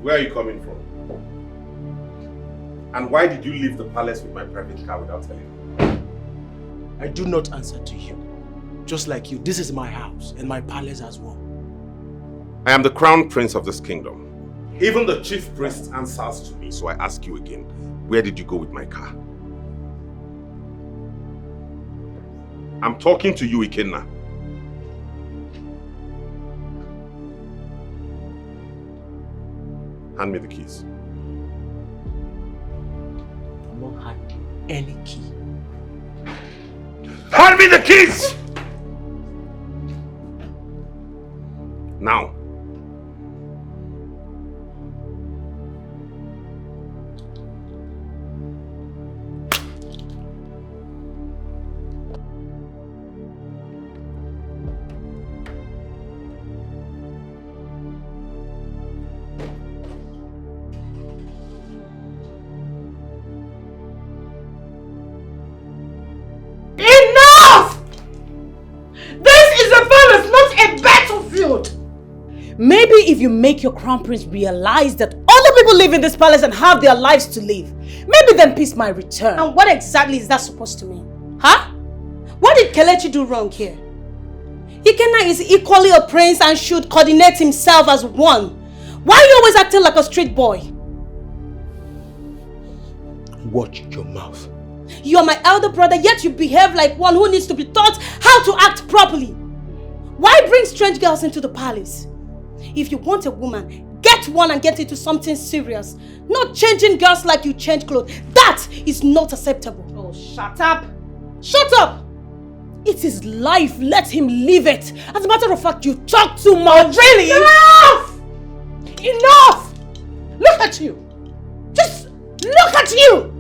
Where are you coming from? And why did you leave the palace with my private car without telling me? I do not answer to you. Just like you, this is my house and my palace as well. I am the crown prince of this kingdom. Even the chief priest answers to me, so I ask you again, where did you go with my car? I'm talking to you, Ikenna. Hand me the keys. I'm not handing any key. Hand me the keys! Now. Maybe if you make your crown prince realize that other people live in this palace and have their lives to live, maybe then peace might return. And what exactly is that supposed to mean? Huh? What did Kelechi do wrong here? Ikenna is equally a prince and should coordinate himself as one. Why are you always acting like a street boy? Watch your mouth. You are my elder brother, yet you behave like one who needs to be taught how to act properly. Why bring strange girls into the palace? If you want a woman, get one and get into something serious. Not changing girls like you change clothes. That is not acceptable. Oh, shut up. Shut up! It is life. Let him live it. As a matter of fact, you talk too much. Really? Enough! Enough! Look at you. Just look at you.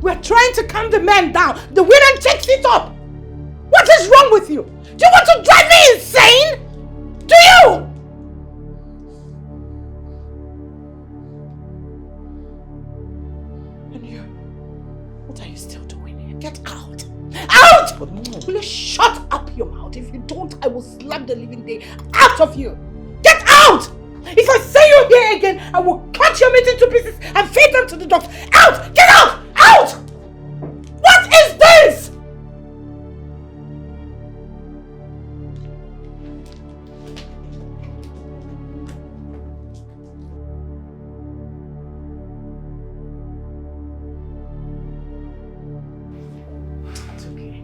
We're trying to calm the man down. The woman takes it up. What is wrong with you? Do you want to drive me insane? Do you? And you, what are you still doing here? Get out! Out! Will you shut up your mouth? If you don't, I will slap the living day out of you. Get out! If I see you here again, I will cut your meat into pieces and feed them to the dogs. Out! Get out! Out! What is this? It's okay.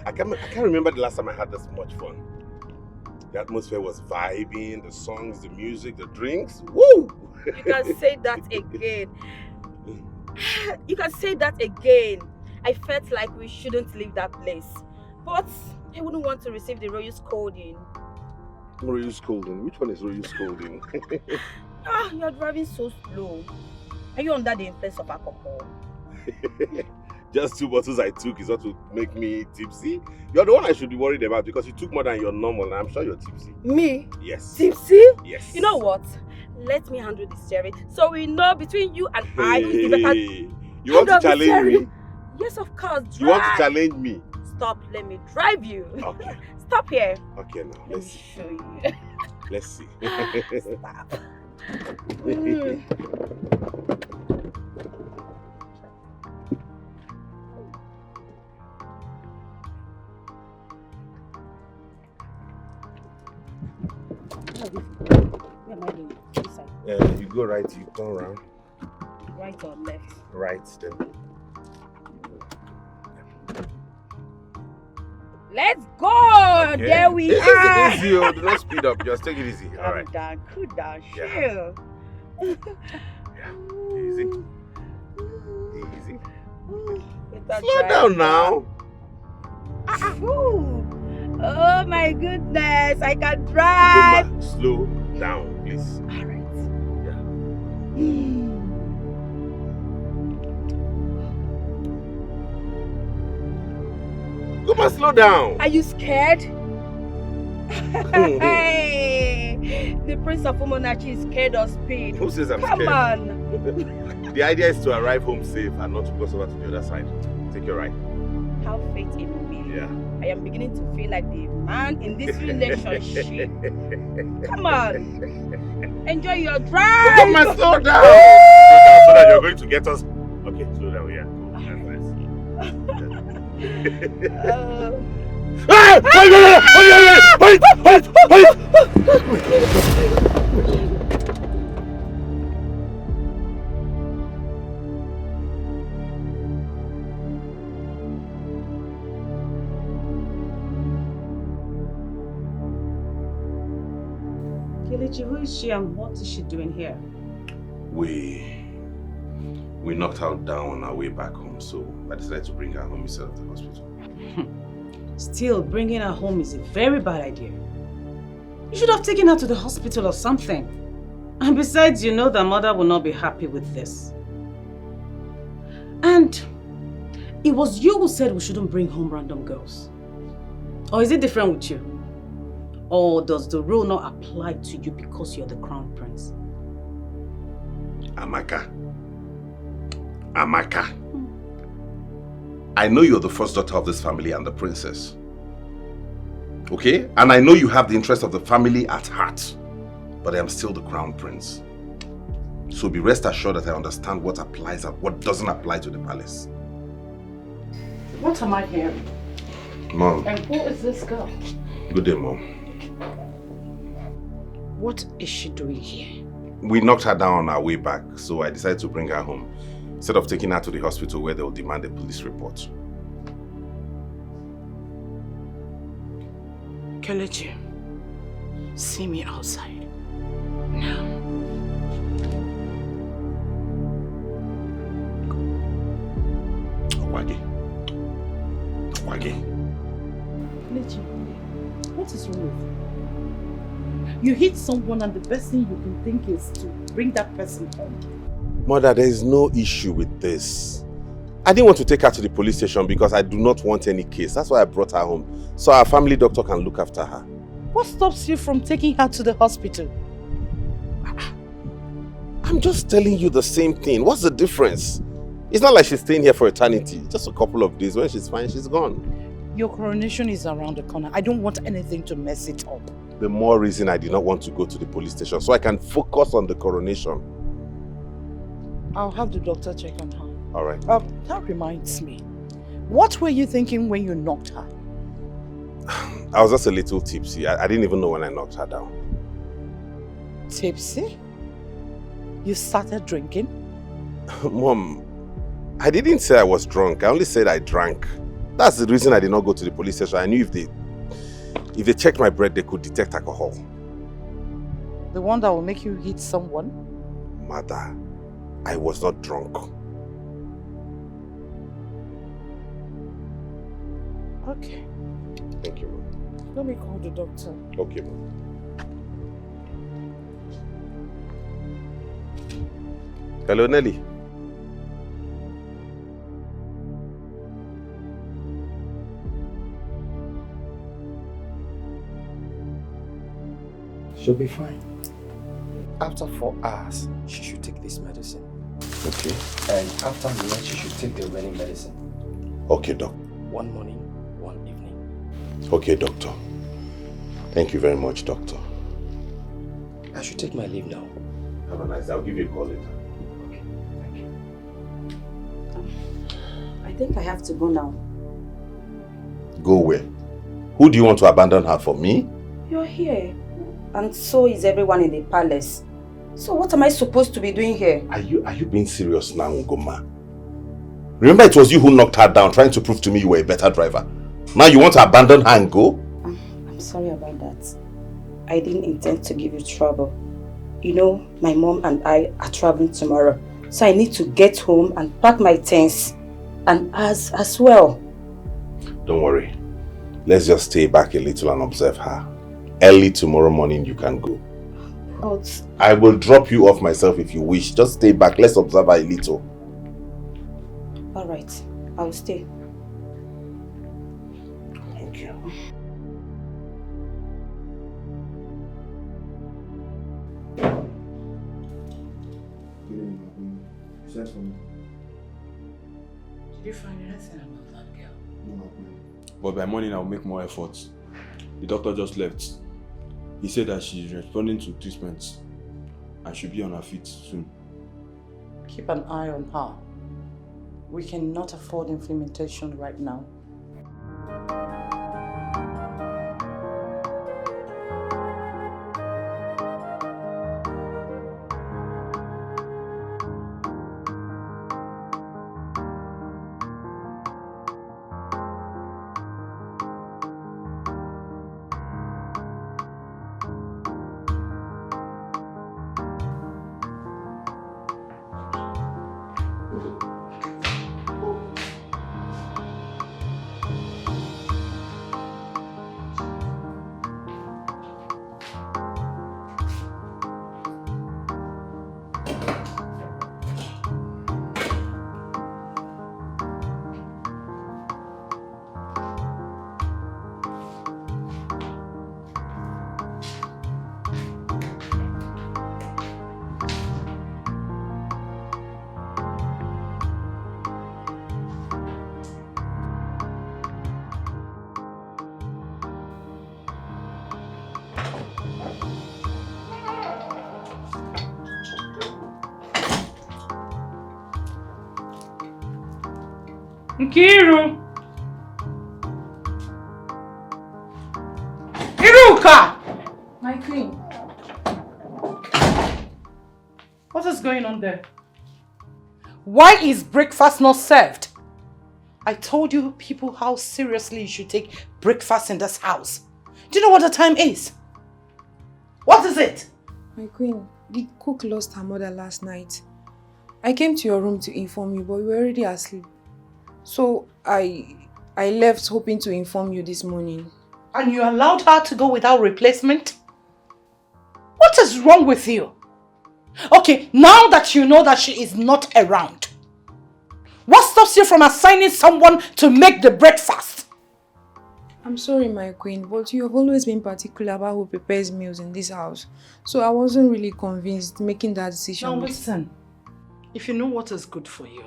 I can't remember the last time I had this much fun. The atmosphere was vibing, the songs, the music, the drinks. Woo! You can say that again. You can say that again. I felt like we shouldn't leave that place. But I wouldn't want to receive the royal scolding. Royal scolding? Which one is royal scolding? You're driving so slow. Are you under the influence of alcohol? Just 2 bottles I took is what to make me tipsy. You're the one I should be worried about because you took more than your normal and I'm sure you're tipsy. Me? Yes. Tipsy? Yes. You know what? Let me handle this, Jerry. So we know between you and I who is the better. You want to challenge me? Yes, of course. Drive. You want to challenge me? Stop. Let me drive you. Okay. Stop here. Okay, now Let let's me see. show you. Let's see. Stop. Where am I going? This side. You go right, you turn around. Right or left? Right, then. Let's go! Okay. There we This are! is easy, do not speed up, just take it easy. Alright. Cool down, Yeah. chill. Yeah. Easy. Easy. Better Slow drive. down now. Ooh. Oh my goodness, I can drive. Slow down, please. Alright. Yeah. Come on, slow down. Are you scared? Hey, The Prince of Umonachi is scared of speed. Who says I'm Come scared? on. The idea is to arrive home safe and not to cross over to the other side. Take your ride. Have faith in me. Yeah. I am beginning to feel like the man in this relationship. Come on. Enjoy your drive. Put my slow down. So that you're going to get us. Okay, slow down. Yeah. Kelechi, who is she and what is she doing here? We knocked her down on our way back home, so I decided to bring her home instead of the hospital. Still, bringing her home is a very bad idea. You should have taken her to the hospital or something. And besides, you know that mother will not be happy with this. And it was you who said we shouldn't bring home random girls. Or is it different with you? Or does the rule not apply to you because you're the crown prince? Amaka. I know you're the first daughter of this family and the princess. Okay? And I know you have the interest of the family at heart. But I am still the crown prince. So be rest assured that I understand what applies and what doesn't apply to the palace. What am I hearing? Mom. And who is this girl? Good day, Mom. What is she doing here? We knocked her down on our way back, so I decided to bring her home. Instead of taking her to the hospital where they will demand a police report. Kelechi, see me outside. Now. Wage. Kelechi, what is wrong with you? You hit someone and the best thing you can think is to bring that person home. Mother, there is no issue with this. I didn't want to take her to the police station because I do not want any case. That's why I brought her home. So our family doctor can look after her. What stops you from taking her to the hospital? I'm just telling you the same thing. What's the difference? It's not like she's staying here for eternity. Just a couple of days. When she's fine, she's gone. Your coronation is around the corner. I don't want anything to mess it up. The more reason I did not want to go to the police station so I can focus on the coronation. I'll have the doctor check on her. All right. That reminds me. What were you thinking when you knocked her? I was just a little tipsy. I didn't even know when I knocked her down. Tipsy? You started drinking? Mom, I didn't say I was drunk. I only said I drank. That's the reason I did not go to the police station. I knew if they checked my breath, they could detect alcohol. The one that will make you hit someone? Mother, I was not drunk. Okay. Thank you, Mom. Let me call the doctor. Okay, Mom. Hello, Nelly. She'll be fine. After 4 hours, she should take this medicine. Okay. And after midnight, she should take the remaining medicine. Okay, Doc. 1 morning, 1 evening. Okay, Doctor. Thank you very much, Doctor. I should take my leave now. Have a nice day. I'll give you a call later. Okay, thank you. I think I have to go now. Go where? Who do you want to abandon her for? Me? You're here. And so is everyone in the palace. So what am I supposed to be doing here? Are you being serious now, Ngoma? Remember it was you who knocked her down, trying to prove to me you were a better driver. Now you want to abandon her and go? I'm sorry about that. I didn't intend to give you trouble. You know, my mom and I are traveling tomorrow. So I need to get home and pack my things. And as well. Don't worry. Let's just stay back a little and observe her. Early tomorrow morning you can go. But I will drop you off myself if you wish. Just stay back. Let's observe her a little. Alright, I will stay. Thank you. sent for me. Did you find anything about that girl? No, my queen. But by morning, I'll make more efforts. The doctor just left. He said that she's responding to treatment and should be on her feet soon. Keep an eye on her. We cannot afford implementation right now. Nkiru! Iruka! My queen. What is going on there? Why is breakfast not served? I told you people how seriously you should take breakfast in this house. Do you know what the time is? What is it? My queen, the cook lost her mother last night. I came to your room to inform you, but you were already asleep. So I left hoping to inform you this morning. And you allowed her to go without replacement? What is wrong with you? Okay, now that you know that she is not around, what stops you from assigning someone to make the breakfast? I'm sorry, my queen, but you have always been particular about who prepares meals in this house. So I wasn't really convinced making that decision. Now listen, if you know what is good for you,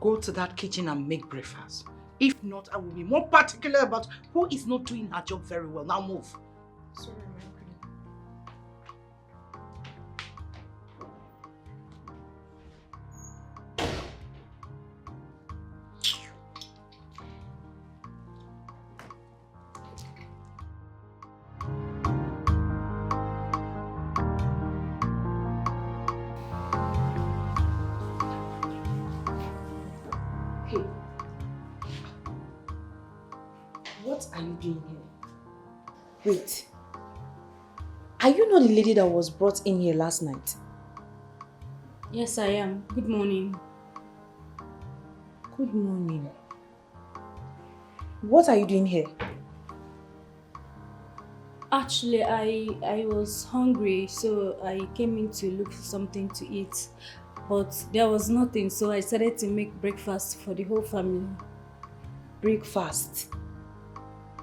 go to that kitchen and make breakfast. If not, I will be more particular about who is not doing her job very well. Now move. Sorry, my queen. What are you doing here? Wait. Are you not the lady that was brought in here last night? Yes, I am. Good morning. Good morning. What are you doing here? Actually, I was hungry, so I came in to look for something to eat. But there was nothing, so I started to make breakfast for the whole family. Breakfast?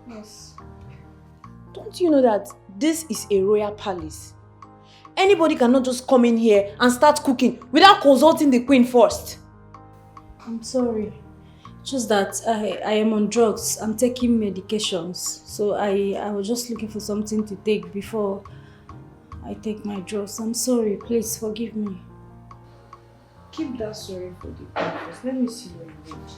Yes. Don't you know that this is a royal palace? Anybody cannot just come in here and start cooking without consulting the queen first. I'm sorry. Just that I am on drugs. I'm taking medications. So I was just looking for something to take before I take my drugs. I'm sorry. Please forgive me. Keep that sorry for the queen first. Let me see what you did.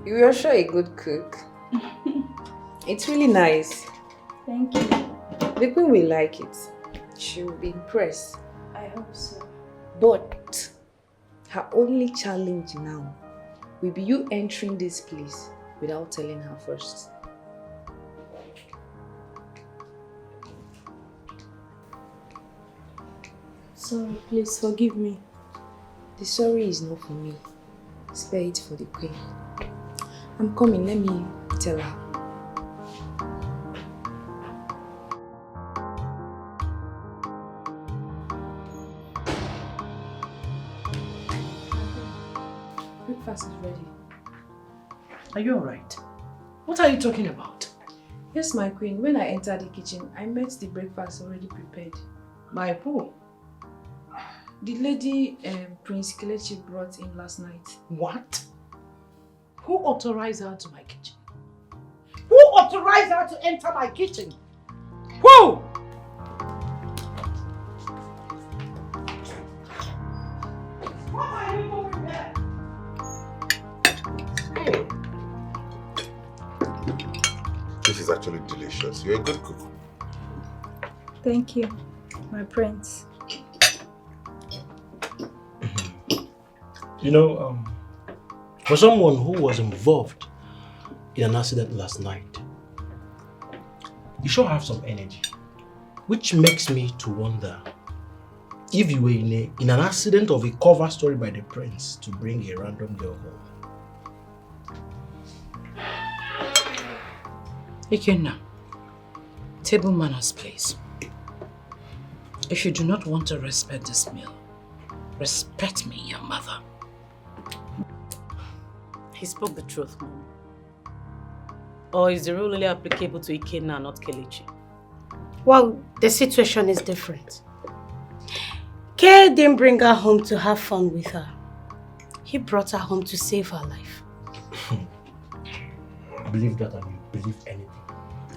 You are sure a good cook. It's really nice. Thank you. The queen will like it. She will be impressed. I hope so. But her only challenge now will be you entering this place without telling her first. Sorry, please forgive me. The sorry is not for me. Spare it for the queen. I'm coming, let me tell her. breakfast is ready. Are you alright? What are you talking about? Yes, my queen. When I entered the kitchen, I met the breakfast already prepared. By who? The lady Prince Kelechi brought in last night. What? Who authorized her to my kitchen? Who authorized her to enter my kitchen? Who? What are you doing there? This is actually delicious. You're a good cook. Thank you, my prince. You know, for someone who was involved in an accident last night, you sure have some energy. Which makes me to wonder if you were in an accident of a cover story by the prince to bring a random girl home. Ikenna, table manners, please. If you do not want to respect this meal, respect me, your mother. He spoke the truth, Mom. Or is the rule only applicable to Ikenna, not Kelechi? Well, the situation is different. Kay didn't bring her home to have fun with her. He brought her home to save her life. Believe that and you believe anything.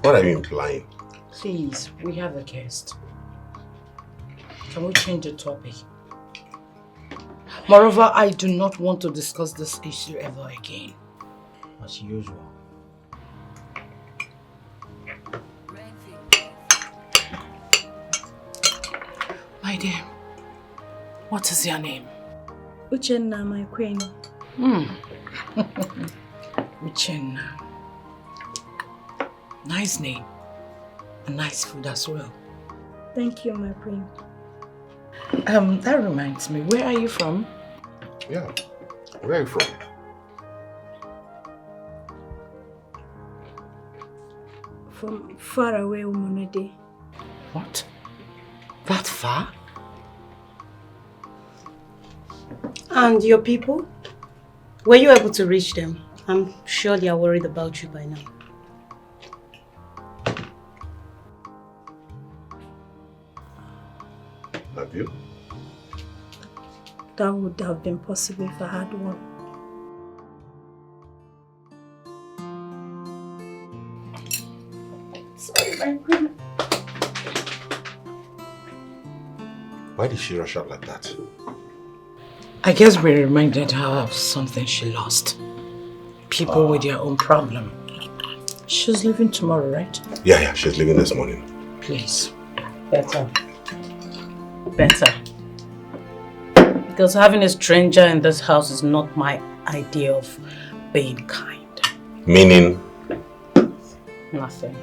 What are you implying? Please, we have a guest. Can we change the topic? Moreover, I do not want to discuss this issue ever again. As usual. My dear, what is your name? Uchenna, my queen. Uchenna. Nice name. And nice food as well. Thank you, my queen. That reminds me, where are you from? Yeah. Where are you from? From far away, Umunade. What? That far? And your people? Were you able to reach them? I'm sure they are worried about you by now. Have you? That would have been possible if I had one. Sorry, my queen. Why did she rush out like that? I guess we reminded her of something she lost. People with their own problem. She's leaving tomorrow, right? Yeah, she's leaving this morning. Please. Better. Because having a stranger in this house is not my idea of being kind. Meaning? Nothing.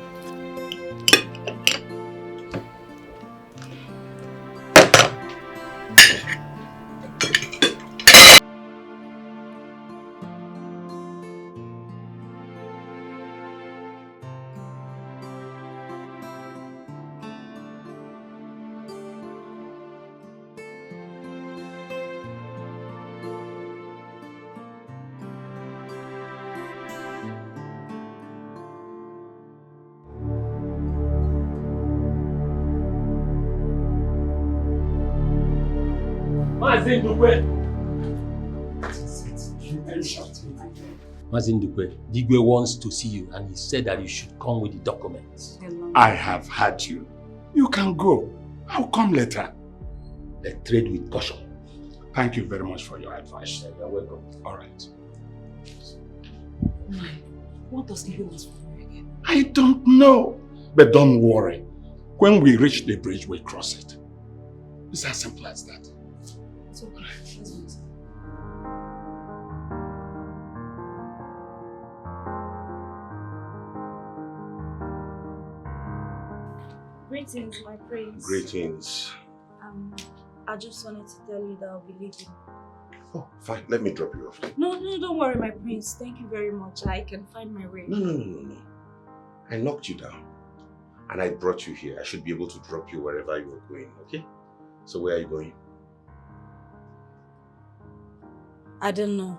Mazindukwe, Digwe wants to see you and he said that you should come with the documents. I have had you. You can go. I'll come later. Let's trade with caution. Thank you very much for your advice. You're welcome. All right. What does he want from me again? I don't know. But don't worry. When we reach the bridge, we'll cross it. It's as simple as that. It's okay. Greetings, my prince. Greetings. I just wanted to tell you that I'll be leaving. Oh, fine. Let me drop you off. No, don't worry, my prince. Thank you very much. I can find my way. No. I knocked you down. And I brought you here. I should be able to drop you wherever you are going, okay? So where are you going? I don't know.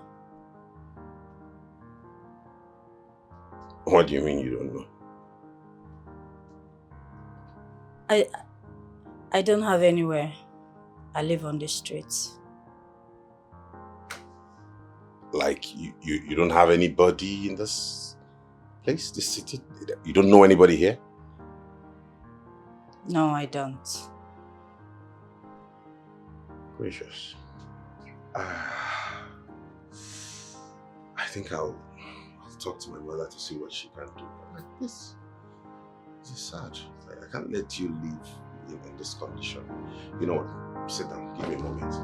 What do you mean you don't know? I don't have anywhere. I live on the streets. Like, you don't have anybody in this place, this city? You don't know anybody here? No, I don't. Gracious. I think I'll talk to my mother to see what she can do. Like this is sad. I can't let you live in this condition. You know what? Sit down. Give me a moment.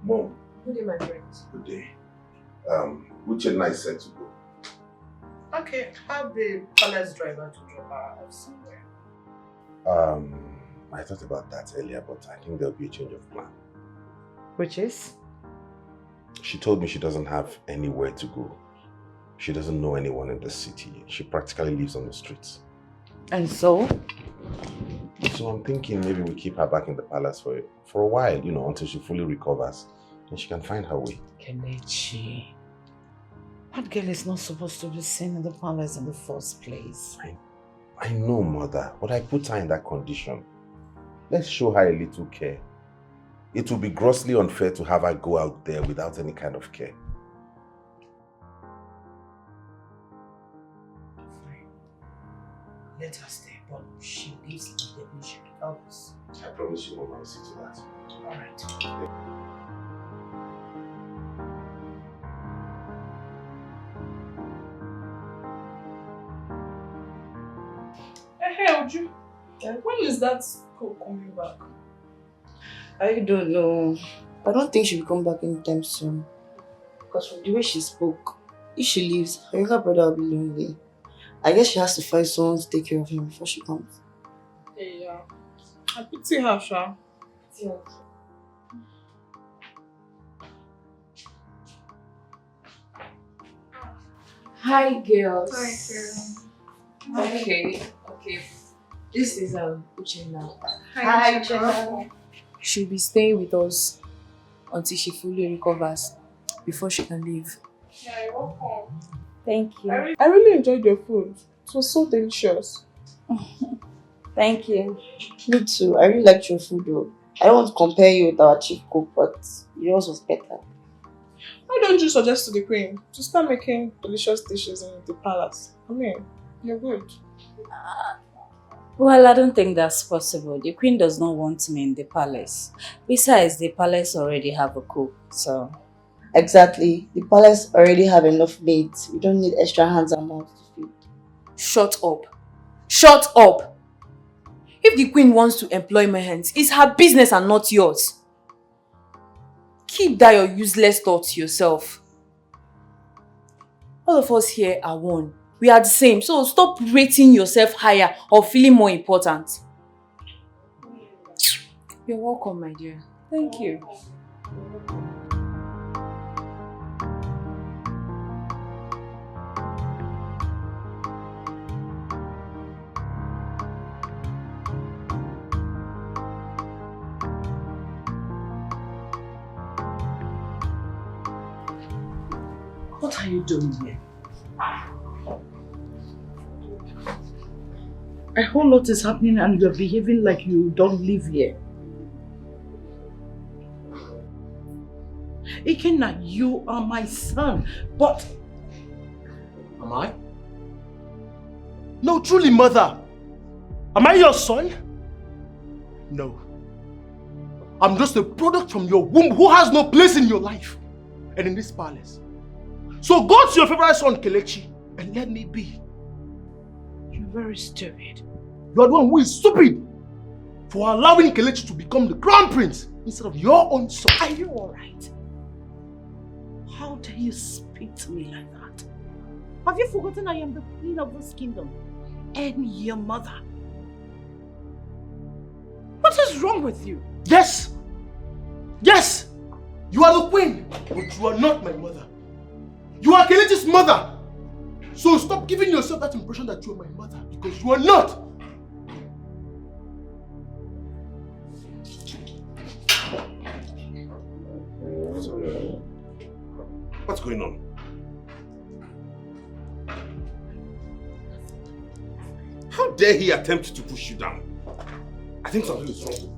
Mom. Good day, my friends. Good day. Uche and I said to go. Okay, have the palace driver to drop her off somewhere. I thought about that earlier, but I think there'll be a change of plan. Which is? She told me she doesn't have anywhere to go. She doesn't know anyone in the city. She practically lives on the streets. And so? So I'm thinking maybe we keep her back in the palace for a while, you know, until she fully recovers. And she can find her way. Kelechi, that girl is not supposed to be seen in the palace in the first place. I know, Mother, but I put her in that condition. Let's show her a little care. It will be grossly unfair to have her go out there without any kind of care. Fine. Let her stay, but she lives immediately. She will help us. I promise you, Mom, I'll see to that. Alright. Hey, Uju. When is that cook coming back? I don't know. I don't think she'll come back anytime soon. Because from the way she spoke, if she leaves, her younger brother will be lonely. I guess she has to find someone to take care of him before she comes. Yeah. I pity her, Sha. Hi, girls. Hi, girl. Okay. This is Uche now. Hi, Uche. She'll be staying with us until she fully recovers before she can leave. Yeah, you're welcome. Thank you. I really enjoyed your food. It was so delicious. Thank you. Me too. I really liked your food though. I don't want to compare you with our chief cook, but yours was better. Why don't you suggest to the queen to start making delicious dishes in the palace? I mean, you're good. Well, I don't think that's possible. The queen does not want me in the palace. Besides, the palace already have a cook, so... Exactly. The palace already have enough maids. We don't need extra hands and mouths to feed. Shut up. Shut up! If the queen wants to employ my hands, it's her business and not yours. Keep that your useless thoughts to yourself. All of us here are one. We are the same, so stop rating yourself higher or feeling more important. You're welcome, my dear. Thank you. What are you doing here? A whole lot is happening and you're behaving like you don't live here. Ikenna, you are my son, but... Am I? No, truly, mother. Am I your son? No. I'm just a product from your womb who has no place in your life and in this palace. So go to your favorite son, Kelechi, and let me be. You're very stupid. You are the one who is stupid for allowing Kelechi to become the crown prince instead of your own son. Are you alright? How dare you speak to me like that? Have you forgotten I am the queen of this kingdom and your mother? What is wrong with you? Yes! Yes! You are the queen, but you are not my mother. You are Kelechi's mother. So stop giving yourself that impression that you are my mother, because you are not. What's going on? How dare he attempt to push you down? I think something is wrong.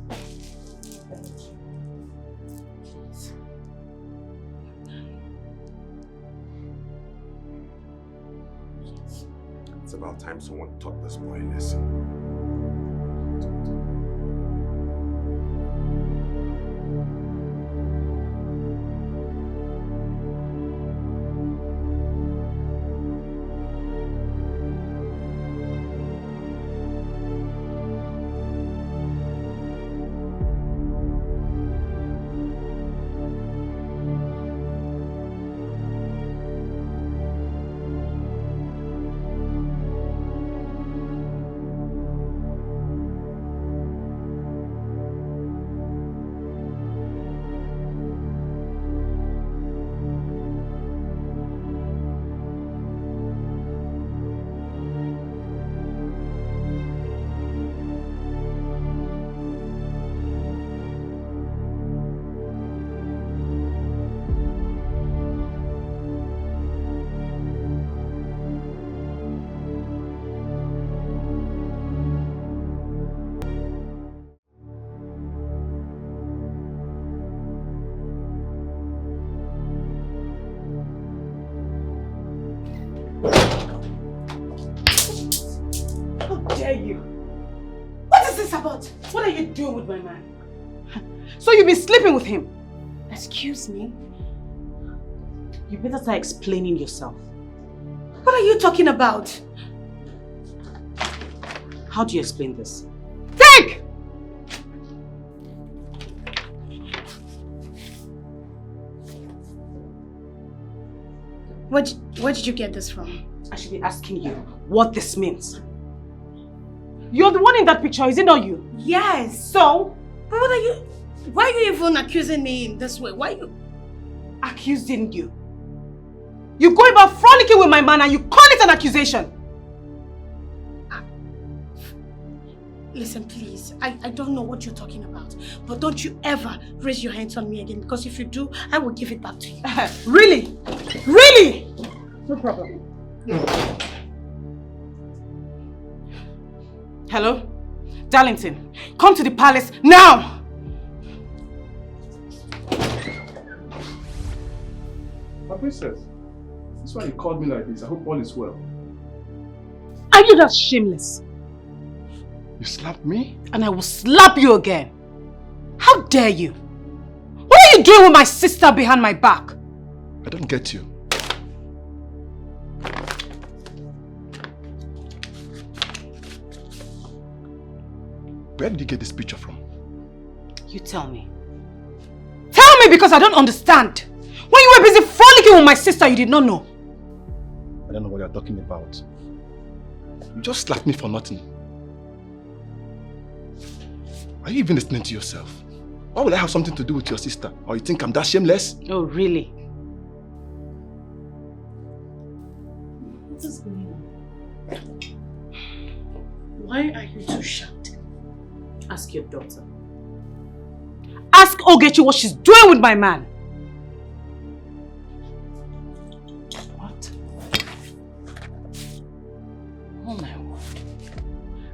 It's about time someone taught this boy a lesson. What are you doing with my man? So you've been sleeping with him? Excuse me? You better start explaining yourself. What are you talking about? How do you explain this? Think! Where did you get this from? I should be asking you what this means. You're the one in that picture, is it not you? Yes. So? But what are you... Why are you even accusing me in this way? Why are you... Accusing you? You go about frolicking with my man and you call it an accusation? Listen, please. I don't know what you're talking about. But don't you ever raise your hands on me again, because if you do, I will give it back to you. Really? Really? No problem. Hello? Darlington, come to the palace now! My princess, that's why you called me like this. I hope all is well. Are you that shameless? You slapped me? And I will slap you again. How dare you? What are you doing with my sister behind my back? I don't get you. Where did you get this picture from? You tell me. Tell me, because I don't understand. When you were busy frolicking with my sister, you did not know. I don't know what you're talking about. You just slapped me for nothing. Are you even listening to yourself? Why would I have something to do with your sister? Or you think I'm that shameless? Oh, really? What is going on? Why are you two shouting? Ask your daughter. Ask Ogechi what she's doing with my man. What? Oh my word.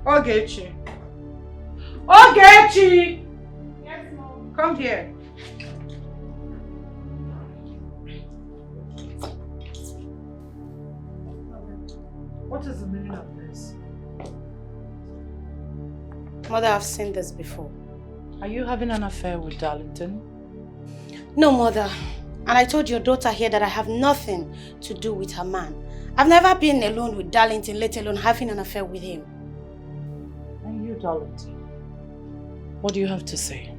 Ogechi. Ogechi! Yes, Mom. Come here. What is the meaning of this? Mother, I've seen this before. Are you having an affair with Darlington? No, Mother. And I told your daughter here that I have nothing to do with her man. I've never been alone with Darlington, let alone having an affair with him. And you, Darlington? What do you have to say?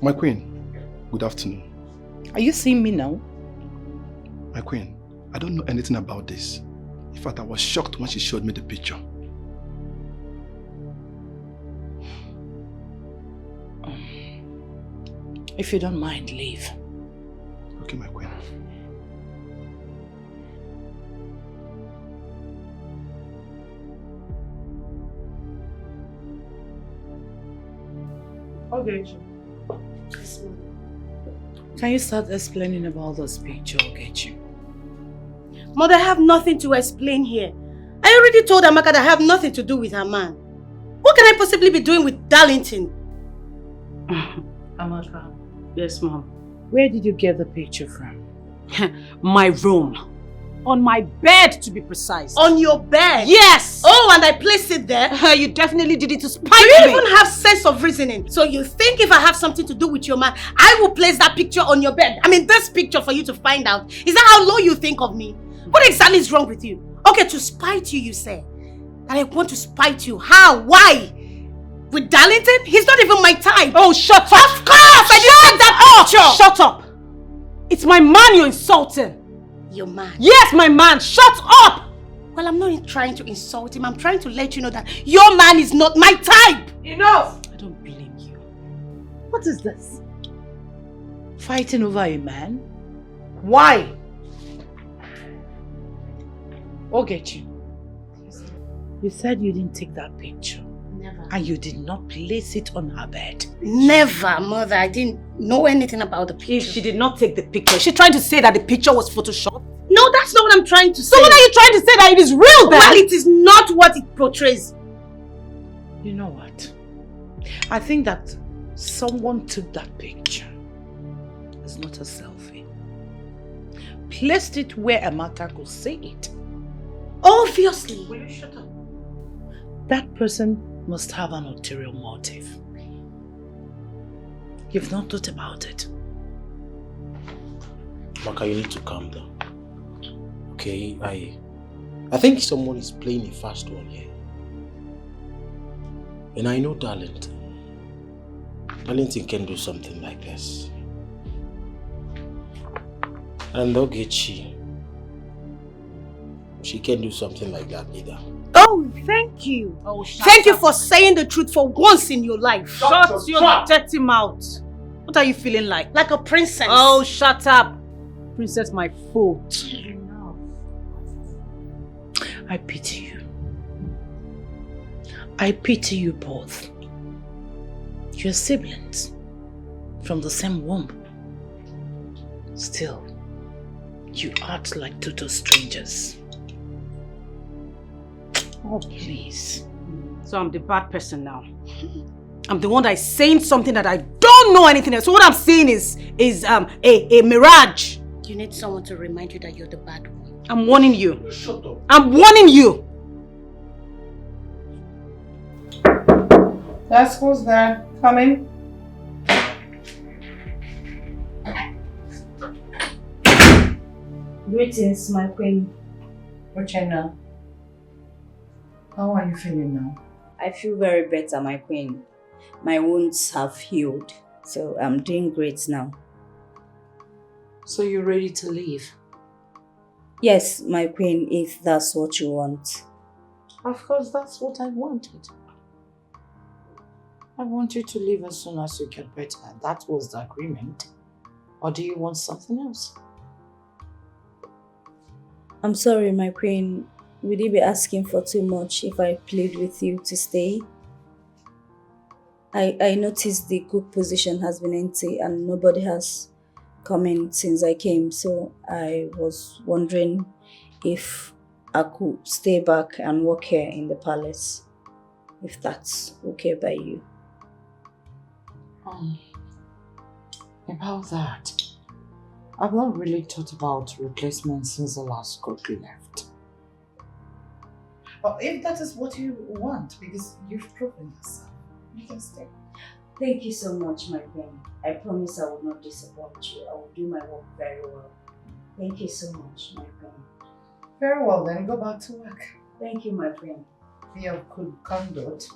My queen, good afternoon. Are you seeing me now? My queen, I don't know anything about this. In fact, I was shocked when she showed me the picture. If you don't mind, leave. Okay, my queen. Okay. Can you start explaining about this picture, Ogechi? Mother, I have nothing to explain here. I already told Amaka that I have nothing to do with her man. What can I possibly be doing with Darlington? Amaka. Yes, Mom. Where did you get the picture from? My room. On my bed, to be precise. On your bed? Yes! Oh, and I placed it there? You definitely did it to spite me. Do me. you even have sense of reasoning? So you think if I have something to do with your man, I will place that picture on your bed? I mean, this picture for you to find out. Is that how low you think of me? What exactly is wrong with you? Okay, to spite you, you say. That I want to spite you. How? Why? With Darlington? He's not even my type. Oh, shut up! Of course! I didn't that picture! Shut up! It's my man you're insulting. Your man? Yes, my man! Shut up! Well, I'm not trying to insult him. I'm trying to let you know that your man is not my type! Enough! I don't blame you. What is this? Fighting over a man? Why? Ogechi, you said you didn't take that picture. Never. And you did not place it on her bed. Never, Mother. I didn't know anything about the picture. If she did not take the picture, she's trying to say that the picture was photoshopped? No, that's not what I'm trying to say. So what are you trying to say, that it is real then? Well, it is not what it portrays. You know what? I think that someone took that picture. It's not a selfie. Placed it where Amaka could see it. Obviously. Will you shut up? That person must have an ulterior motive. You've not thought about it. Maka, you need to calm down. Okay, I think someone is playing a fast one here. And I know Darlington. Darlington can do something like this. And Ogechi, she can't do something like that either. Oh, thank you. Oh, thank you for saying the truth for once in your life. Shut your dirty mouth. What are you feeling like? Like a princess. Oh, shut up. Princess, my foot. I pity you. I pity you both. You're siblings from the same womb. Still, you act like total strangers. Oh, please. So I'm the bad person now. I'm the one that is saying something that I don't know anything else. So what I'm saying is a mirage. You need someone to remind you that you're the bad one. I'm warning you. Shut up. I'm warning you. That's who's there. Come in. Greetings, my queen. Uchenna, how are you feeling now? I feel very better, my queen. My wounds have healed, so I'm doing great now. So you're ready to leave? Yes, my queen, if that's what you want. Of course, that's what I wanted. I want you to leave as soon as you get better. That was the agreement. Or do you want something else? I'm sorry, my queen. Would you be asking for too much if I plead with you to stay? I noticed the cook position has been empty and nobody has come in since I came, so I was wondering if I could stay back and work here in the palace, if that's okay by you. About that, I've not really thought about replacement since the last cook left. But if that is what you want, because you've proven yourself, you can stay. Thank you so much, my queen. I promise I will not disappoint you. I will do my work very well. Thank you so much, my queen. Very well then, go back to work. Thank you, my friend. Be of good conduct.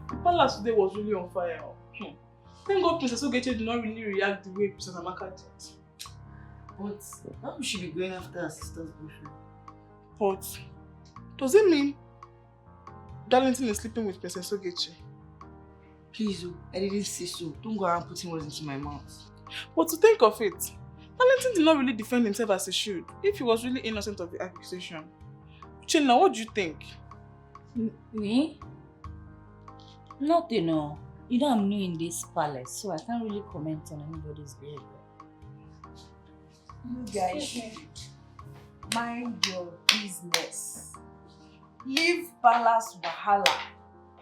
The palace today was really on fire. Thank God Princess Ogechi did not really react the way Princess Amaka did. But how would she be going after her sister's boyfriend? But does it mean Darlington is sleeping with Princess Ogechi? Please, I didn't say so. Don't go around putting words into my mouth. But to think of it, Valentin did not really defend himself as he should, if he was really innocent of the accusation. Uchenna, what do you think? Me? Nothing, no. You know I'm new in this palace, so I can't really comment on anybody's behavior. You guys should mind your business. Leave palace wahala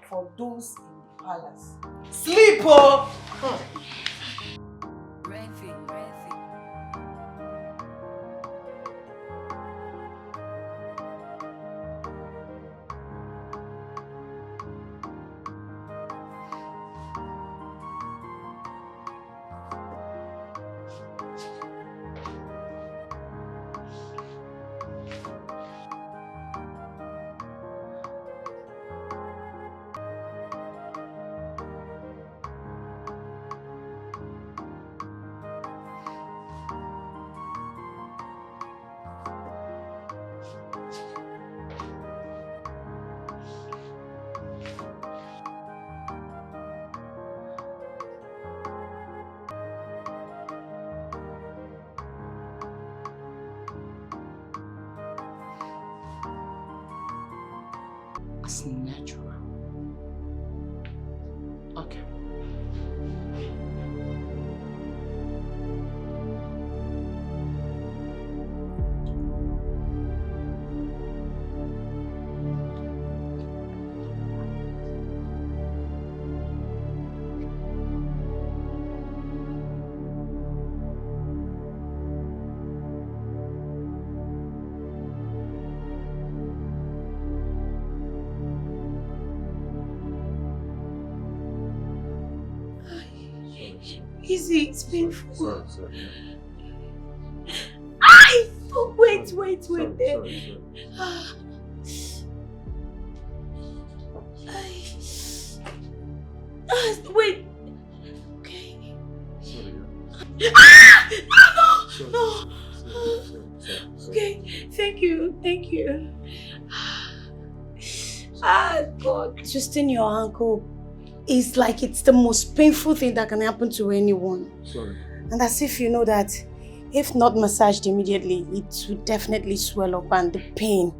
for those in the palace. Sleep, oh! It's natural. Okay. Easy, it's painful. Sorry. Ay! Oh, wait there. Wait. Okay. No. Okay, thank you. God, twisting your ankle is like it's the most painful thing that can happen to anyone. Sorry. And as if you know that if not massaged immediately, it will definitely swell up and the pain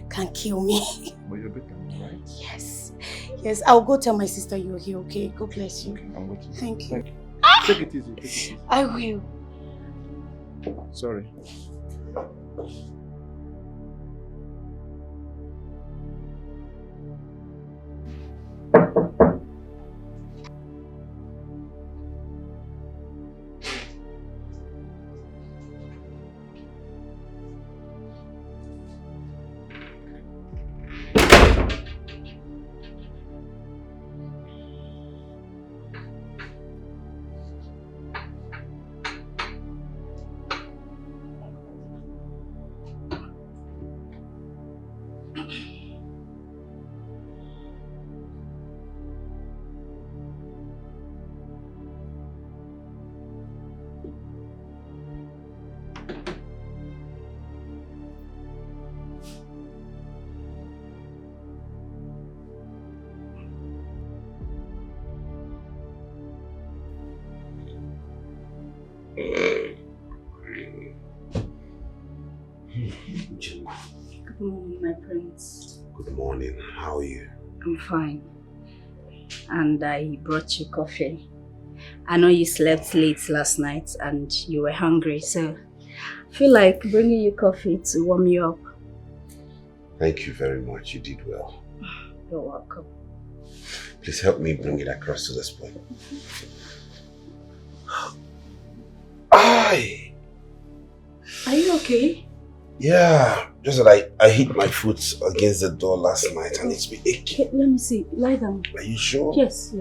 can kill me. But you're better, right? Yes, I'll go tell my sister you're here, okay? God bless you. Okay, I'm with you. Thank you. Take it easy. I will. Sorry. Good morning, my prince. Good morning. How are you? I'm fine. And I brought you coffee. I know you slept late last night and you were hungry, so I feel like bringing you coffee to warm you up. Thank you very much. You did well. You're welcome. Please help me bring it across to this point. Aye! Are you okay? Yeah, just that I hit my foot against the door last night and it's been aching. Okay, let me see. Lie down. Are you sure? Yes.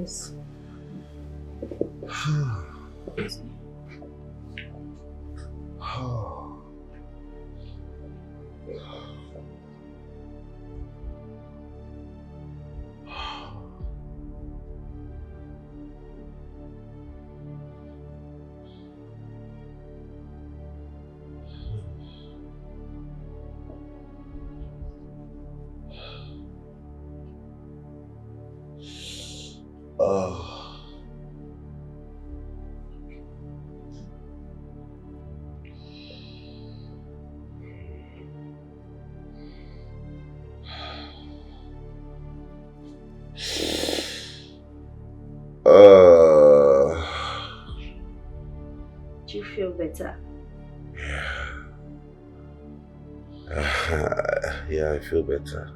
Oh. feel better? Yeah, I feel better.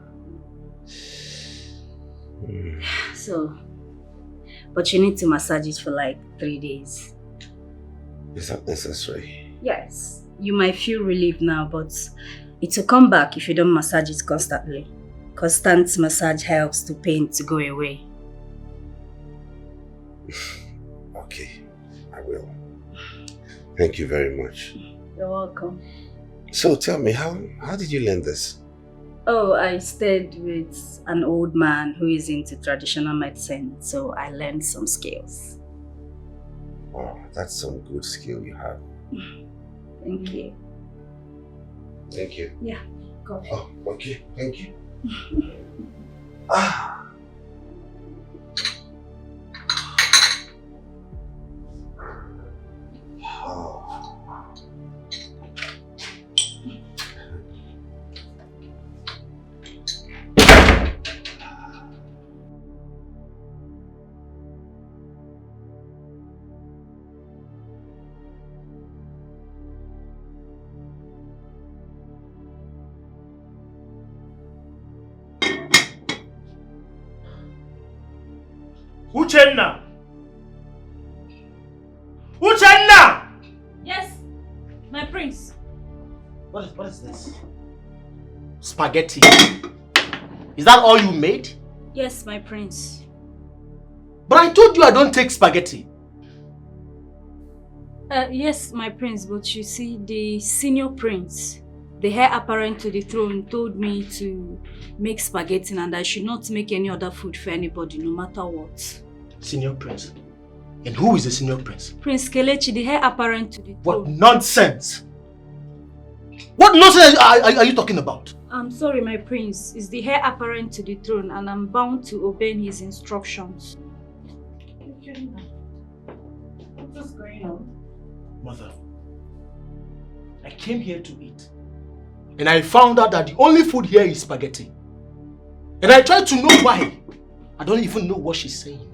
So, but you need to massage it for like 3 days. Is that necessary? Yes. You might feel relief now, but it will come back if you don't massage it constantly. Constant massage helps the pain to go away. Okay, I will. Thank you very much. You're welcome. So tell me, how did you learn this? Oh, I stayed with an old man who is into traditional medicine, so I learned some skills. Oh, that's some good skill you have. Thank you. Thank you. Yeah, go. Oh, okay, thank you. Uchenna! Uchenna! Yes, my prince. What is this? Spaghetti. Is that all you made? Yes, my prince. But I told you I don't take spaghetti. Yes, my prince, but you see, the senior prince, the heir apparent to the throne, told me to make spaghetti and I should not make any other food for anybody, no matter what. Senior prince? And who is the senior prince? Prince Kelechi, the heir apparent to the throne. What nonsense! What nonsense are you talking about? I'm sorry, my prince. It's the heir apparent to the throne and I'm bound to obey his instructions. What's going on? Mother, I came here to eat. And I found out that the only food here is spaghetti. And I tried to know why. I don't even know what she's saying.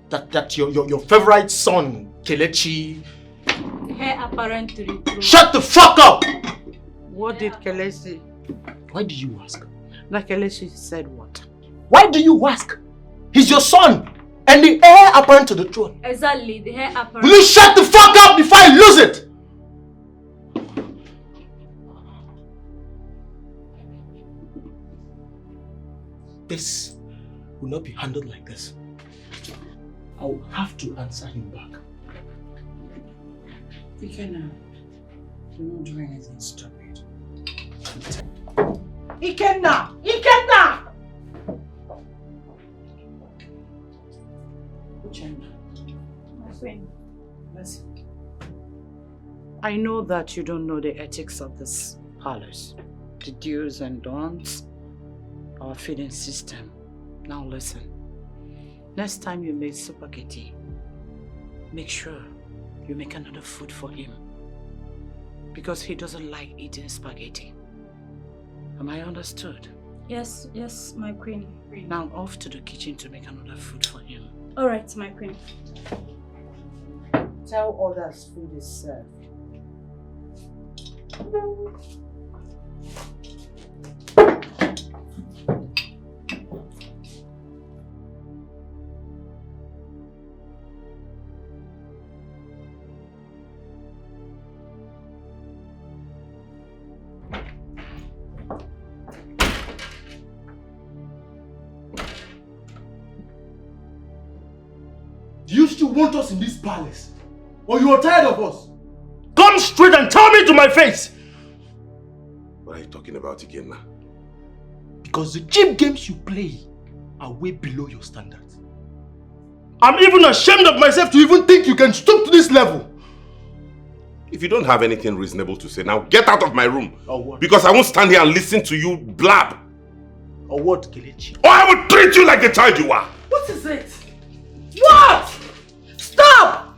That your favorite son, Kelechi... The heir apparent to the throne. Shut the fuck up! What did Kelechi? Why do you ask? Like Kelechi said what? Why do you ask? He's your son and the heir apparent to the throne. Exactly, the heir apparent. Will you shut the fuck up before I lose it? This will not be handled like this. I will have to answer him back. Ikenna, do not do anything stupid. Ikenna! Ikenna! Uchenna. My friend. Listen. I know that you don't know the ethics of this palace, the do's and don'ts, our feeding system. Now listen, next time you make spaghetti, make sure you make another food for him, because he doesn't like eating spaghetti. Am I understood? Yes, my queen. Now off to the kitchen to make another food for him. Alright, my queen. Tell others food is served. Do you still want us in this palace? Or you are tired of us? Come straight and tell me to my face! What are you talking about again now? Because the cheap games you play are way below your standards. I'm even ashamed of myself to even think you can stoop to this level. If you don't have anything reasonable to say, now get out of my room. Or what? Because I won't stand here and listen to you blab. Or what, Kelechi? Or I will treat you like the child you are. What is it? What? Stop!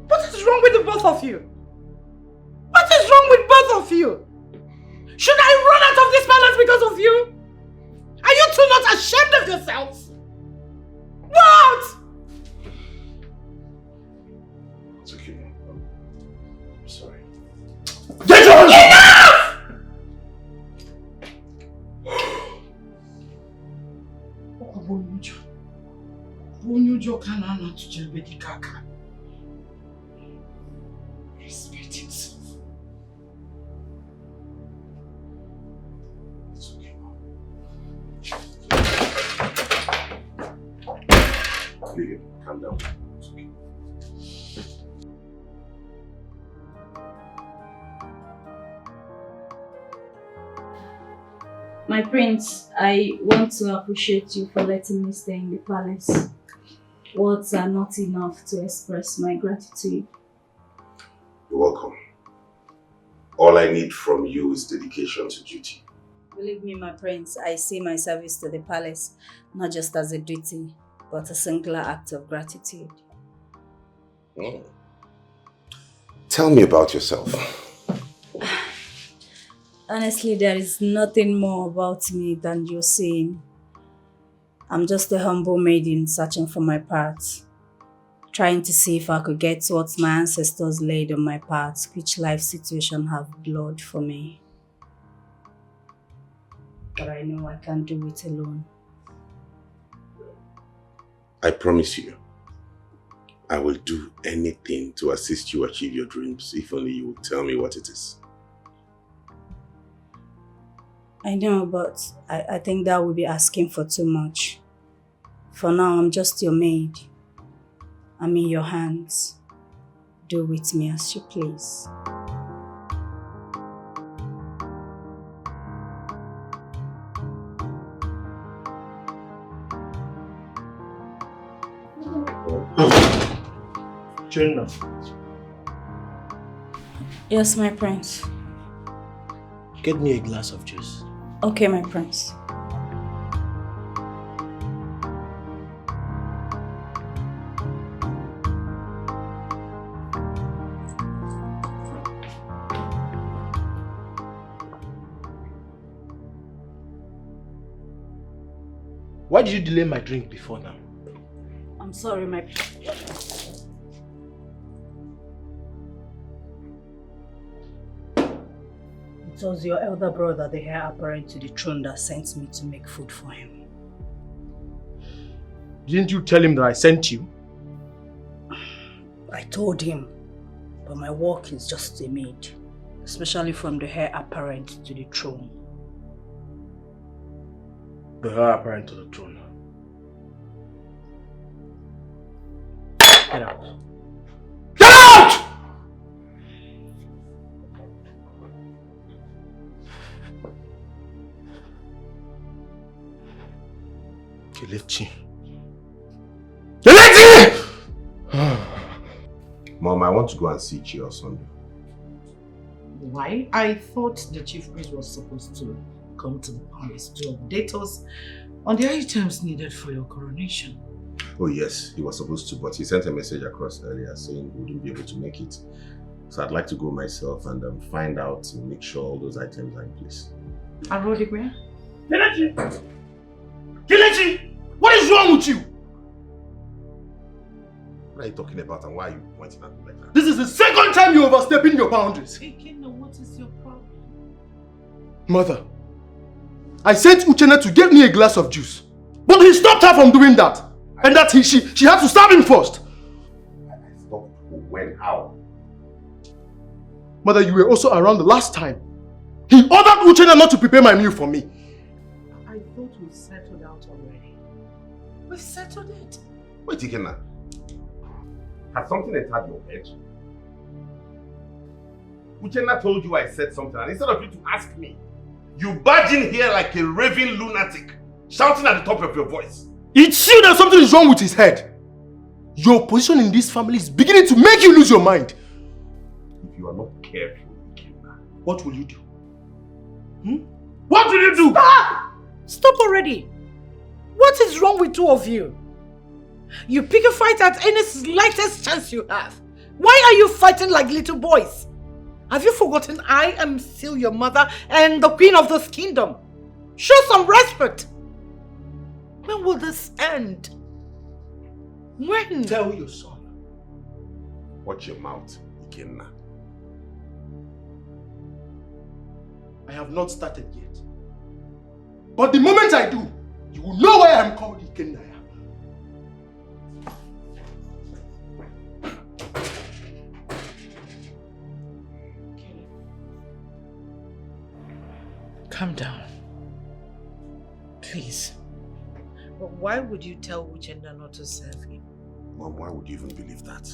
What is wrong with the both of you? What is wrong with both of you? Should I run out of this palace because of you? Are you two not ashamed of yourselves? What? It's okay. Respect himself. It's okay, Mom. Lillian, calm down. It's okay. My prince, I want to appreciate you for letting me stay in the palace. Words are not enough to express my gratitude. You're welcome. All I need from you is dedication to duty. Believe me, my prince, I see my service to the palace not just as a duty, but a singular act of gratitude. Tell me about yourself. Honestly, there is nothing more about me than you're seeing. I'm just a humble maiden searching for my path, trying to see if I could get what my ancestors laid on my path, which life situation have blood for me. But I know I can't do it alone. I promise you, I will do anything to assist you achieve your dreams, if only you will tell me what it is. I know, but I think that would be asking for too much. For now, I'm just your maid. I'm in your hands. Do with me as you please. Jenna. Yes, my prince. Get me a glass of juice. Okay, my prince. Why did you delay my drink before now? I'm sorry, my prince. It was your elder brother, the heir apparent to the throne, that sent me to make food for him. Didn't you tell him that I sent you? I told him, but my work is just a maid, especially from the heir apparent to the throne. The heir apparent to the throne. Get out. Get out! Kelechi. Kelechi! Mom, I want to go and see Chi on Sunday. Why? I thought the chief priest was supposed to come to the palace to update us on the items needed for your coronation. Oh yes, he was supposed to, but he sent a message across earlier saying he wouldn't be able to make it. So I'd like to go myself and find out and make sure all those items are in place. Arodigwe? Kelechi! Kelechi! What is wrong with you? What are you talking about and why are you pointing at me like that? This is the second time you're overstepping your boundaries. Ekene, what is your problem? Mother, I sent Uchenna to get me a glass of juice, but he stopped her from doing that. And that she had to stab him first. I stopped when? How? Mother, you were also around the last time. He ordered Uchenna not to prepare my meal for me. I thought we settled out already. We settled it. Wait, Ikenna. Has something entered your head? Uchenna told you I said something, and instead of you to ask me, you barge in here like a raving lunatic, shouting at the top of your voice. It's you that something is wrong with his head. Your position in this family is beginning to make you lose your mind. If you are not careful, what will you do? What will you do? Stop! Stop already! What is wrong with two of you? You pick a fight at any slightest chance you have. Why are you fighting like little boys? Have you forgotten I am still your mother and the queen of this kingdom? Show some respect! When will this end? When? Tell your son. Watch your mouth, Ikenna. I have not started yet. But the moment I do, you will know why I am called Ikenna. Calm down. Please. But why would you tell Uchenna not to serve him? Mom, why would you even believe that?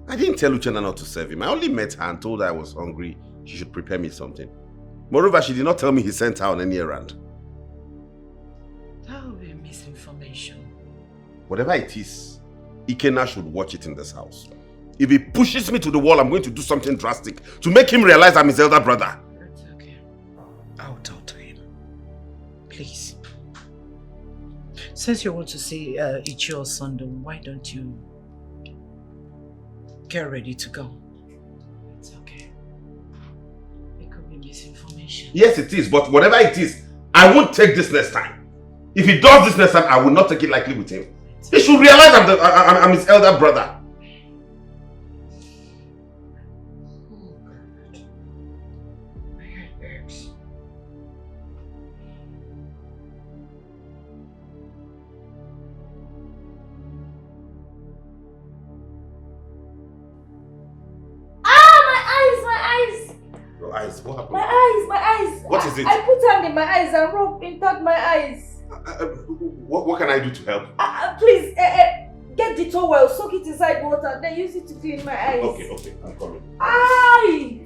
I didn't tell Uchenna not to serve him. I only met her and told her I was hungry. She should prepare me something. Moreover, she did not tell me he sent her on any errand. That would be misinformation. Whatever it is, Ikenna should watch it in this house. If he pushes me to the wall, I'm going to do something drastic to make him realize I'm his elder brother. It's okay. I'll talk to him. Please. Since you want to see Ichio Sunday, why don't you get ready to go? It's okay. It could be misinformation. Yes, it is, but whatever it is, I won't take this next time. If he does this next time, I will not take it lightly with him. He should realize I'm his elder brother. What happened? My eyes. What is it? I put hand in my eyes and rope entered my eyes. What can I do to help? Please, get the towel, soak it inside water, then use it to clean my eyes. Okay, I'm coming. Aye!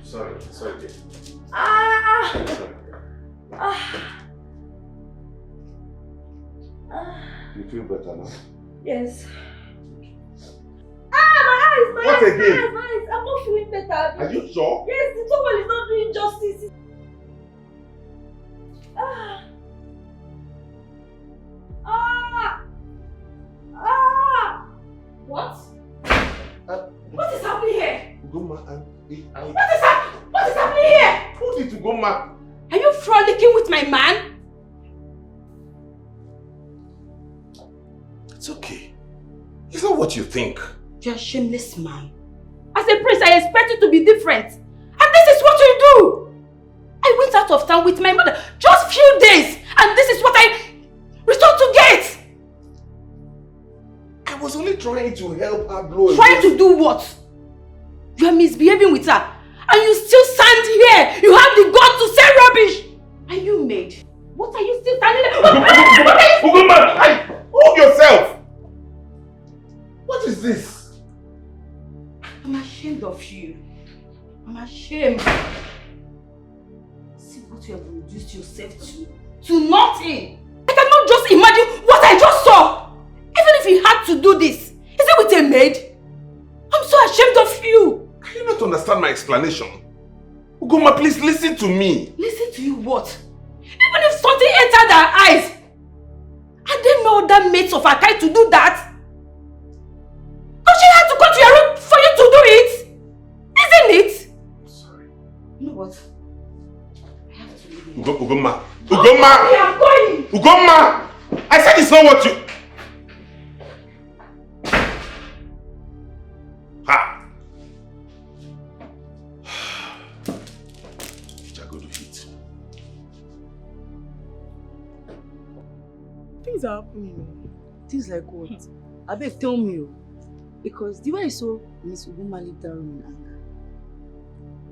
Sorry, dear. You feel better now? Yes. My eyes! What again? My eyes! I'm not feeling better. Are you sure? Yes, the towel is not doing justice. What? What is happening here? Ugoma, What is happening here? Who did Ugoma? Are you frolicking with my man? It's okay. It's not what you think. You're a shameless man. As a prince, I expect you to be different. And this is what you do. I went out of town with my mother just few days. And this is what I returned to get. I was only trying to help her blow. Trying to do what? You are misbehaving with her. And you still stand here. You have the gall to say rubbish. Are you Maid? What are you still standing there? Ugoma, hold yourself. What is this? I'm ashamed of you. I'm ashamed. See what you have reduced yourself to. To nothing. I cannot just imagine what I just saw. Even if you had to do this, is it with a maid? I'm so ashamed of you. Can you not understand my explanation? Ugoma, please listen to me. Listen to you what? Even if something entered her eyes, are there no other mates of her kind to do that? Because she had to go to your room for you to do it? Isn't it? Sorry. You know what? I have to leave you. Ugoma! I'm going! Ugoma! I said it's not what you... Ha! Jago to eat. Things are happening. Things like what? Abeg, tell me. Because the way I saw Miss Ugoma leave that room in anger.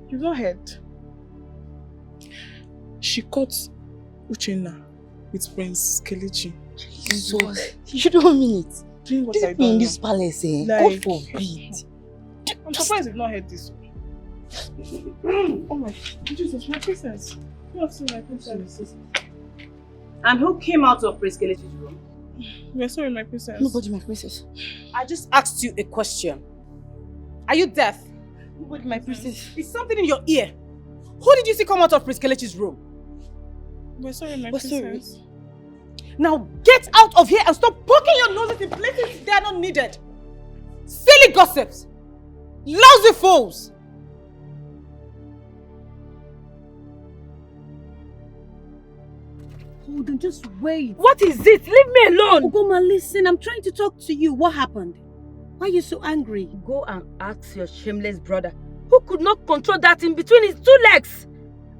You've not heard. She caught Uchenna with Prince Kelechi. So, you don't mean it. Doing what This I people in done this now. palace, Like- God forbid. I'm surprised you've not heard this. Oh my Jesus, my princess. You have seen my princess. And who came out of Prince Kelechi's room? We're sorry, my princess. Nobody, my princess. I just asked you a question. Are you deaf? Nobody, my princess. Is something in your ear? Who did you see come out of Prince Kelechi's room? We're sorry, my We're sorry. princess. Now get out of here and stop poking your noses in places they are not needed. Silly gossips. Lousy fools. Hold on, just wait. What is it? Leave me alone. Ugoma, listen, I'm trying to talk to you. What happened? Why are you so angry? Go and ask your shameless brother who could not control that in between his two legs.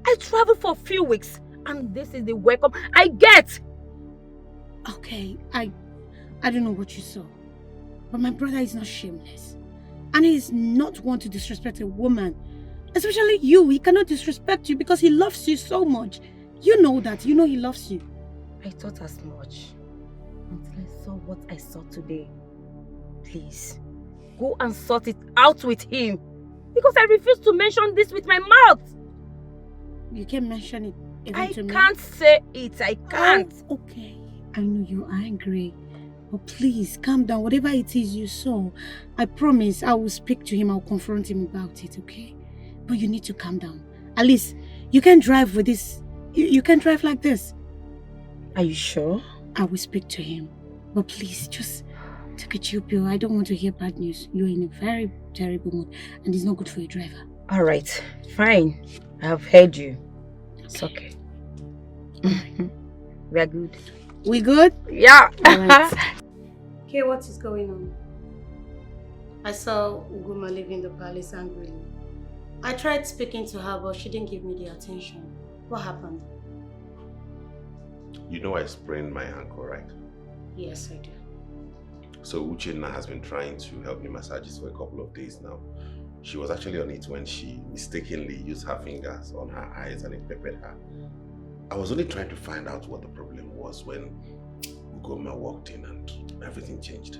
I traveled for a few weeks and this is the welcome I get. Okay, I don't know what you saw. But my brother is not shameless. And he is not one to disrespect a woman. Especially you. He cannot disrespect you because he loves you so much. You know that. You know he loves you. I thought as much. Until I saw what I saw today. Please, go and sort it out with him. Because I refuse to mention this with my mouth. You can't mention it even I to me? can't say it. I can't. Oh, okay. I know you're angry. But please, calm down. Whatever it is you saw, I promise I will speak to him. I'll confront him about it, okay? But you need to calm down. At least, you can drive with this. You can drive like this. Are you sure? I will speak to him. But please, just take a chill pill. I don't want to hear bad news. You're in a very terrible mood and it's not good for a driver. Alright, fine. I have heard you. It's okay. We are good. We good? Yeah. Alright. Okay, what is going on? I saw Uguma leaving the palace angrily. I tried speaking to her, but she didn't give me the attention. What happened? You know I sprained my ankle, right? Yes, I do. So Uchenna has been trying to help me massage it for a couple of days now. She was actually on it when she mistakenly used her fingers on her eyes and it peppered her. I was only trying to find out what the problem was when Ugoma walked in and everything changed.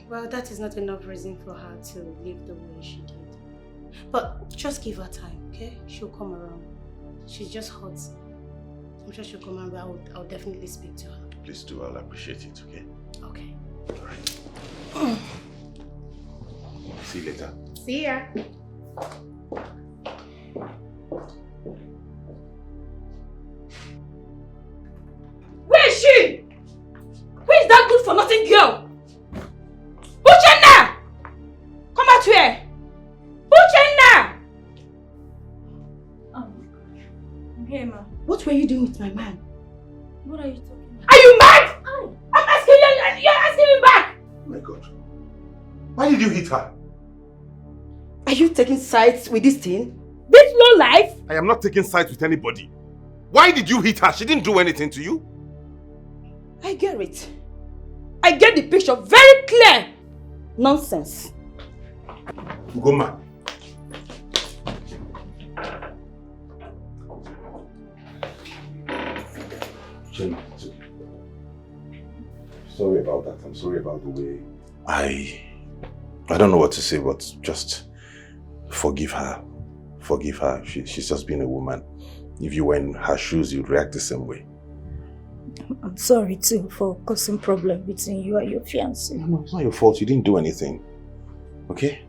Well, that is not enough reason for her to leave the way she did. But just give her time, okay? She'll come around. She's just hot. I'm sure she'll come around, but I'll definitely speak to her. Please do, I'll appreciate it, okay? Okay. Alright. See you later. See ya. Where is she? Who is that good for nothing girl? Uchenna! Come out here! Uchenna! I'm here, ma. What were you doing with my man? What are you talking about? Are you mad? I'm asking you and you're asking me back! Oh my God. Why did you hit her? Are you taking sides with this thing? This low life? I am not taking sides with anybody. Why did you hit her? She didn't do anything to you. I get it. I get the picture very clear. Nonsense. Ugoma. Jenna, sorry about that. I'm sorry about the way I don't know what to say, but just forgive her. Forgive her. She's just been a woman. If you were in her shoes, you'd react the same way. I'm sorry too for causing problem between you and your fiancé. No, it's not your fault. You didn't do anything. Okay?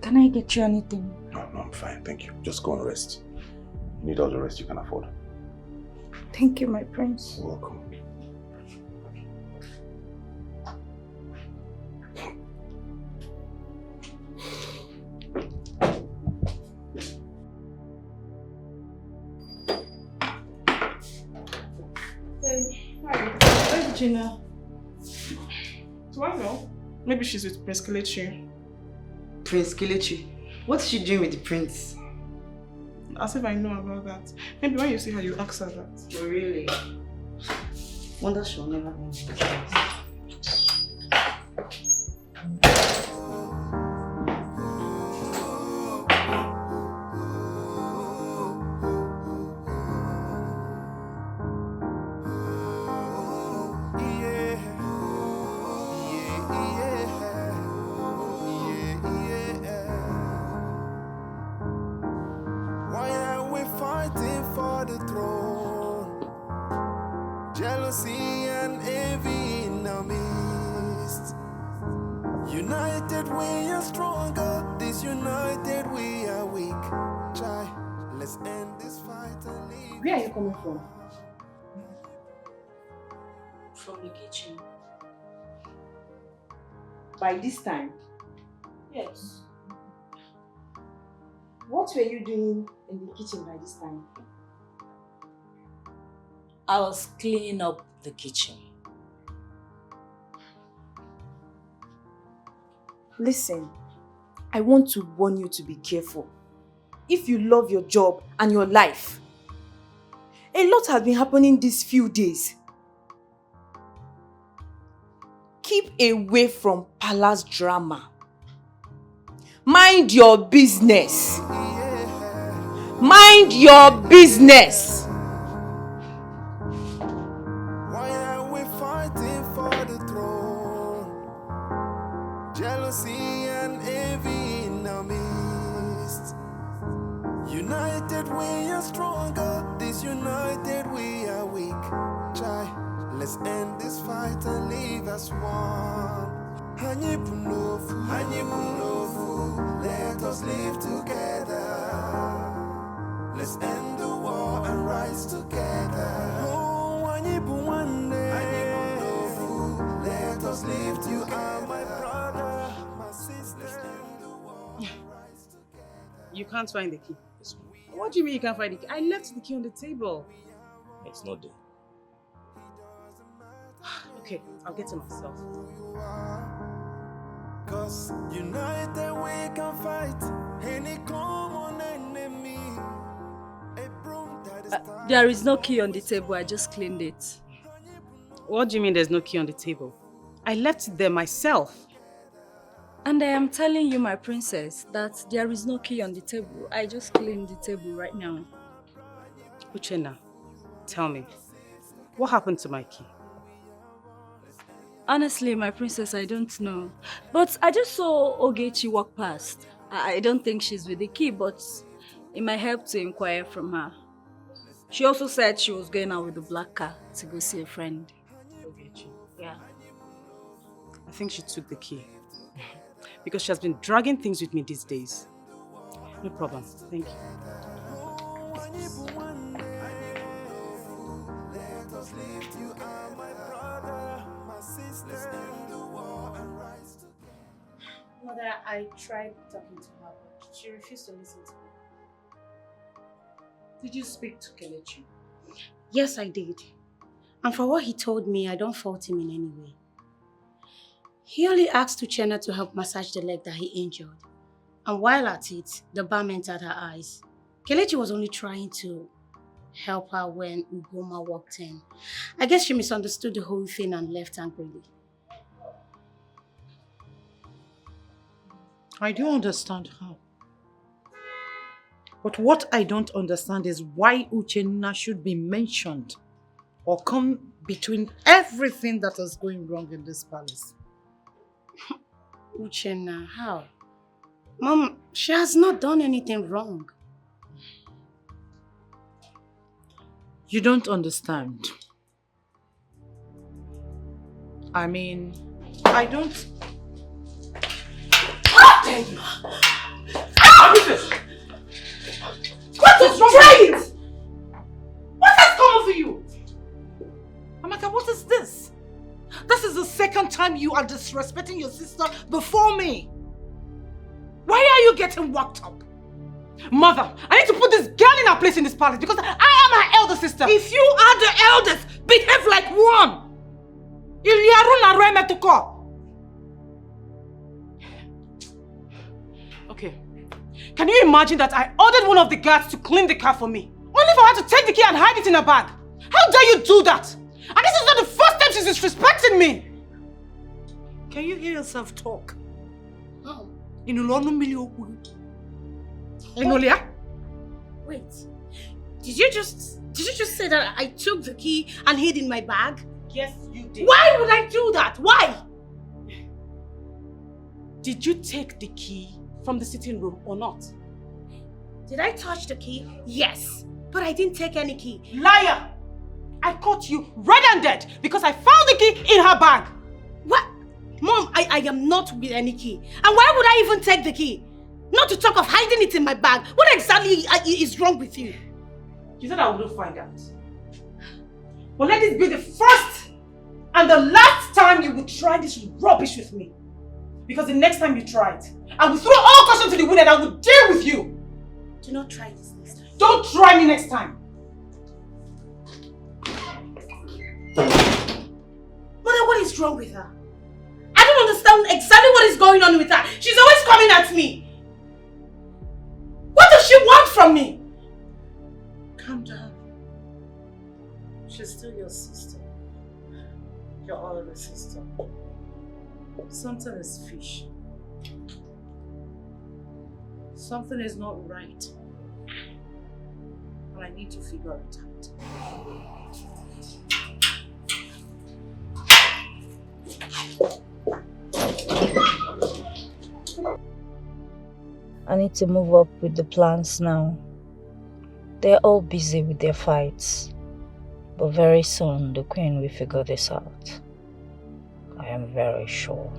Can I get you anything? No, I'm fine. Thank you. Just go and rest. You need all the rest you can afford. Thank you, my prince. You're welcome. Where's Gina? Do I know? Maybe she's with Prince Kelechi. Prince Kelechi? What's she doing with the prince? As if I know about that. Maybe when you see her, you ask her that. Oh, really? Wonder she'll never know. Where are you coming from? From the kitchen. By this time? Yes. What were you doing in the kitchen by this time? I was cleaning up the kitchen. Listen, I want to warn you to be careful. If you love your job and your life, a lot has been happening these few days. keep away from palace drama. Mind your business. Mind your business. Why are we fighting for the throne? Jealousy and envy in our midst. United we are stronger, disunited we are weak. Try, let's end this fight and leave as one. Let us live together. Let's end the war and rise together. Oh, one day. Let us live together. You are my brother, my sister. You can't find the key. What do you mean you can't find the key? I left the key on the table. It's not there. Okay, I'll get it myself. Cause united we can fight any common enemy. A broom that is There is no key on the table. I just cleaned it. What do you mean there's no key on the table? I left it there myself. And I am telling you, my princess, that there is no key on the table. I just cleaned the table right now. Uchenna, tell me, what happened to my key? Honestly, my princess, I don't know. But I just saw Ogechi walk past. I don't think she's with the key, but it might help to inquire from her. She also said she was going out with the black car to go see a friend. Ogechi? Yeah. I think she took the key. Because she has been dragging things with me these days. No problem. Thank you. Mother, I tried talking to her, but she refused to listen to me. Did you speak to Kelechi? Yes, I did. And for what he told me, I don't fault him in any way. He only asked Uchenna to help massage the leg that he injured. And while at it, the balm entered her eyes. Kelechi was only trying to help her when Ugoma walked in. I guess she misunderstood the whole thing and left angrily. I don't understand how. But what I don't understand is why Uchenna should be mentioned or come between everything that is going wrong in this palace. Uchenna, how? Mom, she has not done anything wrong. You don't understand. I mean, I don't... What is wrong with it? What has come over you? Amaka, what is this? This is the second time you are disrespecting your sister before me. Why are you getting worked up? Mother, I need to put this girl in her place in this palace because I am her elder sister. If you are the eldest, behave like one. Okay. Can you imagine that I ordered one of the guards to clean the car for me? Only for her to take the key and hide it in her bag. How dare you do that? And this is not the first time she's disrespecting me. Can you hear yourself talk? Oh. Wait. Did you just say that I took the key and hid in my bag? Yes, you did. Why would I do that? Why? Did you take the key from the sitting room or not? Did I touch the key? Yes. But I didn't take any key. Liar! I caught you red-handed because I found the key in her bag. What? Mom, I am not with any key. And why would I even take the key? Not to talk of hiding it in my bag. What exactly is wrong with you? You said I wouldn't find out. But let this be the first and the last time you will try this rubbish with me. Because the next time you try it, I will throw all caution to the wind and I will deal with you. Do not try this next time. Don't try me next time. Mother, what is wrong with her? I don't understand exactly what is going on with her. She's always coming at me. What does she want from me? Calm down. She's still your sister. Your older sister. Something is fish. Something is not right. And I need to figure it out. I need to move up with the plans now. They're all busy with their fights. But very soon the Queen will figure this out. I am very sure.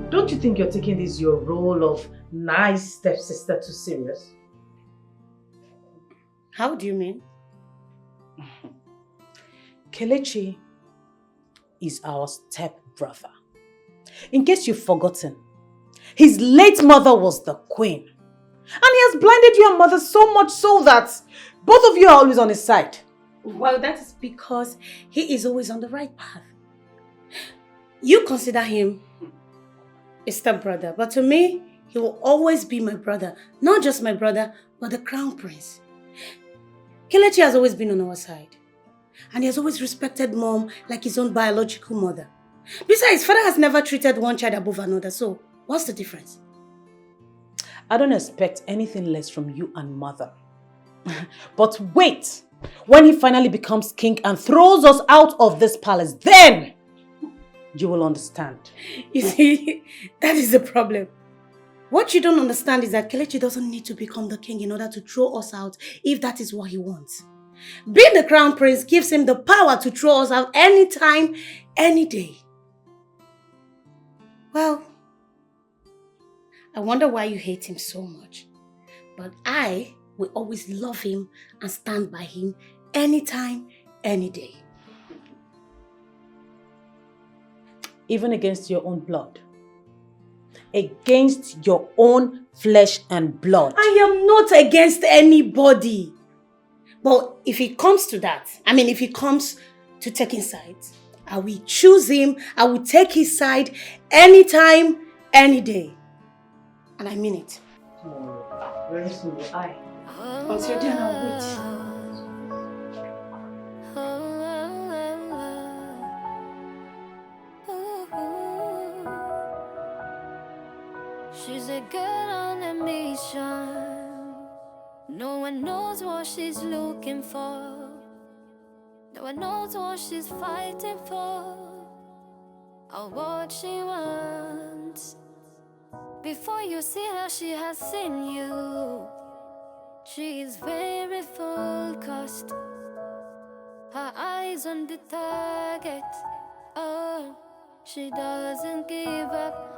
Don't you think you're taking this your role of nice stepsister too serious? How do you mean? Kelechi is our stepbrother. In case you've forgotten, his late mother was the queen. And he has blinded your mother so much so that both of you are always on his side. Well, that is because he is always on the right path. You consider him a stepbrother, but to me, he will always be my brother. Not just my brother, but the crown prince. Kelechi has always been on our side. And he has always respected mom like his own biological mother. Besides, father has never treated one child above another, so what's the difference? I don't expect anything less from you and mother. But wait! When he finally becomes king and throws us out of this palace, then you will understand. You see, that is the problem. What you don't understand is that Kelechi doesn't need to become the king in order to throw us out if that is what he wants. Being the crown prince gives him the power to throw us out anytime, any day. Well, I wonder why you hate him so much. But I will always love him and stand by him anytime, any day. Even against your own blood. Against your own flesh and blood. I am not against anybody. But if it comes to that, if it comes to taking sides, I will choose him, I will take his side anytime, any day. And I mean it. Very soon, I. Until then, I'll wait. She's a girl on a mission. No one knows what she's looking for. No one knows what she's fighting for, or what she wants. Before you see her, she has seen you. She is very focused. Her eyes on the target. Oh, she doesn't give up.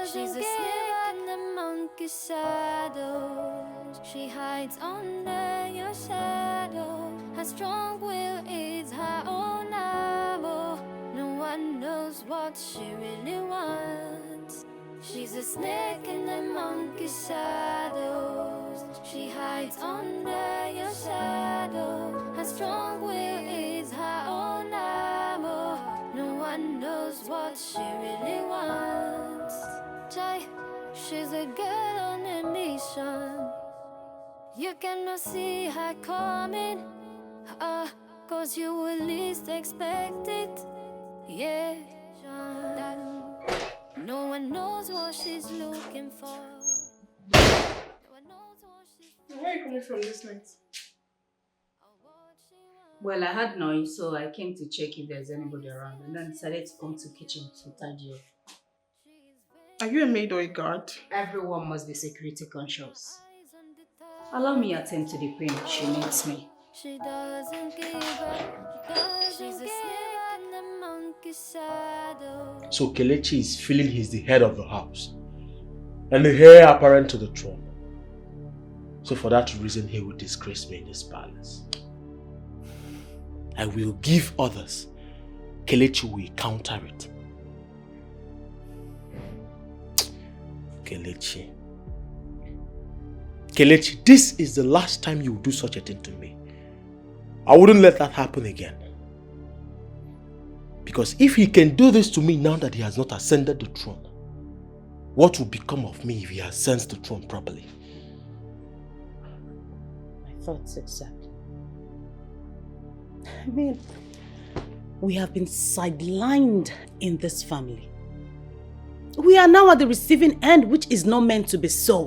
She's a snake in the monkey's shadows. She hides under your shadow. Her strong will is her own armor. No one knows what she really wants. She's a snake in the monkey's shadows. She hides under your shadow. Her strong will is her own armor. No one knows what she really wants. She's a girl on a mission. You cannot see her coming, cause you will least expect it. Yeah, no one knows what she's looking for. Where are you coming from this night? Well, I had noise, so I came to check if there's anybody around, and then decided to come to the kitchen to tidy up. Are you a maid or a guard? Everyone must be security conscious. Allow me to attend to the queen. She needs me. She doesn't give up. She's a snake in the monkey's shadow. So Kelechi is feeling he's the head of the house and the heir apparent to the throne. So for that reason, he will disgrace me in this palace. I will give others. Kelechi will counter it. Kelechi, this is the last time you will do such a thing to me. I wouldn't let that happen again. Because if he can do this to me now that he has not ascended the throne, what will become of me if he ascends the throne properly? My thoughts exactly. I mean, we have been sidelined in this family. We are now at the receiving end, which is not meant to be so.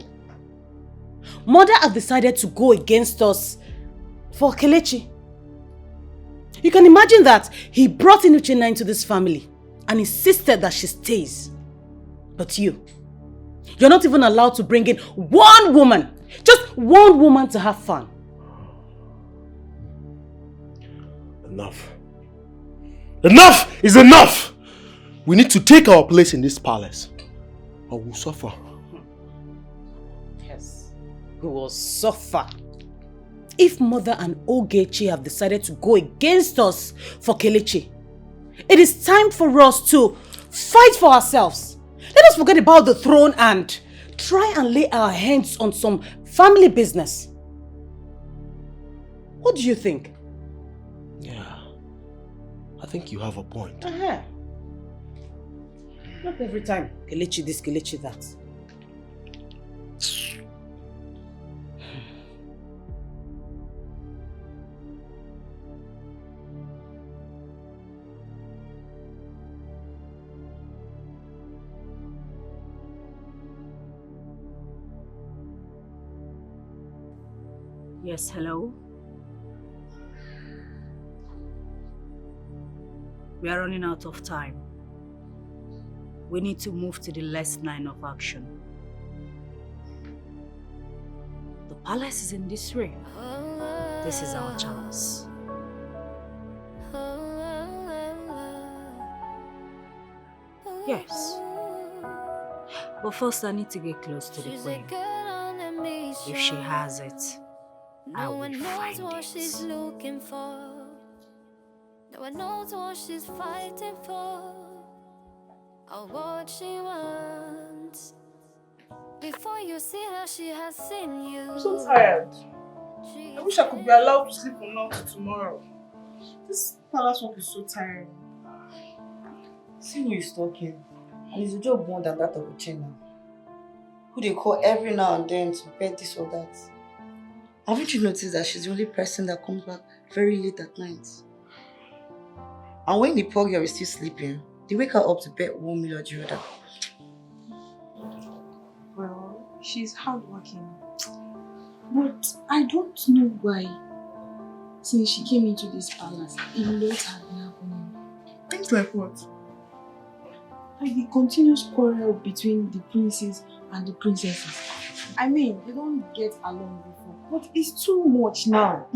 Mother have decided to go against us for Kelechi. You can imagine that he brought in Uchenna into this family and insisted that she stays. But you're not even allowed to bring in one woman, just one woman to have fun. Enough. Enough is enough! We need to take our place in this palace, or we'll suffer. Yes, we will suffer. If Mother and Ogechi have decided to go against us for Kelechi, it is time for us to fight for ourselves. Let us forget about the throne and try and lay our hands on some family business. What do you think? Yeah, I think you have a point. Not every time Kelechi this, Kelechi that. Yes, hello? We are running out of time. We need to move to the last line of action. The palace is in this room. This is our chance. Yes. But first I need to get close to the queen. If she has it, I will find what she's it. looking for. No one knows what she's fighting for, or what she wants. Before you see her, she has seen you. I'm so tired. I wish I could be allowed to sleep from now to tomorrow. This palace work is so tiring. See who is talking. And it's a job more than that of Uchenna, who they call every now and then to beg this or that. Haven't you noticed that she's the only person that comes back very late at night? And when the poor girl is still sleeping, they wake her up to bet 1 million or the other. Well, she's hardworking. But I don't know why, since she came into this palace, a lot has been happening. Things like what? Like the continuous quarrel between the princes and the princesses. I mean, they don't get along before, but it's too much now.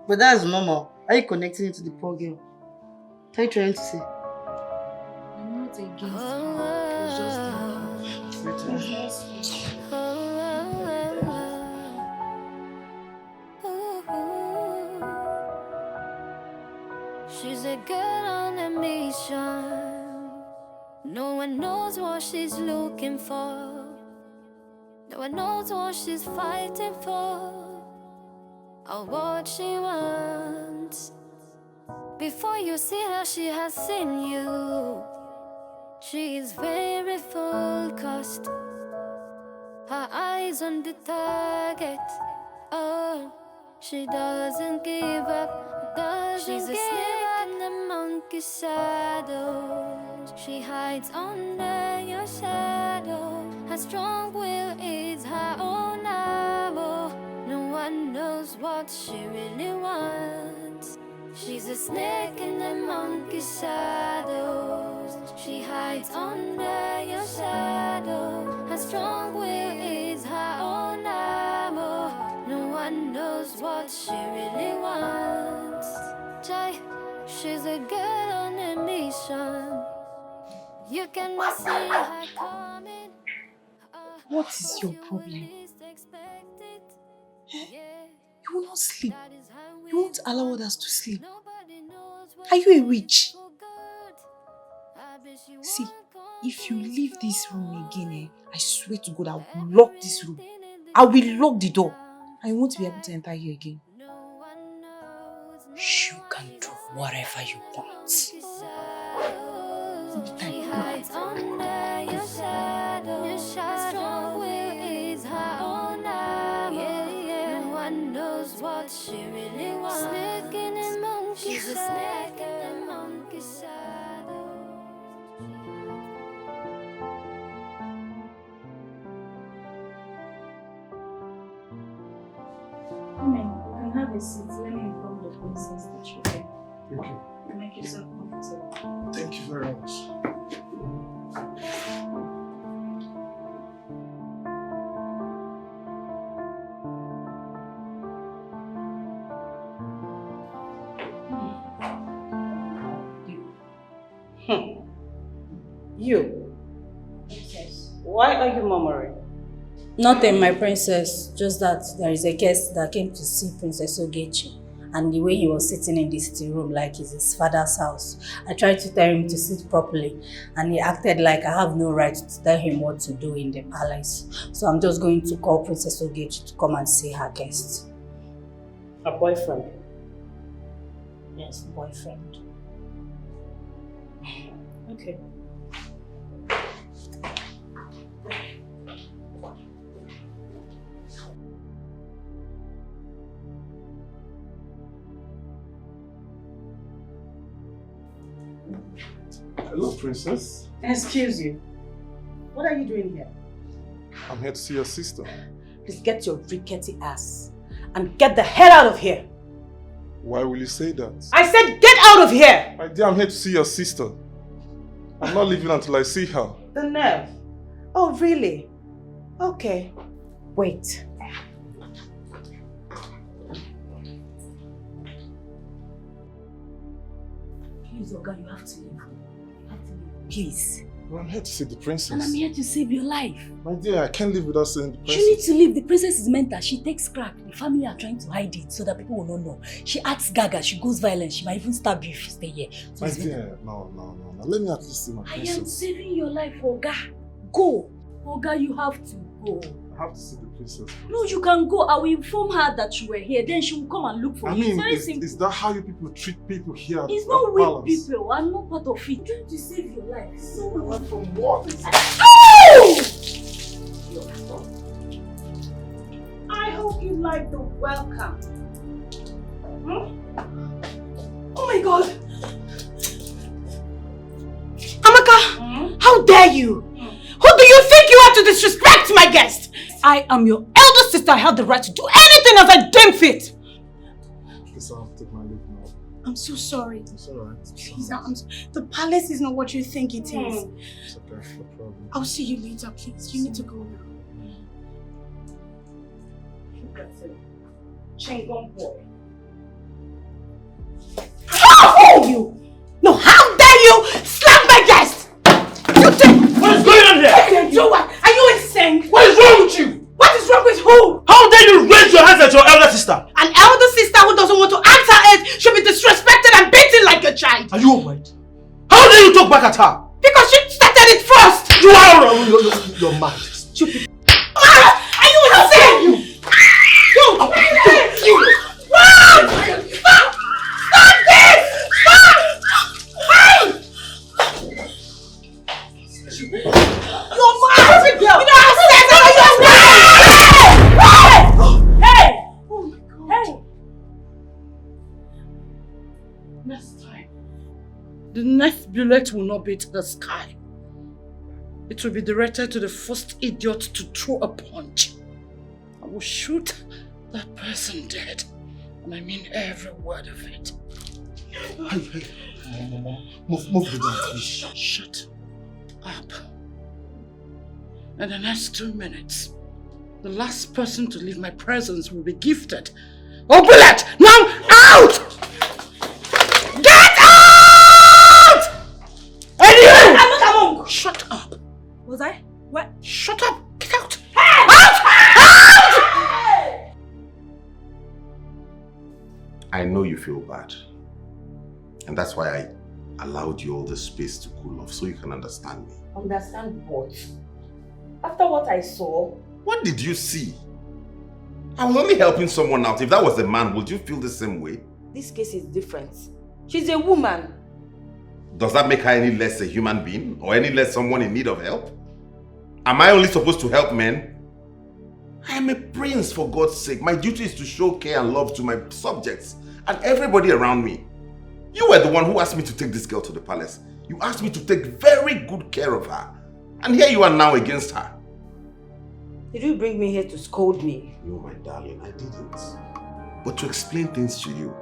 But that's normal. Are you connecting it to the poor girl? What are you trying to say? I'm not against her. It's just She's a girl on a mission. No one knows what she's looking for. No one knows what she's fighting for, or what she wants. Before you see her, she has seen you. She is very focused. Her eyes on the target. Oh, she doesn't give up. She's a snake in the monkey's shadows. She hides under your shadow. Her strong will is her own armor. No one knows what she really wants. She's a snake in the monkey's shadows. She hides under your shadow. Her strong will is her own armor. No one knows what she really wants. Jai, she's a girl on a mission. You cannot see her coming. What is your problem? You will not sleep. You won't allow others to sleep. Are you a witch? See, if you leave this room again, I swear to God, I will lock this room. I will lock the door. I won't be able to enter here again. whatever you want. She hides under your shadow. Your strong will is her own armor. Yeah. No one knows what she really wants. Snake in the monkey. She's a snake in the monkey shadow. Amen. You can have a seat. Let me inform the princess that you're here. Thank you. Make yourself comfortable. Thank you very much. You? Why are you murmuring? Nothing, my princess. Just that there is a guest that came to see Princess Ogechi. And the way he was sitting in the sitting room like it's his father's house. I tried to tell him to sit properly. And he acted like I have no right to tell him what to do in the palace. So I'm just going to call Princess Ogechi to come and see her guest. A boyfriend? Yes, boyfriend. Okay. Hello, princess. Excuse you. What are you doing here? I'm here to see your sister. Please get your rickety ass and get the hell out of here. Why will you say that? I said get out of here! My dear, I'm here to see your sister. I'm not leaving until I see her. The nerve. Oh, really? Okay. Wait. Please, Oga, you have to leave. Please. Well, I'm here to see the princess. And I'm here to save your life. My dear, I can't live without seeing the princess. You need to leave. The princess is mental. She takes crack. The family are trying to hide it so that people will not know. She acts gaga. She goes violent. She might even stab you if you stay here. So My dear, no. Let me at least see my princess. I am saving your life, Oga. Go. Oga, you have to go. I have to see the princess first. No, you can go. I will inform her that you were here. Then she will come and look for you. I mean, It's very simple. is that how you people treat people here at It's the not weak palace? people. I'm not part of it. Trying to save your life. So from what? I hope you like the welcome. Oh my God! Amaka, how dare you? Who do you think you are to disrespect my guest? I am your elder sister. I have the right to do anything as I deem fit. Please, I'll take my leave now. I'm so sorry. It's alright. Please, the palace is not what you think it is. It's okay, no problem. I'll see you later, please. You need to go now. Chingom boy. How dare you? No, how dare you slap my guest? You think... What is going on here? Do what? Are you insane? What is wrong with you? What is wrong with who? How dare you raise your hands at your elder sister? An elder sister who doesn't want to act her age should be disrespected and beaten like a child. Are you alright? How dare you talk back at her? Because she started it first. You are you're mad. Stupid. Are you insane? You. Run! Stop! Stop this! Stop! Hey! You're mad! You know how sense are you? Hey! Oh my God. Hey! Next time, the next bullet will not be to the sky. It will be directed to the first idiot to throw a punch. I will shoot that person dead. And I mean every word of it. Hey. Move the gun, please. Shut up. In the next 2 minutes, the last person to leave my presence will be gifted. Oh, bullet! Now, out! Get out! And you! I'm not. Shut up. Was I? What? Shut up! Get out! Hey! Out! Out! I know you feel bad. And that's why I allowed you all the space to cool off so you can understand me. Understand what? After what I saw... What did you see? I was only helping someone out. If that was a man, would you feel the same way? This case is different. She's a woman. Does that make her any less a human being or any less someone in need of help? Am I only supposed to help men? I am a prince, for God's sake. My duty is to show care and love to my subjects and everybody around me. You were the one who asked me to take this girl to the palace. You asked me to take very good care of her. And here you are now against her. Did you bring me here to scold me? No, my darling, I didn't. But to explain things to you.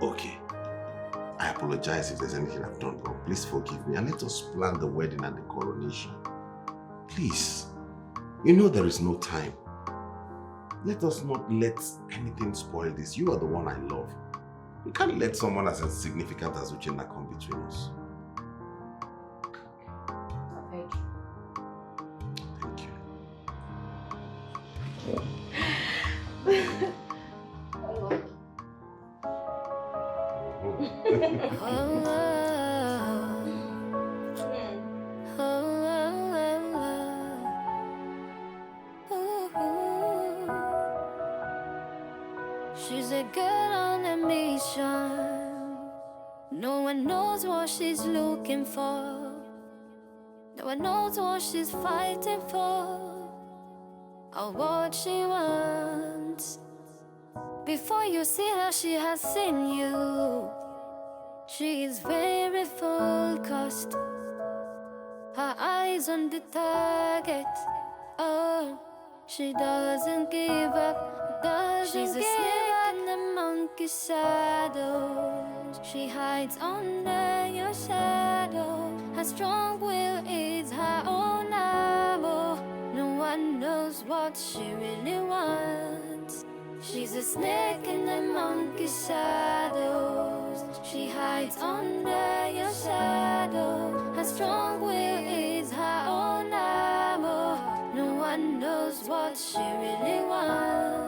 Okay. I apologize if there's anything I've done wrong. Please forgive me and let us plan the wedding and the coronation. Please. You know there is no time. Let us not let anything spoil this. You are the one I love. You can't let someone as insignificant as Uchenna come between us. Thank you. She's a girl on a mission. No one knows what she's looking for. No one knows what she's fighting for, or what she wants. Before you see her, she has seen you. She is very focused. Her eyes on the target. Oh, she doesn't give up. She's a snake in the monkey's shadow. She hides under your shadow. Her strong will is her own arrow. No one knows what she really wants. She's a snake in the monkey's shadows. She hides under your shadow. Her strong will is her own arrow. No one knows what she really wants.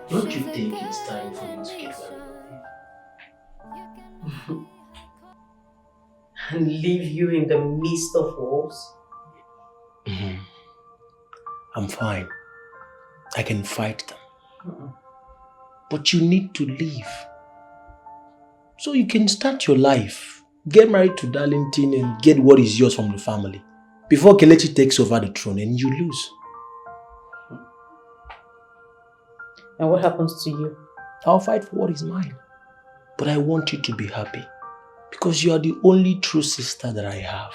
Don't you think it's time for me to get married? And leave you in the midst of wars? I'm fine. I can fight them. But you need to leave. So you can start your life. Get married to Darlington and get what is yours from the family. Before Kelechi takes over the throne and you lose. And what happens to you? I'll fight for what is mine. But I want you to be happy. Because you are the only true sister that I have.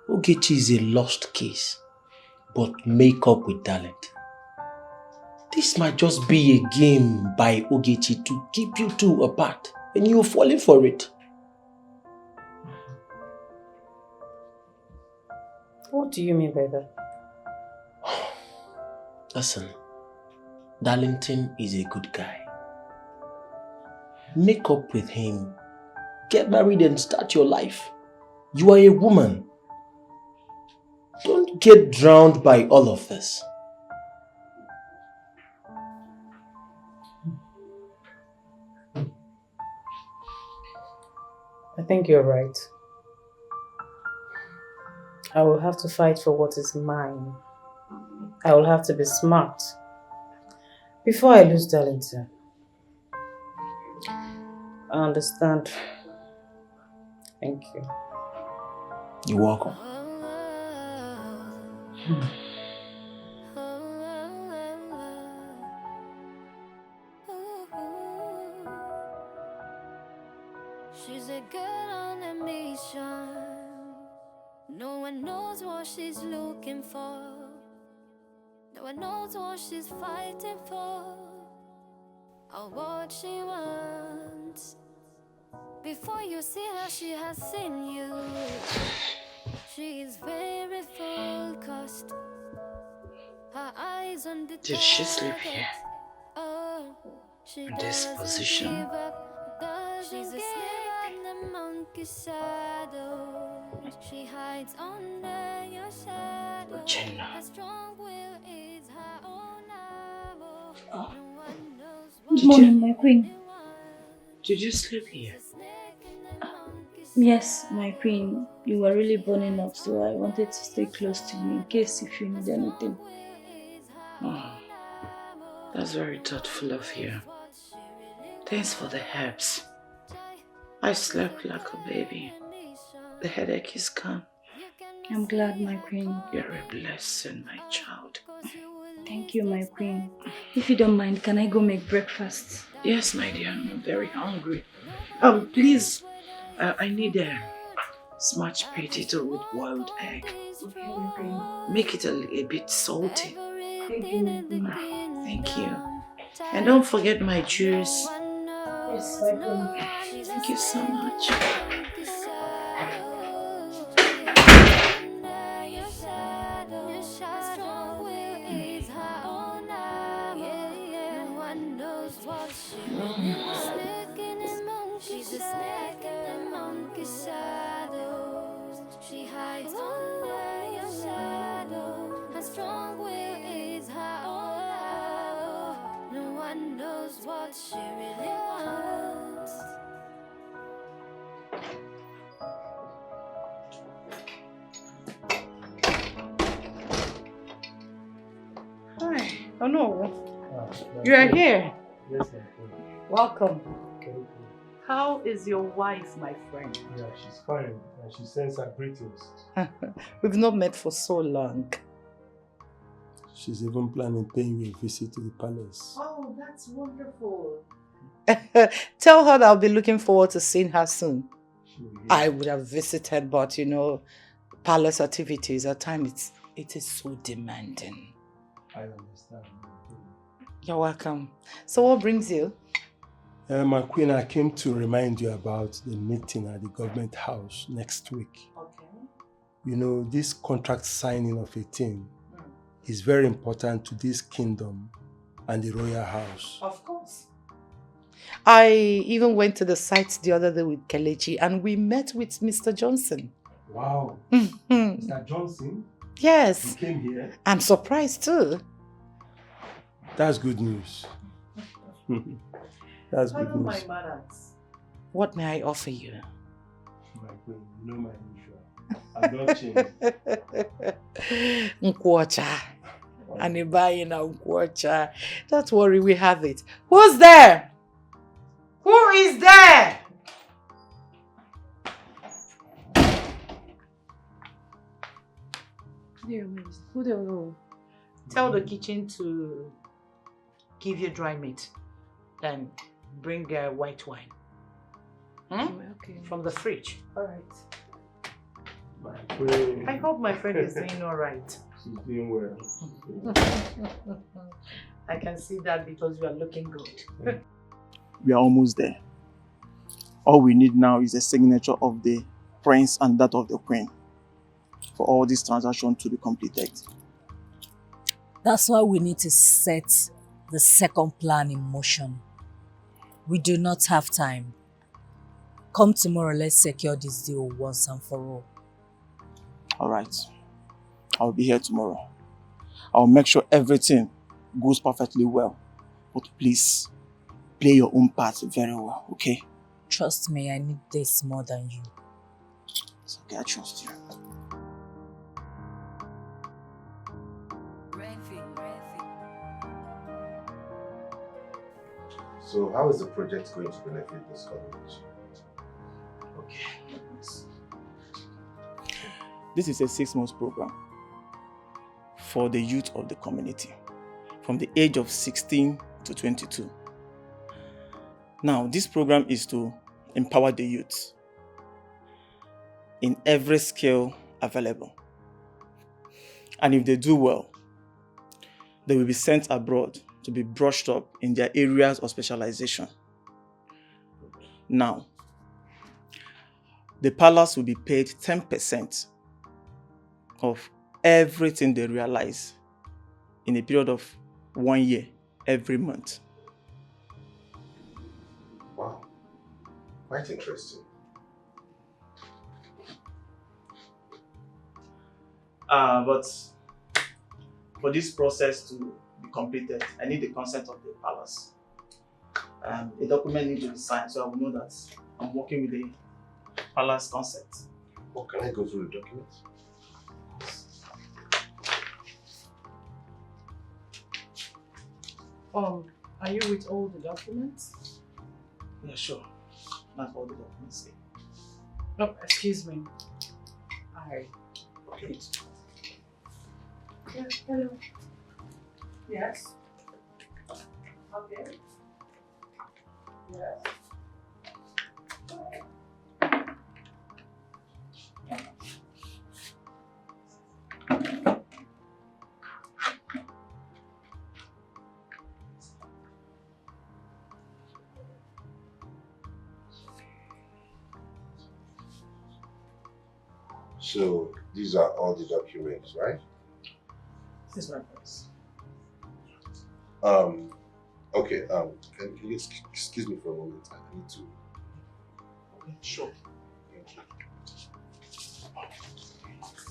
Ogechi is a lost case. But make up with Darlington. This might just be a game by Ogechi to keep you two apart. And you're falling for it. What do you mean by that? Listen, Darlington is a good guy. Make up with him. Get married and start your life. You are a woman. Don't get drowned by all of this. I think you're right. I will have to fight for what is mine. I will have to be smart before I lose Darlington. I understand. Thank you. You're welcome. She's a girl on a mission. No one knows what she's looking for. No one knows what she's fighting for, or what she wants. Before you see her, she has seen you. She is very focused. Her eyes on the Did she sleep here? Oh, In this position? she's a snake in the monkey's shadow. She hides under your shadow. Uchenna. Her strong will is her own arrow. No one knows Good morning, my queen. Did you sleep here? Yes, my queen. You were really burning up, so I wanted to stay close to you in case if you need anything. Oh, that's very thoughtful of you. Thanks for the herbs. I slept like a baby. The headache is gone. I'm glad, my queen. You're a blessing, my child. Thank you, my queen. If you don't mind, can I go make breakfast? Yes, my dear, I'm very hungry. Please, I need a smashed potato with boiled egg. Okay, my queen. Make it a bit salty. Thank you, my queen. Thank you. And don't forget my juice. Yes, my queen. Thank you so much. She's a snake in the monkey shadows. She hides under your shadow. Her strong will is her all. No one knows what she really wants. Hi. Oh no. You are here. Yes, my queen. Welcome. Thank you. How is your wife, my friend? Yeah, she's fine. And she sends her greetings. We've not met for so long. She's even planning paying you a visit to the palace. Oh, that's wonderful. Tell her that I'll be looking forward to seeing her soon. I would have visited, but you know, palace activities at times it is so demanding. I understand. You're welcome. So what brings you? My queen, I came to remind you about the meeting at the government house next week. Okay. You know, this contract signing of a thing is very important to this kingdom and the royal house. Of course. I even went to the site the other day with Kelechi and we met with Mr. Johnson. Wow. Mr. Johnson? Yes. He came here? I'm surprised too. That's good news. That's good news. My manners. What may I offer you? My queen, you know my usual. I don't change. Nkwocha. Anibayi na nkwocha. Don't worry, we have it. Who's there? Who is there? Tell the kitchen to give you dry meat. Then bring white wine. Okay. From the fridge. Alright. My queen. I hope my friend is doing alright. She's doing well. I can see that because you are looking good. We are almost there. All we need now is a signature of the prince and that of the queen for all this transaction to be completed. That's why we need to set the second plan in motion. We do not have time. Come tomorrow, let's secure this deal once and for all. All right. I'll be here tomorrow. I'll make sure everything goes perfectly well. But please, play your own part very well, okay? Trust me, I need this more than you. It's okay, I trust you. So how is the project going to benefit this community? Okay. This is a 6-month program for the youth of the community from the age of 16 to 22. Now, this program is to empower the youth in every skill available. And if they do well, they will be sent abroad to be brushed up in their areas of specialization. Now, the palace will be paid 10% of everything they realize in a period of 1 year every month. Wow, quite interesting. But for this process to be completed, I need the consent of the palace. A document needs to be signed, so I will know that I'm working with the palace consent. Oh, can I go through the document? Are you with all the documents? Yeah, sure. That's all the documents say. Oh, excuse me. Hi. Okay. Yeah, hello. Yes. Okay. Yes. So these are all the documents, right? This is my place. Okay, can you excuse me for a moment? I need to. Okay, sure. Thank you.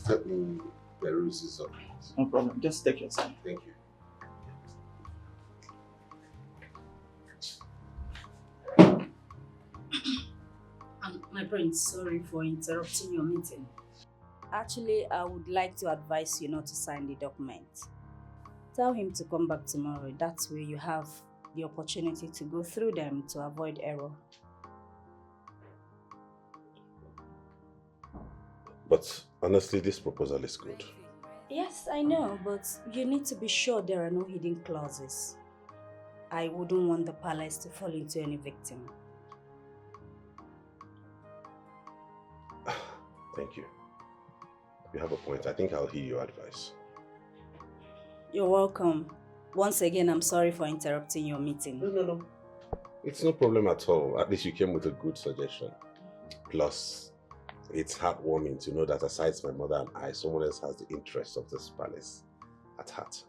Let me peruse these documents. No problem. Just take your time. Thank you. My prince, sorry for interrupting your meeting. Actually, I would like to advise you not to sign the document. Tell him to come back tomorrow. That way you have the opportunity to go through them to avoid error. But honestly, this proposal is good. Yes, I know, but you need to be sure there are no hidden clauses. I wouldn't want the palace to fall into any victim. Thank you. You have a point. I think I'll hear your advice. You're welcome. Once again, I'm sorry for interrupting your meeting. No. It's no problem at all. At least you came with a good suggestion. Plus, it's heartwarming to know that aside my mother and I, someone else has the interests of this palace at heart.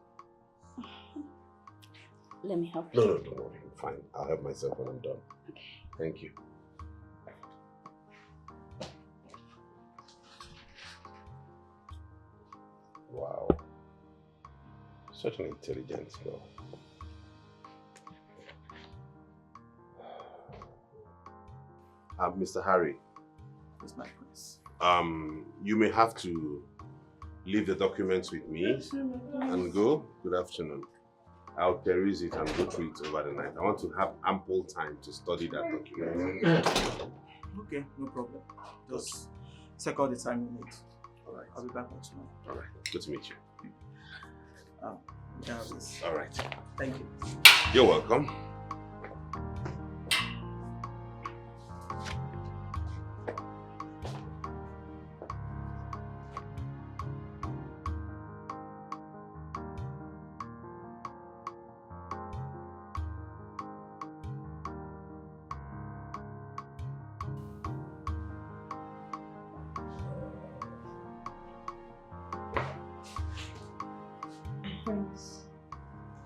Let me help you. No, I'm fine. I'll help myself when I'm done. Okay. Thank you. Wow. Such an intelligent girl. Mr. Harry. It's my place. You may have to leave the documents with me and go. Good afternoon. I'll peruse it and go through it over the night. I want to have ample time to study that document. Okay, no problem. Just check out the time you need. Alright. I'll be back by tomorrow. Alright. Good to meet you. Yeah, this. Alright. Thank you. You're welcome. Thanks.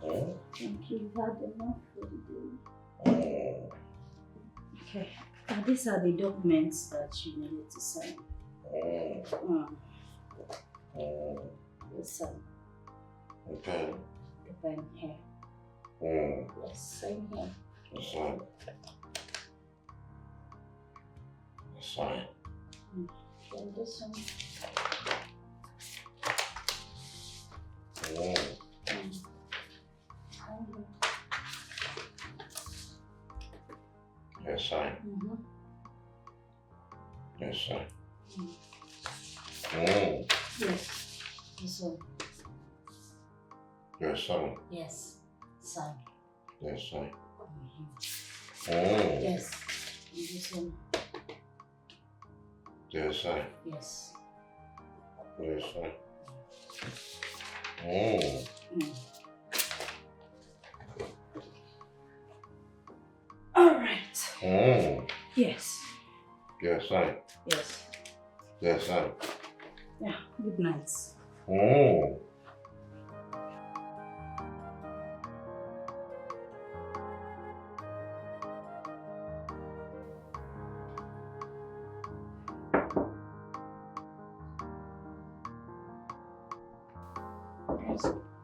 Thank you. You've had enough for the day. Okay. These are the documents that you needed to sign. Yes, sir. Okay. The pen here. Yes, sign here. Sign. Sign. And this one. Yes, sign. Yes, sign. Yes. This one. Yes, sign. Yes. Sign. Yes, sign. Yes. And this one. Yes, sign. Yes. Yes, sign. All right. Yes. Yes, sign. Yes. Yes, sign. Yeah. Good night.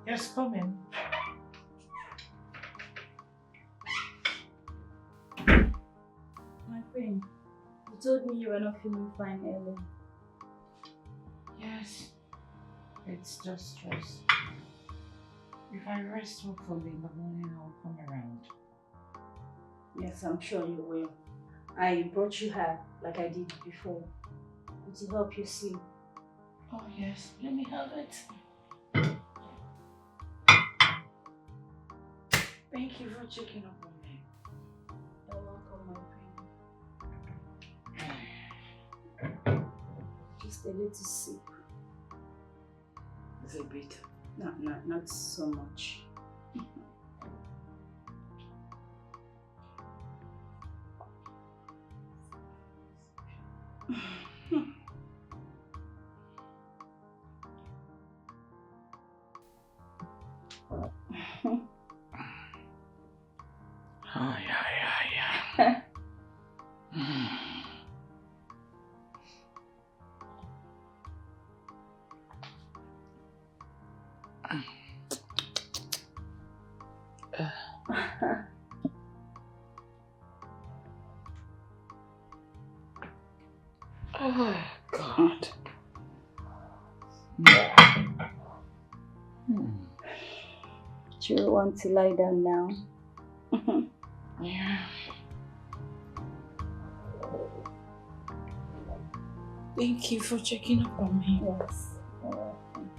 Yes, come in. My friend, you told me you were not feeling fine earlier. Yes. It's just stress. If I rest hopefully in the morning, I'll come around. Yes, I'm sure you will. I brought you her like I did before to help you sleep. Oh yes, let me have it. Thank you for checking up on me. You're welcome, my friend. Just a little sip. It's a bit. No, not so much. Oh, yeah. Oh, God. Do you want to lie down now? Yeah. Thank you for checking up on me. Yes. You're welcome.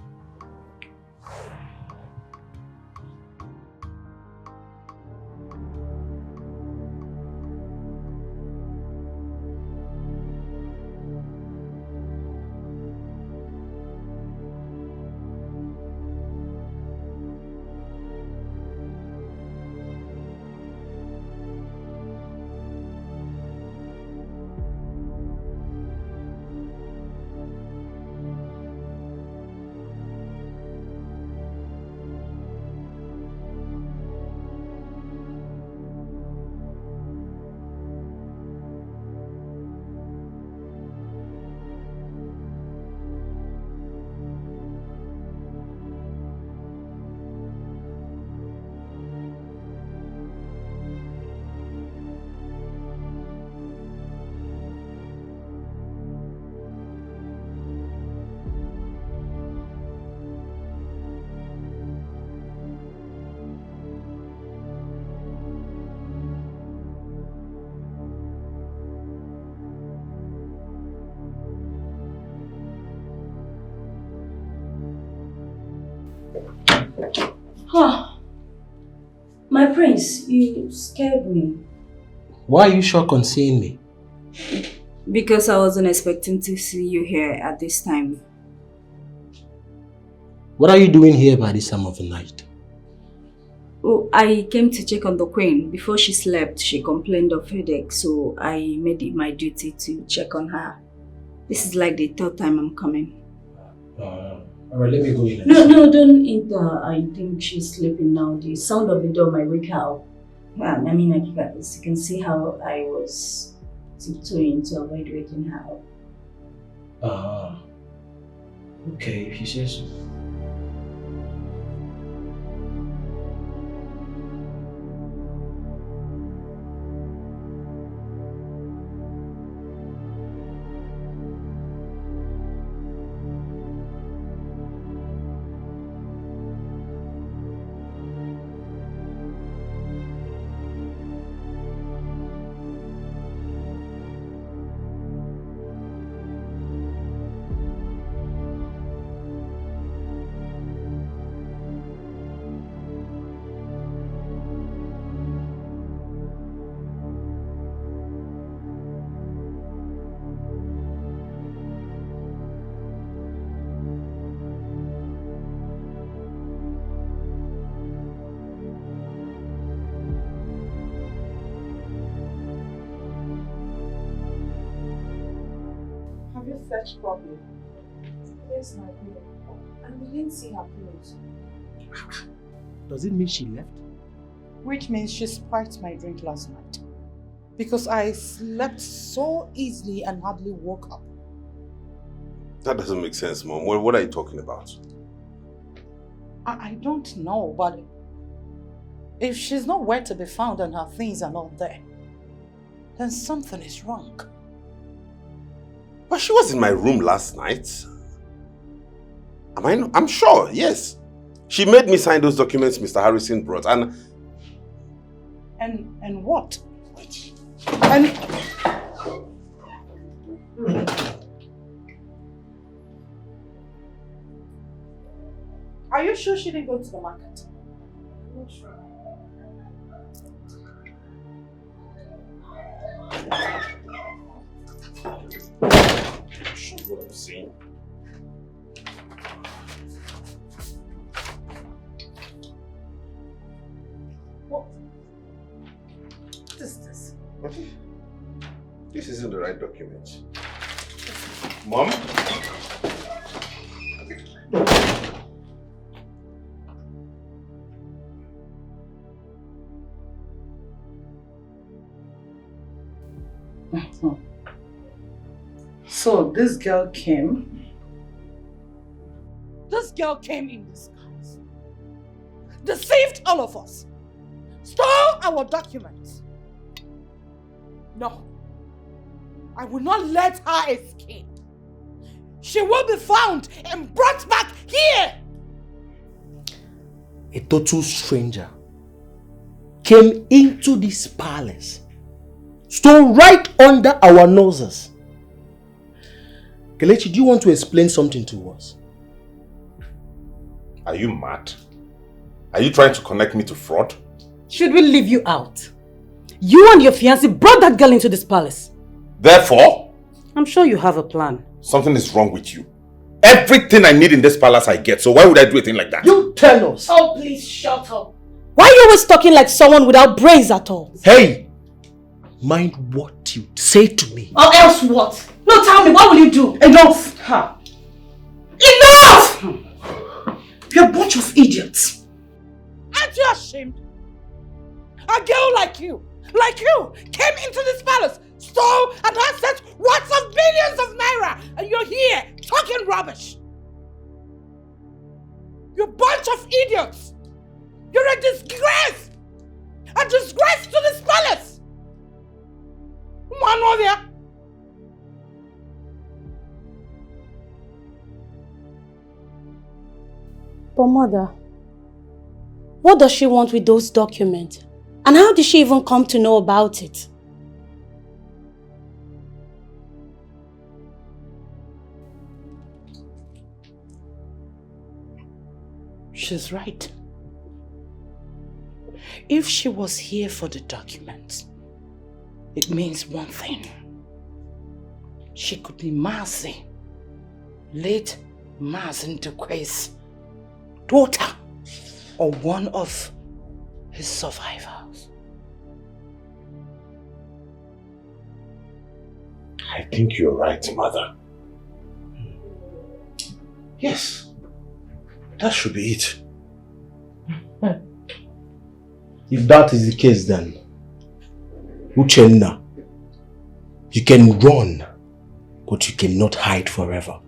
My prince, you scared me. Why are you shocked on seeing me? Because I wasn't expecting to see you here at this time. What are you doing here by this time of the night? Oh, I came to check on the queen. Before she slept, she complained of headache, so I made it my duty to check on her. This is like the third time I'm coming. Alright, let me go in. No, don't enter. I think she's sleeping now. The sound of the door might wake her up. I mean, you can see how I was tiptoeing to avoid waking her up. Okay, if you say so. Have you searched properly? Yes, my dear. And we didn't see her clothes. Does it mean she left? Which means she spiked my drink last night. Because I slept so easily and hardly woke up. That doesn't make sense, Mom. What are you talking about? I don't know, but if she's nowhere to be found and her things are not there, then something is wrong. But she was in my room last night. I'm sure, yes. She made me sign those documents Mr. Harrison brought, and And what? And are you sure she didn't go to the market? I'm not sure. Show what I'm saying. What is this? This isn't the right document. Mom? So this girl came. This girl came in disguise. Deceived all of us. Stole our documents. No. I will not let her escape. She will be found and brought back here. A total stranger came into this palace, stole right under our noses. Kelechi, do you want to explain something to us? Are you mad? Are you trying to connect me to fraud? Should we leave you out? You and your fiancé brought that girl into this palace. Therefore, I'm sure you have a plan. something is wrong with you. Everything I need in this palace I get, so why would I do a thing like that? You tell us. Oh, please shut up. Why are you always talking like someone without brains at all? Hey! Mind what you say to me. Or else what? No, tell me, what will you do? Enough! Enough! You're a bunch of idiots. Aren't you ashamed? A girl like you, came into this palace, stole and has set worth of billions of naira, and you're here talking rubbish. You're a bunch of idiots. You're a disgrace. A disgrace to this palace. One more there. But mother, what does she want with those documents? And how did she even come to know about it? She's right. If she was here for the documents, it means one thing. She could be Mazi, late Mazi Ndukwe's daughter, or one of his survivors. I think you're right, Mother. Yes, that should be it. If that is the case then, Uchenna, you can run, but you cannot hide forever.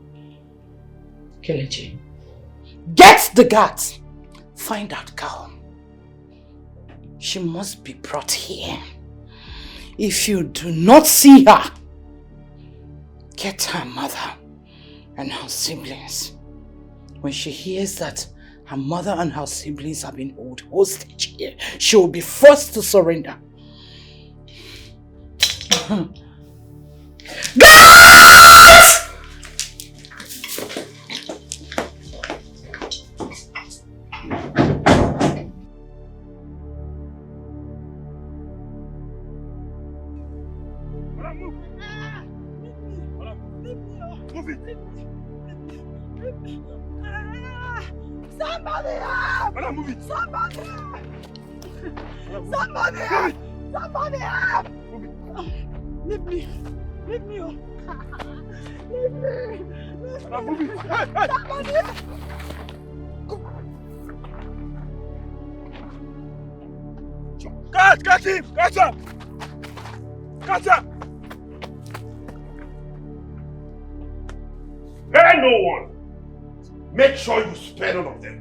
Kelechi, get the guards. Find that girl. She must be brought here. If you do not see her, get her mother and her siblings. When she hears that her mother and her siblings have been held hostage here, she will be forced to surrender. Guys! Somebody help! Somebody help! Somebody help! Somebody help! Leave me! Leave me! Leave me! Somebody help! Catch him! Catch him! Catch him! Spare no one! Make sure you spare none of them.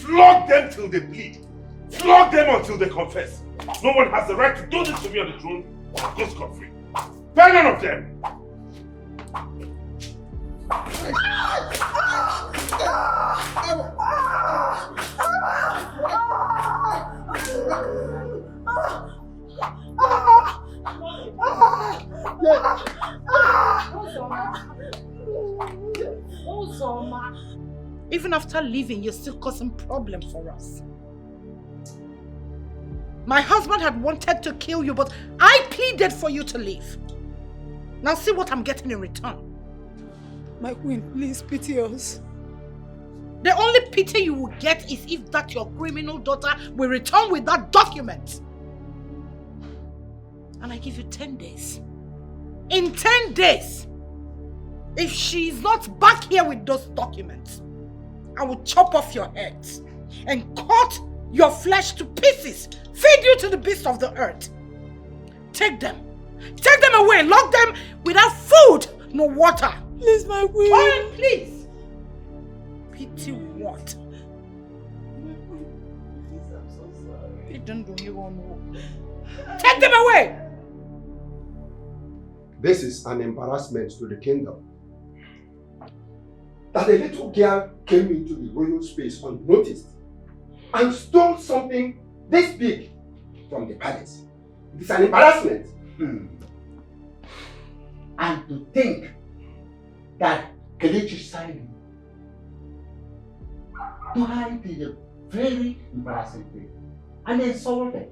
Flog them till they bleed. Flog them until they confess. No one has the right to do this to me on the throne. Go scot-free. Spare none of them! Even after leaving, you're still causing problems for us. My husband had wanted to kill you, but I pleaded for you to leave. Now see what I'm getting in return. My queen, please pity us. The only pity you will get is if that your criminal daughter will return with that document. And I give you 10 days. In 10 days, if she is not back here with those documents, I will chop off your heads and cut your flesh to pieces, feed you to the beasts of the earth. Take them. Take them away. Lock them without food, no water. Please, my queen. Oh, please. Pity what? Take them away. This is an embarrassment to the kingdom. That a little girl came into the royal space unnoticed and stole something this big from the palace. It is an embarrassment. And to think that Kelechi signed to her it is a very embarrassing thing and insulting.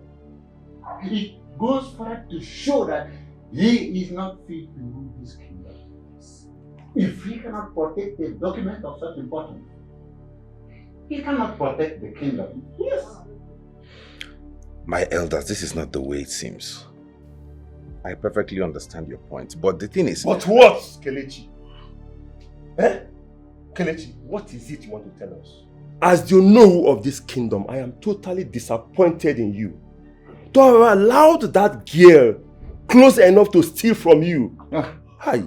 It goes further to show that he is not fit to rule this kingdom. If he cannot protect a document of such importance, he cannot protect the kingdom. Yes. My elders, this is not the way it seems. I perfectly understand your point, but the thing is... But what, Kelechi? Kelechi, what is it you want to tell us? As the know of this kingdom, I am totally disappointed in you. To have allowed that girl close enough to steal from you. Hi,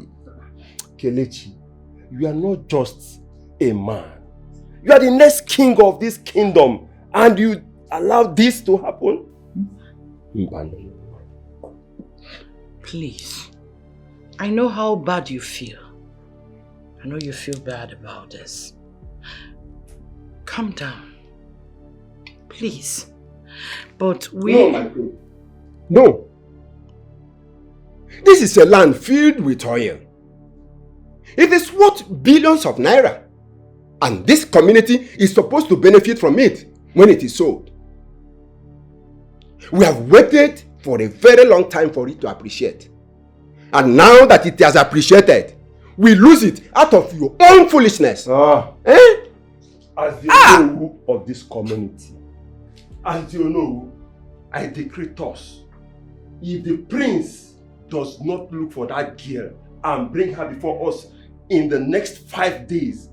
Kelechi, you are not just a man. You are the next king of this kingdom, and you allow this to happen? Please, I know how bad you feel. I know you feel bad about this. Calm down. Please. But we... No, my queen. No. This is a land filled with oil. It is worth billions of naira. And this community is supposed to benefit from it when it is sold. We have waited for a very long time for it to appreciate. And now that it has appreciated, we lose it out of your own foolishness. As the know of this community, as you know, I decree toss. If the prince does not look for that girl and bring her before us in the next 5 days,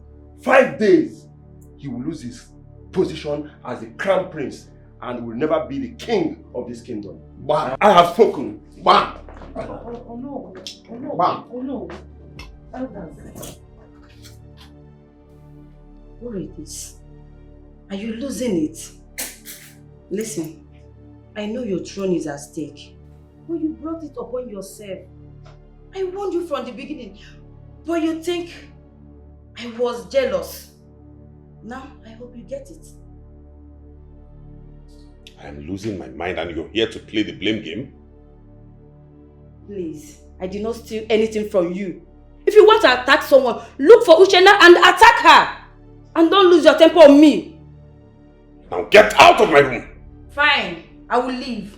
he will lose his position as the crown prince and will never be the king of this kingdom. Bah. I have spoken. Bah. Oh no. Bah. Oh no. What is this? Are you losing it? Listen, I know your throne is at stake, but you brought it upon yourself. I warned you from the beginning, but you think I was jealous. Now, I hope you get it. I am losing my mind and you're here to play the blame game? Please, I did not steal anything from you. If you want to attack someone, look for Uchenna and attack her. And don't lose your temper on me. Now get out of my room. Fine, I will leave.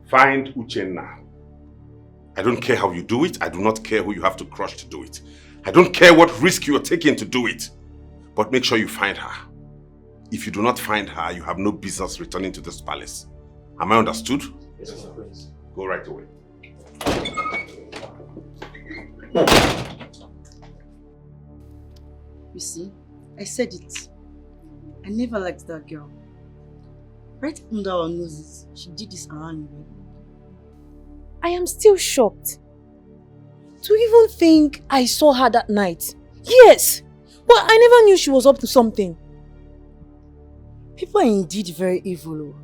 Find Uchenna. I don't care how you do it. I do not care who you have to crush to do it. I don't care what risk you are taking to do it. But make sure you find her. If you do not find her, you have no business returning to this palace. Am I understood? Yes, sir. Go right away. You see, I said it. I never liked that girl. Right under our noses, she did this around me. I am still shocked. To even think I saw her that night. Yes, but I never knew she was up to something. People are indeed very evil.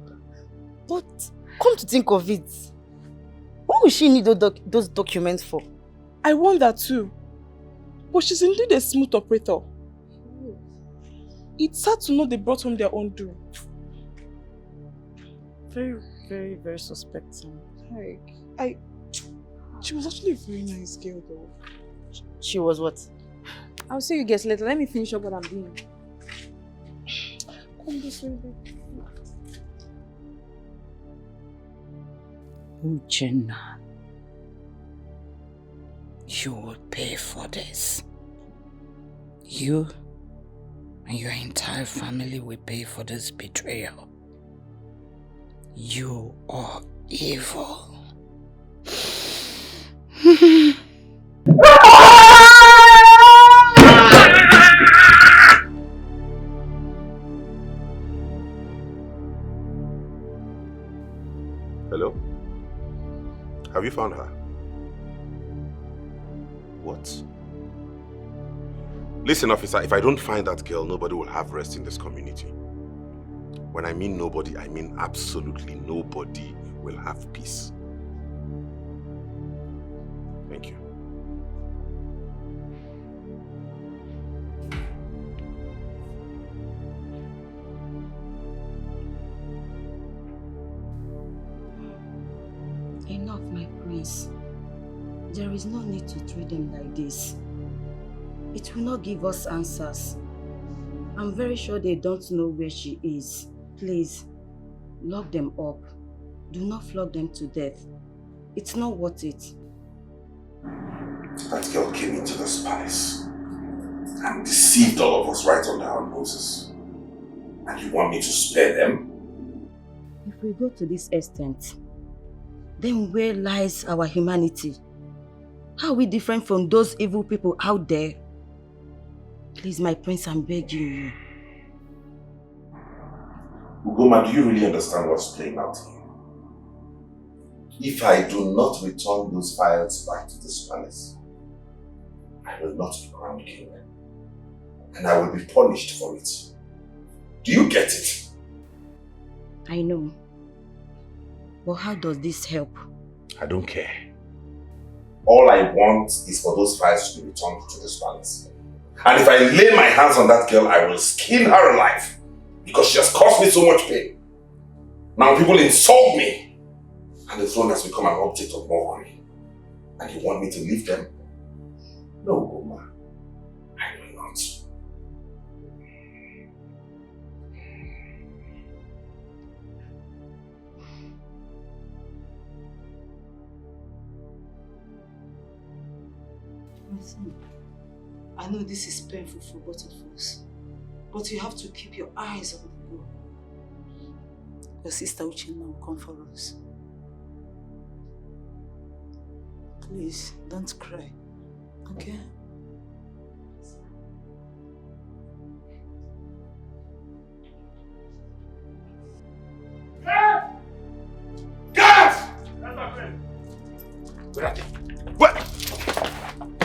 But come to think of it, what would she need those documents for? I wonder too. But she's indeed a smooth operator. It's sad to know they brought home their own doom. Very, very, very suspect. She was actually a very nice girl though. She was what? I'll see you guys later. Let me finish up what I'm doing. Come this way, babe. Uchenna, you will pay for this. You and your entire family will pay for this betrayal. You are evil. Hello? Have you found her? What? Listen, officer, if I don't find that girl, nobody will have rest in this community. When I mean nobody, I mean absolutely nobody will have peace. Thank you. Enough, my prince. There is no need to treat them like this. It will not give us answers. I'm very sure they don't know where she is. Please, lock them up. Do not flog them to death. It's not worth it. That girl came into this palace and deceived all of us right under our noses. And you want me to spare them? If we go to this extent, then where lies our humanity? How are we different from those evil people out there? Please, my prince, I'm begging you. Ugoma, do you really understand what's playing out here? If I do not return those files back to this palace, I will not be crowned king. And I will be punished for it. Do you get it? I know. But how does this help? I don't care. All I want is for those files to be returned to this palace. And if I lay my hands on that girl, I will skin her alive. Because she has caused me so much pain. Now people insult me. And the throne has become an object of mockery. And you want me to leave them? No, Goma. I will not. Listen, I know this is painful for both of us, but you have to keep your eyes on the goal. Your sister Uchenna will come for us. Please, don't cry, okay?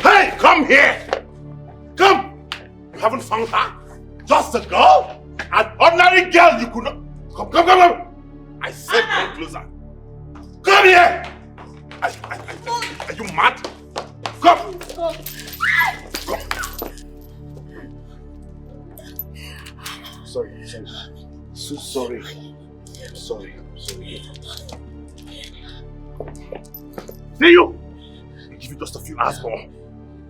Hey, come here! Come! You haven't found her? Just a girl? An ordinary girl you could not... Come! I said come closer. Come here! Are you mad? Come! Come! Sorry. So sorry. I'm sorry. See you! I'll give you just a few hours more.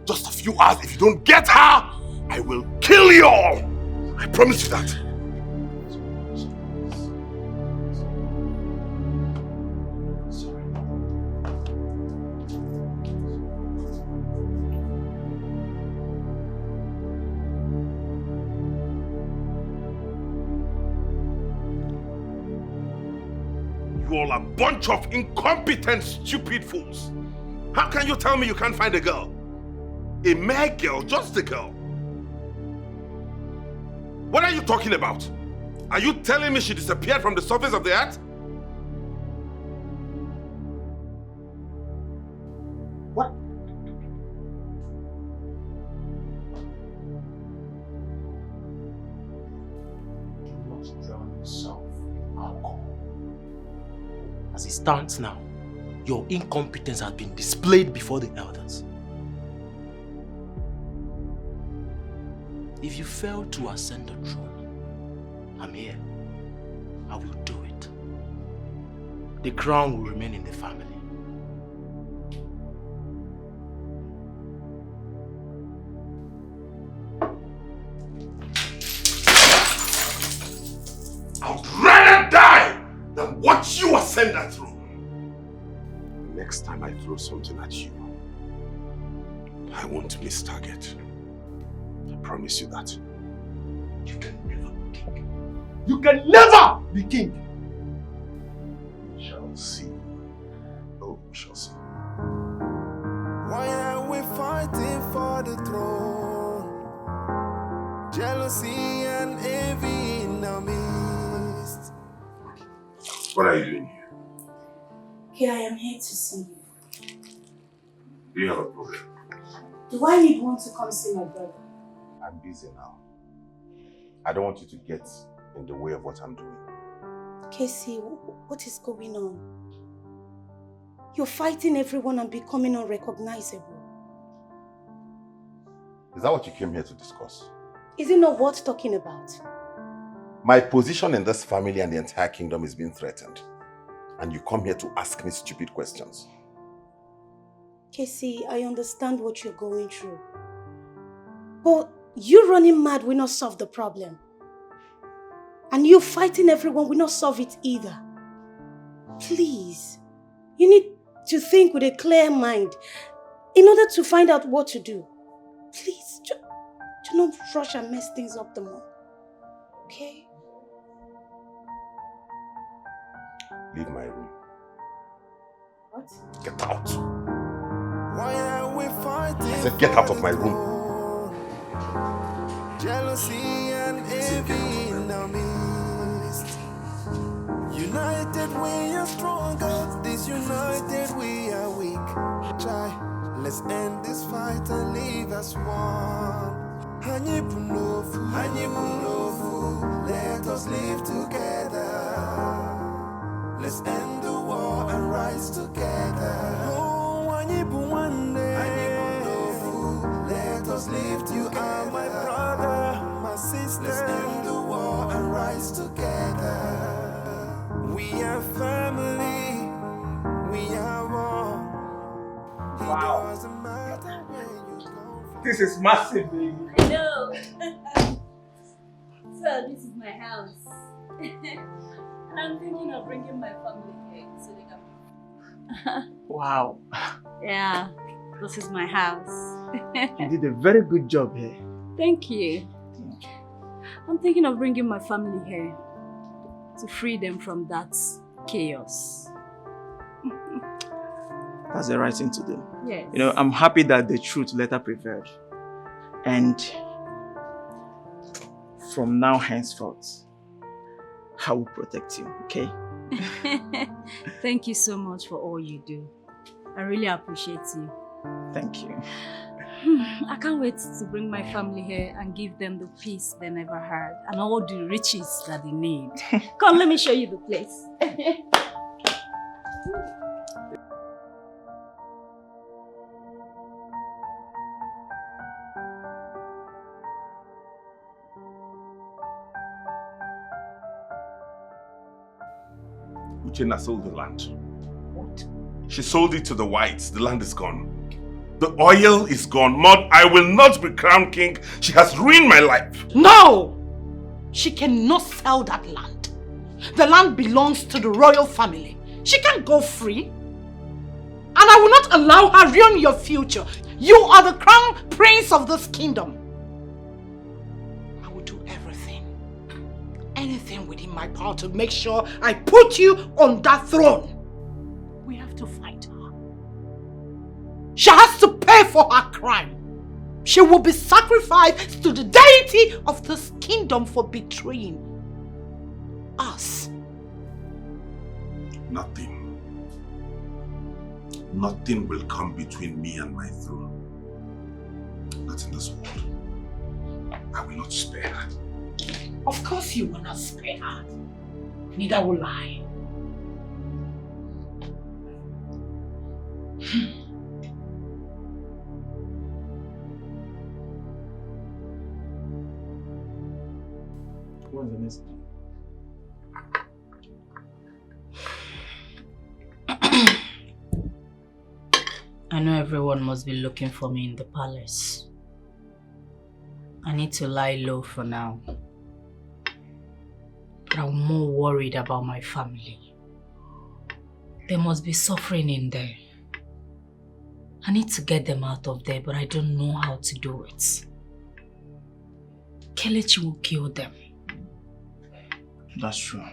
Just a few hours. If you don't get her, I will kill you all. I promise you that. You all are a bunch of incompetent, stupid fools. How can you tell me you can't find a girl? A mere girl, just a girl. What are you talking about? Are you telling me she disappeared from the surface of the earth? What? Do not drown yourself in alcohol. As it stands now, your incompetence has been displayed before the elders. If you fail to ascend the throne, I'm here. I will do it. The crown will remain in the family. I would rather die than watch you ascend that throne. The next time I throw something at you, I won't miss target. I promise you that. You can never be king. You can never be king. We shall see. Oh, we shall see. Why are we fighting for the throne? Jealousy and envy in our midst. What are you doing here? Okay, I am here to see you. Do you have a problem? Do I need one to come see my brother? I'm busy now. I don't want you to get in the way of what I'm doing. Casey, what is going on? You're fighting everyone and becoming unrecognizable. Is that what you came here to discuss? Is it not worth talking about? My position in this family and the entire kingdom is being threatened. And you come here to ask me stupid questions. Casey, I understand what you're going through. But you running mad will not solve the problem. And you fighting everyone will not solve it either. Please, you need to think with a clear mind in order to find out what to do. Please, do not rush and mess things up the more. Okay? Leave my room. What? Get out. Why are we fighting? I said get out of my room. Jealousy and envy in our midst. United we are stronger. Disunited we are weak. Try, let's end this fight and leave as one. Hanyibunofu, let us live together. Let's end the war and rise together. Oh, let us live. You are my brother, my sister. Let's end the war and rise together. We are family. We are one. Wow. It doesn't matter where you go. This is massive, baby. I know. So this is my house. And I'm thinking of bringing my family here so they can... Wow. Yeah, this is my house. You did a very good job here. Thank you. I'm thinking of bringing my family here to free them from that chaos. That's the right thing to do. Yes. You know, I'm happy that the truth later prevailed. And from now henceforth, I will protect you, okay? Thank you so much for all you do. I really appreciate you. Thank you. I can't wait to bring my family here and give them the peace they never had and all the riches that they need. Come, let me show you the place. Uchenna sold the land. What? She sold it to the whites. The land is gone. The oil is gone. Maud, I will not be crowned king. She has ruined my life. No! She cannot sell that land. The land belongs to the royal family. She can't go free. And I will not allow her ruin your future. You are the crown prince of this kingdom. I will do everything. Anything within my power to make sure I put you on that throne. We have to fight her. She has to pay for her crime. She will be sacrificed to the deity of this kingdom for betraying us. Nothing will come between me and my throne. Not in this world. I will not spare her. Of course you will not spare her. Neither will I. What's the next? I know everyone must be looking for me in the palace. I need to lie low for now. But I'm more worried about my family. They must be suffering in there. I need to get them out of there, but I don't know how to do it. Kelechi will kill them. That's true.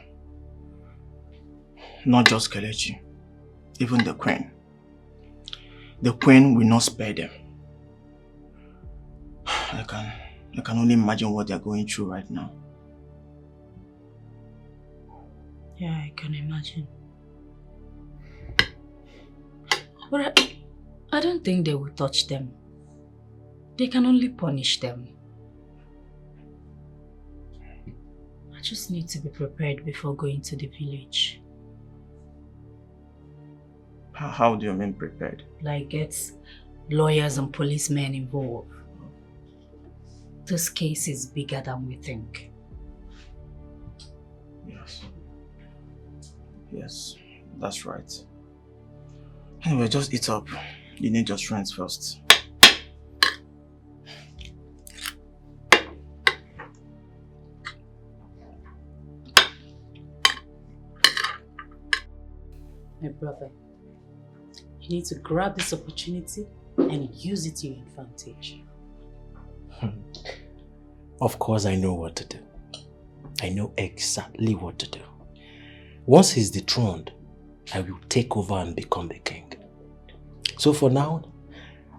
Not just Kelechi, even the Queen. The Queen will not spare them. I can only imagine what they're going through right now. Yeah, I can imagine. But I don't think they will touch them. They can only punish them. I just need to be prepared before going to the village. How do you mean prepared? Like get lawyers and policemen involved. This case is bigger than we think. Yes. Yes, that's right. Anyway, just eat up. You need your strength first. My brother, you need to grab this opportunity and use it to your advantage. Of course I know what to do. I know exactly what to do. Once he's dethroned, I will take over and become the king. So for now,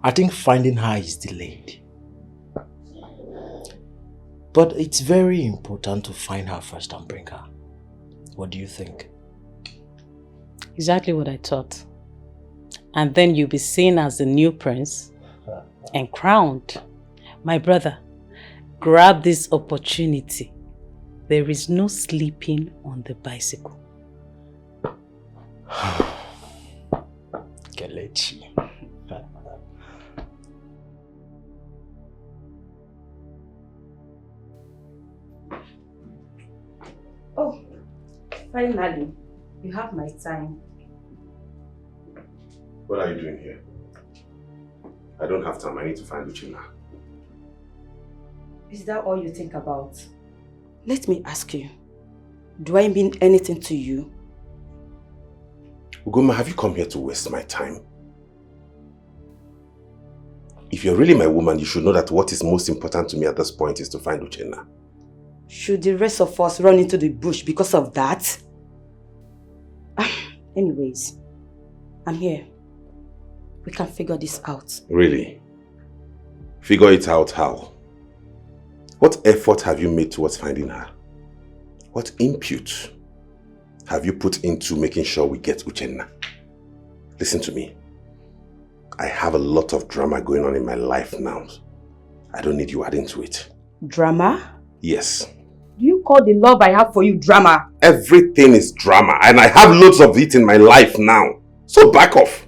I think finding her is delayed. But it's very important to find her first and bring her. What do you think? Exactly what I thought. And then you'll be seen as the new prince and crowned. My brother, grab this opportunity. There is no sleeping on the bicycle. Kelechi. Oh, finally, you have my time. What are you doing here? I don't have time. I need to find Uchenna. Is that all you think about? Let me ask you, do I mean anything to you? Ugoma, have you come here to waste my time? If you're really my woman, you should know that what is most important to me at this point is to find Uchenna. Should the rest of us run into the bush because of that? Anyways, I'm here. We can figure this out. Really? Figure it out how? What effort have you made towards finding her? What input have you put into making sure we get Uchenna? Listen to me. I have a lot of drama going on in my life now. I don't need you adding to it. Drama? Yes. Do you call the love I have for you drama? Everything is drama and I have loads of it in my life now. So back off.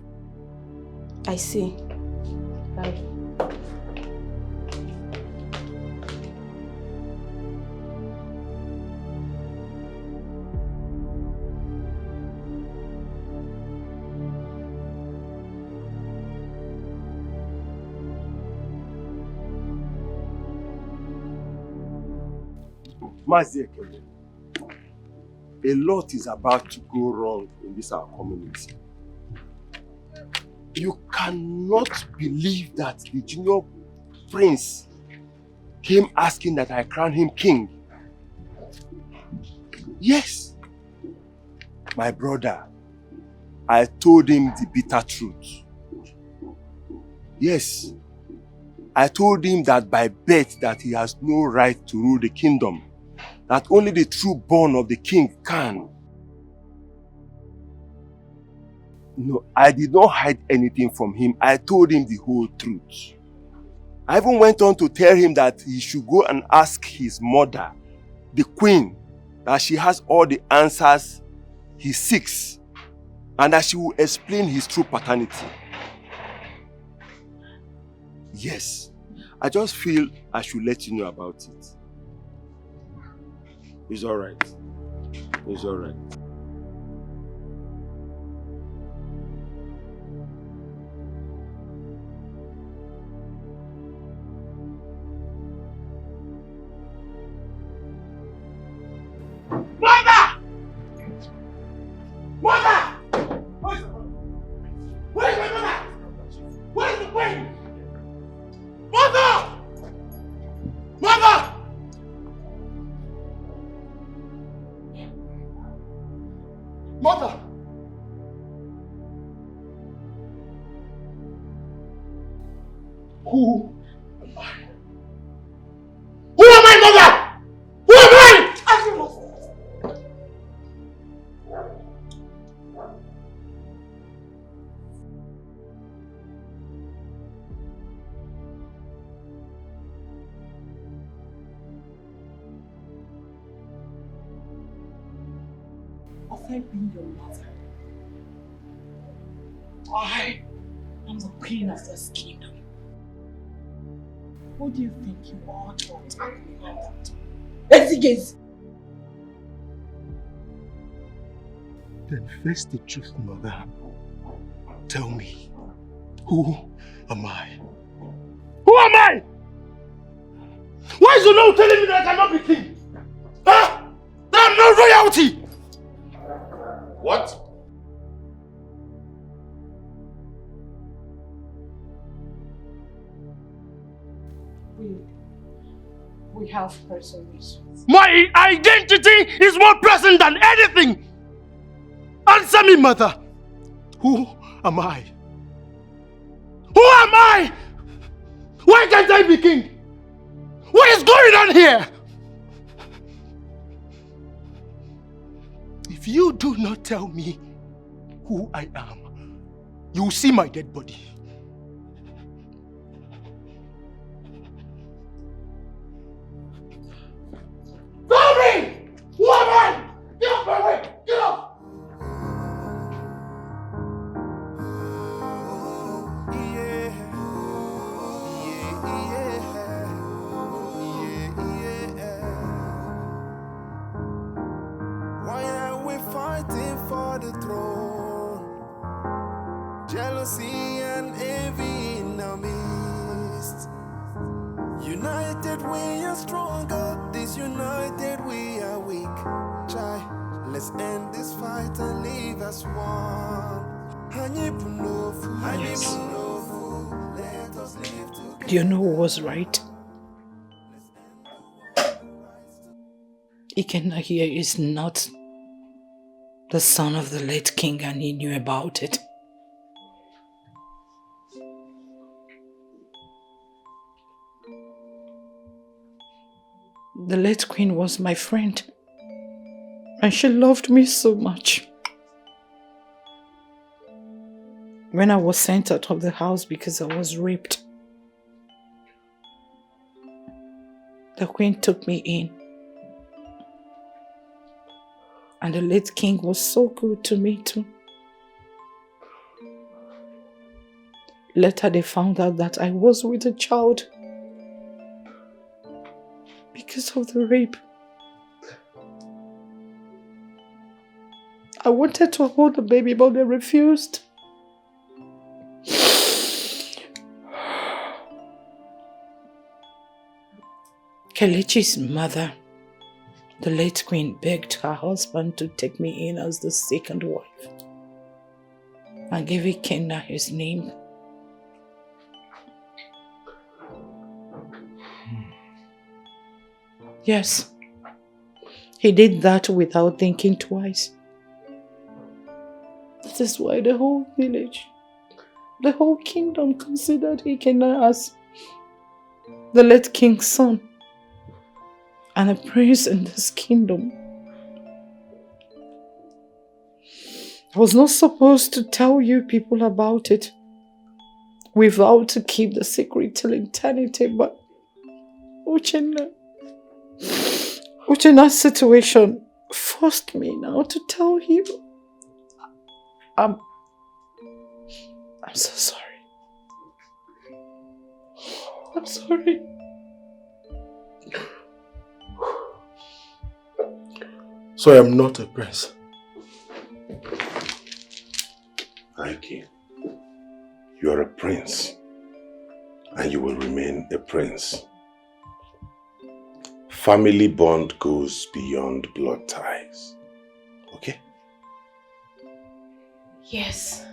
I see. Bye. Maziekele, a lot is about to go wrong in this our community. You cannot believe that the junior prince came asking that I crown him king. Yes, my brother, I told him the bitter truth. Yes, I told him that by birth that he has no right to rule the kingdom, that only the true born of the king can. No, I did not hide anything from him. I told him the whole truth. I even went on to tell him that he should go and ask his mother, the queen, that she has all the answers he seeks and that she will explain his true paternity. Yes, I just feel I should let you know about it. It's alright. It's alright. Mother! Mother! Where's my mother? Where's the queen? Mother! Mother! Mother! Who am I? Who am I, mother? Who am I? Have I been your mother? I am the queen of this kingdom. Who do you think you are to attack me like that? Exigence! Then face the truth, mother. Tell me, who am I? Who am I? Why is you now telling me that I cannot be king? Huh? That I'm not royalty! What? We have personal reasons. My identity is more present than anything! Answer me, mother! Who am I? Who am I? Why can't I be king? What is going on here? If you do not tell me who I am, you will see my dead body. Tell me! Who am I? Get off my way! Get off! Why are we fighting for the throne? Jealousy and envy in our midst. United we are stronger, disunited we are weak. Try, let's end this fight and leave as one. Let us live together. Do you know who was right? Ikenna here is not the son of the late king, and he knew about it. The late queen was my friend, and she loved me so much. When I was sent out of the house because I was raped, the queen took me in. And the late king was so good to me too. Later they found out that I was with a child because of the rape. I wanted to hold the baby, but they refused. Kelechi's mother, the late queen, begged her husband to take me in as the second wife and gave Ikenna his name. Yes, he did that without thinking twice. That is why the whole village, the whole kingdom considered Ikenna as the late king's son and a prince in this kingdom. I was not supposed to tell you people about it. We vowed to keep the secret till eternity, but Uchenna's situation forced me now to tell you. I'm so sorry. I'm sorry. So I am not a prince. Ike, you are a prince. And you will remain a prince. Family bond goes beyond blood ties. Okay? Yes.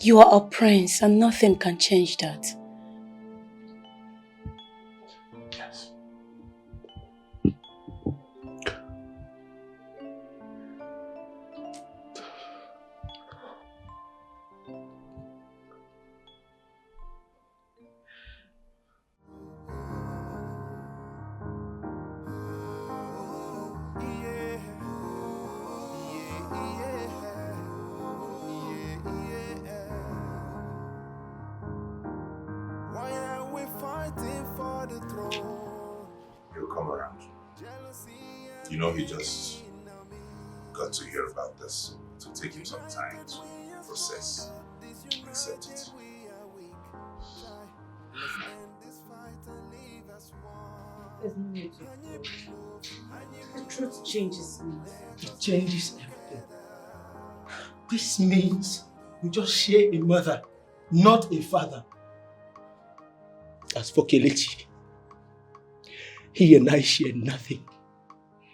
You are a prince and nothing can change that. Yes. He'll come around. You know he just got to hear about this, so it'll take him some time to process, accept it. There's no need to. The truth changes me. It changes everything. This means we just share a mother, not a father. As for Kelechi, he and I share nothing.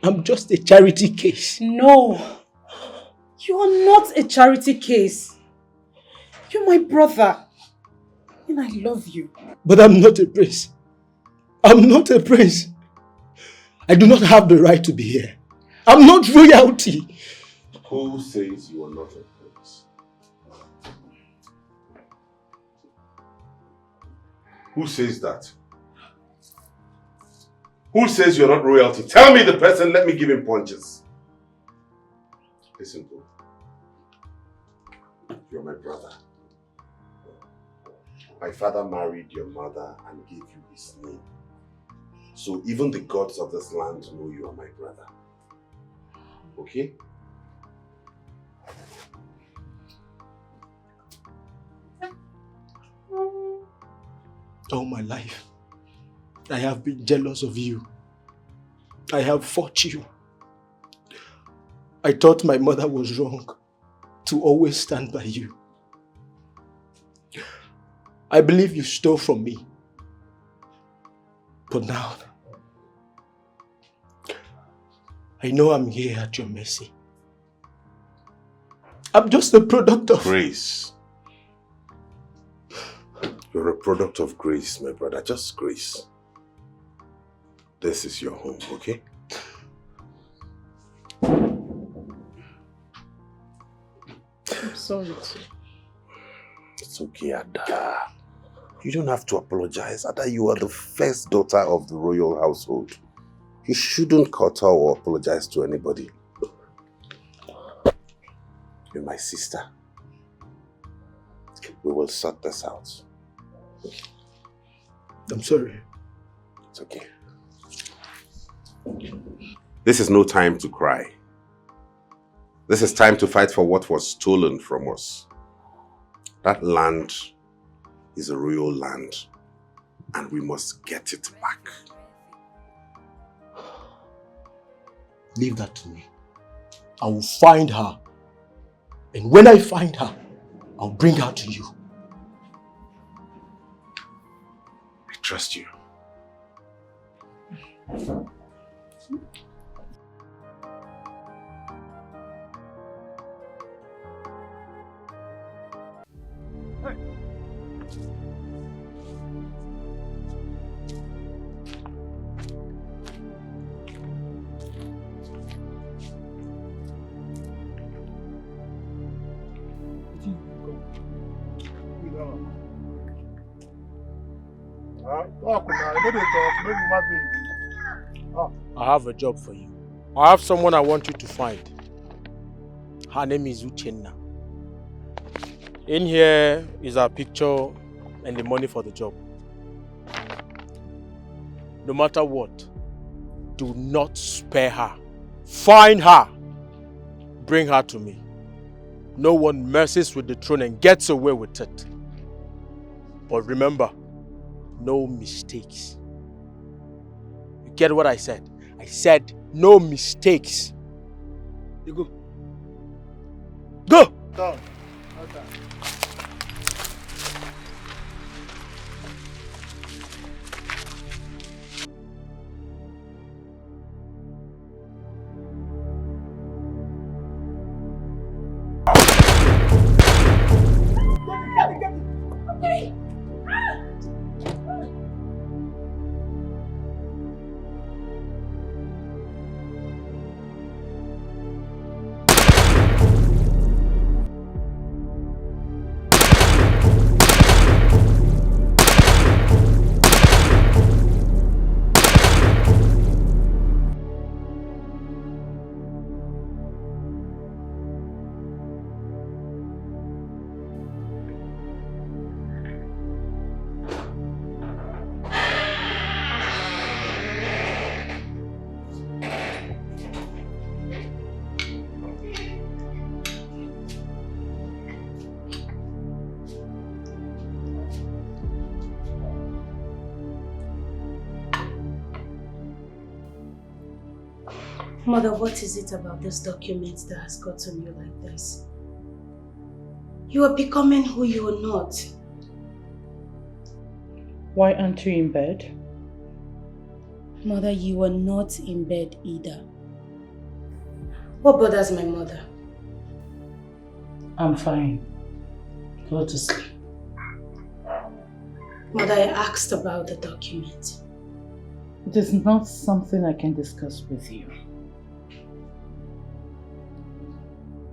I'm just a charity case. No, you are not a charity case. You're my brother, and I love you. But I'm not a prince. I'm not a prince. I do not have the right to be here. I'm not royalty. Who says you are not a prince? Who says that? Who says you're not royalty? Tell me the person, let me give him punches. Listen, bro. You're my brother. My father married your mother and gave you his name. So even the gods of this land know you are my brother. Okay? All my life, I have been jealous of you. I have fought you. I thought my mother was wrong to always stand by you. I believe you stole from me. But now, I know I'm here at your mercy. I'm just a product of grace. You're a product of grace, my brother. Just grace. This is your home, okay? I'm sorry, too. It's okay, Ada. You don't have to apologize. Ada, you are the first daughter of the royal household. You shouldn't kowtow or apologize to anybody. You're my sister. We will sort this out. I'm sorry. It's okay. This is no time to cry. This is time to fight for what was stolen from us. That land is a royal land, and we must get it back. Leave that to me. I will find her. And when I find her, I'll bring her to you. I trust you. I have a job for you. I have someone I want you to find. Her name is Uchenna. In here is her picture and the money for the job. No matter what, do not spare her. Find her. Bring her to me. No one messes with the throne and gets away with it. But remember, no mistakes. You get what I said? I said no mistakes. You go. Go! Done. Mother, what is it about this document that has gotten you like this? You are becoming who you are not. Why aren't you in bed? Mother, you are not in bed either. What bothers my mother? I'm fine. Go to sleep. Mother, I asked about the document. It is not something I can discuss with you.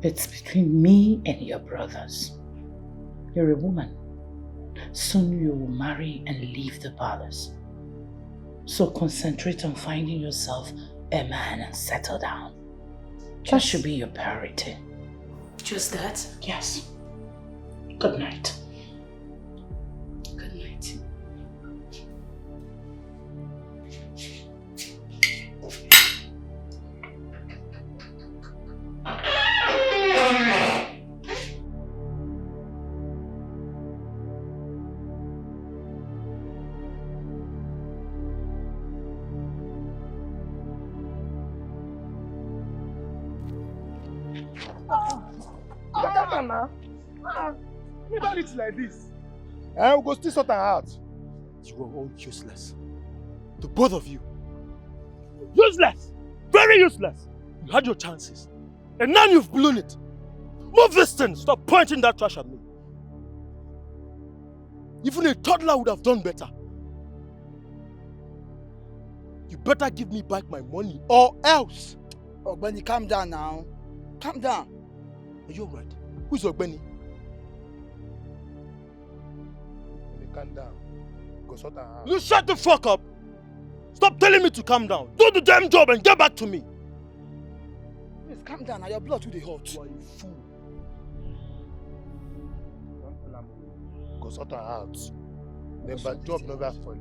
It's between me and your brothers. You're a woman. Soon you will marry and leave the palace. So concentrate on finding yourself a man and settle down. That should be your priority. Just that? Yes. Good night. Good night. You don't eat like this. And we go still sort out. You are all useless. The both of you. Useless! Very useless! You had your chances. And now you've blown it. Move this thing! Stop pointing that trash at me. Even a toddler would have done better. You better give me back my money or else. Ogbeni, calm down now. Calm down. Are you alright? Who's Ogbeni? Calm down. Go sort out. You shut the fuck up! Stop telling me to calm down. Do the damn job and get back to me. Please calm down. Now your blood too dey hot. You are a fool. Go sort out. Never job never follow.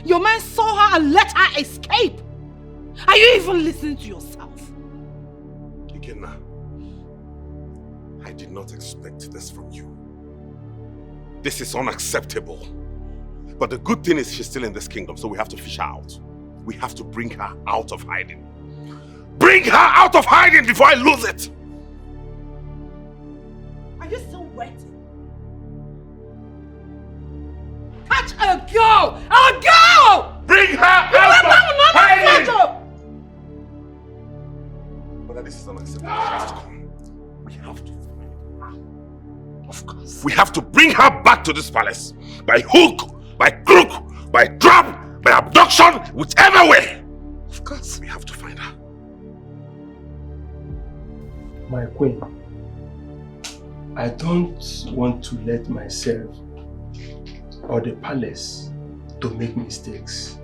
Your man saw her and let her escape. Are you even listening to yourself? Ikenna, I did not expect this from you. This is unacceptable. But the good thing is she's still in this kingdom, so we have to fish her out. We have to bring her out of hiding. Bring her out of hiding before I lose it! Are you still waiting? Catch a girl! A girl! Bring her out of hiding! But this is unacceptable. She has to come. We have to. Of course. We have to bring her back to this palace. By hook, by crook, by trap, by abduction, whichever way. Of course. We have to find her. My queen, I don't want to let myself or the palace to make mistakes.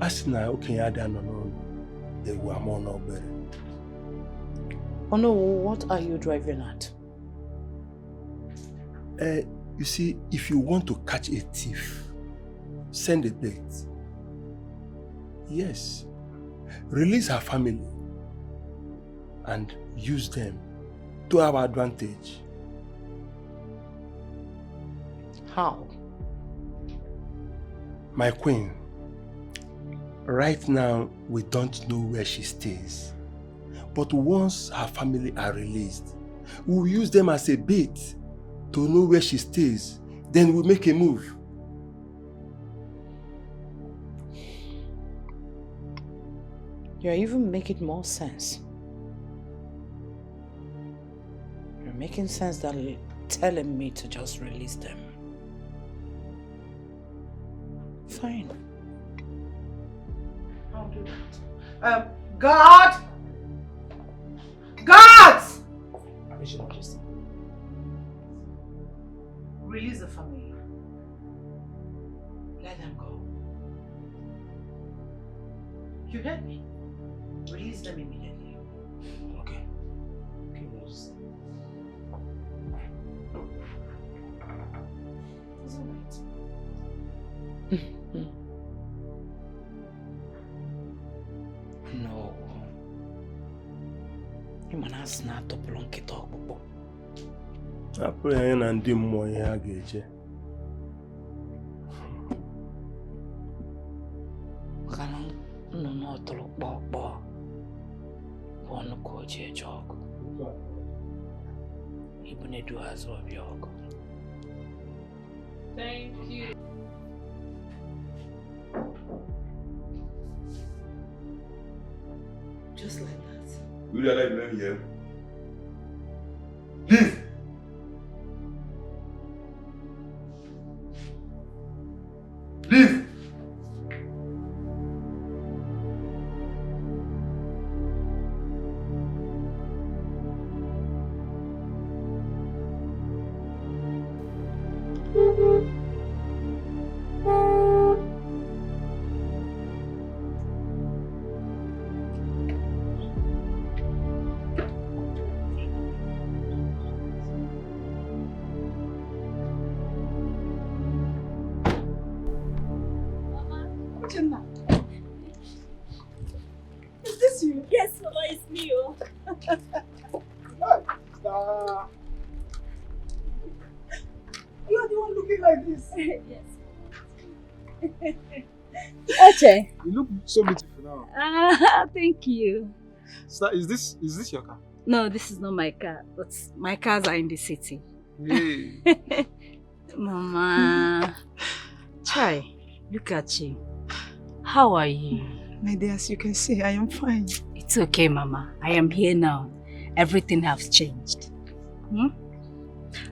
As na okay, I don't know. They were more no better. Oh no, what are you driving at? You see, if you want to catch a thief, send a bait. Yes. Release her family and use them to our advantage. How? My queen, right now we don't know where she stays. But once her family are released, we'll use them as a bait to know where she stays. Then we'll make a move. You're even making more sense. You're making sense than telling me to just release them. Fine. I'll do that. God! Guards! Release the family. Let them go. You heard me? Release them immediately. Okay. Okay, yes. It's all right. No. Ịmana na atọpụrụ nkịta ọkpụkpụ. Apụrụ ya na ndị mmụọ ihe a ga-eche. Maka na nnụnụ ọtụrụ kpọkpọọ bụ ọnụ ka o ji eje ọgụ. Ibu na-edu azụ ọbịa ọgụ. Thank you. Just like that. Will you allow me here? Leave! Leave! Is this you? Yes, Mama, it's me. Oh. You are the one looking like this. Yes. Okay. You look so beautiful now. Thank you. So is this your car? No, this is not my car, but my cars are in the city. Hey. Mama. Chai, look at you. How are you? My dear, as you can see, I am fine. It's okay, Mama. I am here now. Everything has changed.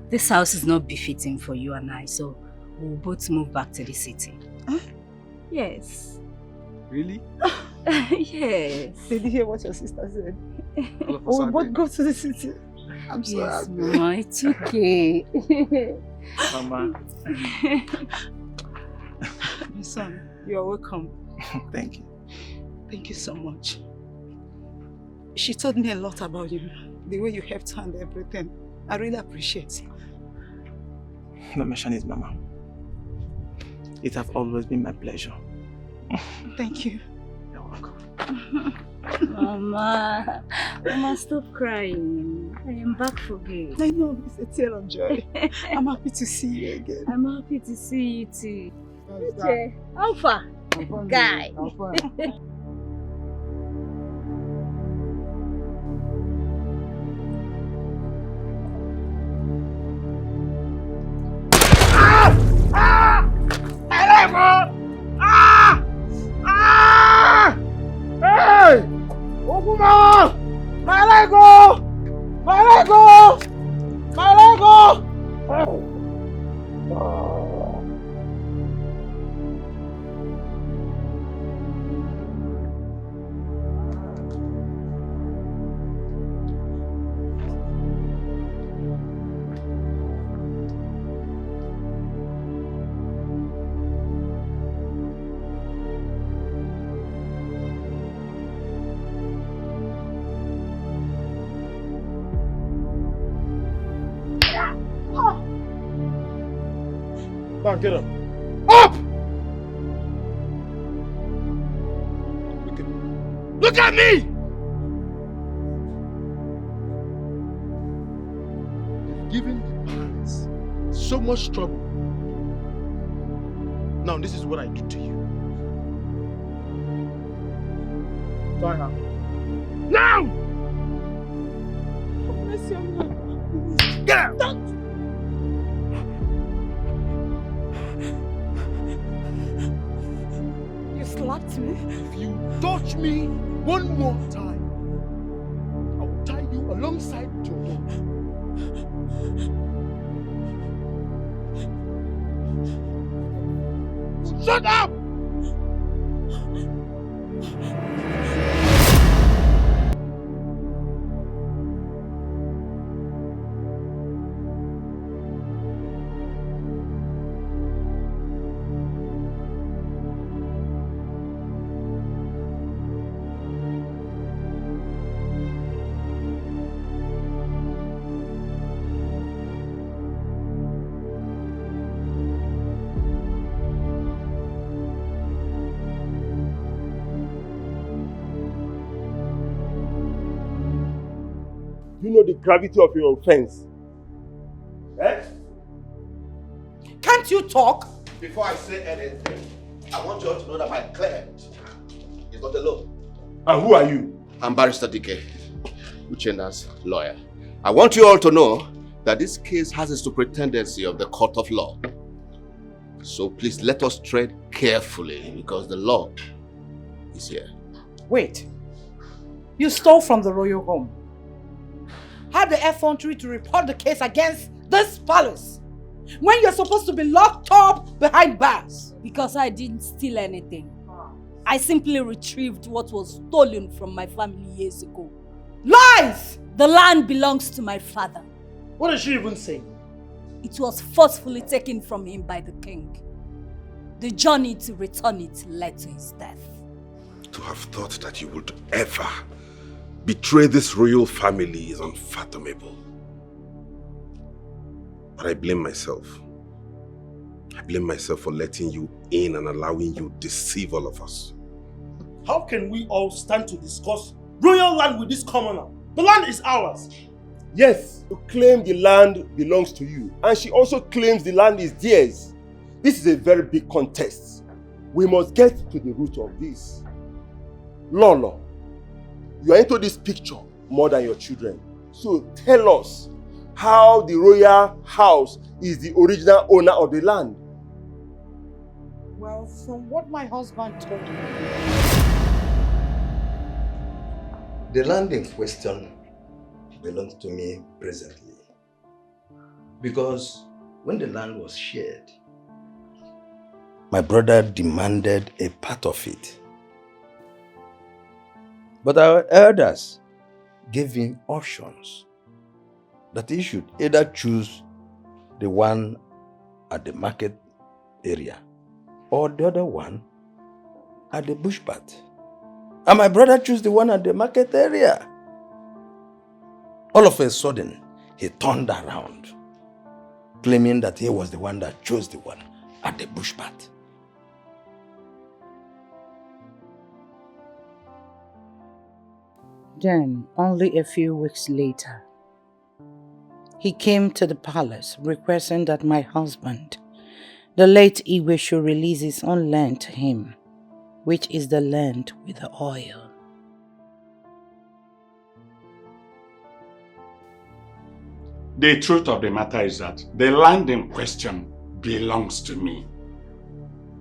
This house is not befitting for you and I, so we'll both move back to the city. Huh? Yes. Really? Yes. Did you hear what your sister said? All of us We'll are both going. go to the city. I'm so Yes, happy. Mama, it's okay. Mama. My son, you are welcome. Thank you. Thank you so much. She told me a lot about you, the way you helped her and everything. I really appreciate it. Don't mention it, Mama. It has always been my pleasure. Thank you. You're welcome. Mama, stop crying. I am back for good. I know, it's a tear of joy. I'm happy to see you again. I'm happy to see you too. Okay. Alpha, guy. Hey! Okuma! My leg! My leg! My leg! Now get up. Up! Look at me! You've given the palace so much trouble. Now this is what I do to you. Tie her. Now! Get out! Don't! You slapped me. If you touch me one more time, I will tie you alongside your dog. Shut up! You know the gravity of your offense. Eh? Can't you talk? Before I say anything, I want you all to know that my client is not alone. And who are you? I'm Barrister Dike, Uchenna's lawyer. I want you all to know that this case has a superintendency of the court of law. So please let us tread carefully because the law is here. Wait. You stole from the royal home. Had the effrontery to report the case against this palace when you're supposed to be locked up behind bars. Because I didn't steal anything. I simply retrieved what was stolen from my family years ago. Lies! The land belongs to my father. What did she even say? It was forcefully taken from him by the king. The journey to return it led to his death. To have thought that you would ever betray this royal family is unfathomable. But I blame myself. I blame myself for letting you in and allowing you deceive all of us. How can we all stand to discuss royal land with this commoner? The land is ours. Yes, you claim the land belongs to you, and she also claims the land is theirs. This is a very big contest. We must get to the root of this. Lolo, you are into this picture more than your children. So tell us how the royal house is the original owner of the land. Well, from what my husband told me. The land in question belongs to me presently. Because when the land was shared, my brother demanded a part of it. But our elders gave him options that he should either choose the one at the market area or the other one at the bush path. And my brother chose the one at the market area. All of a sudden, he turned around, claiming that he was the one that chose the one at the bush path. Then, only a few weeks later, he came to the palace requesting that my husband, the late Igwe, should release his own land to him, which is the land with the oil. The truth of the matter is that the land in question belongs to me.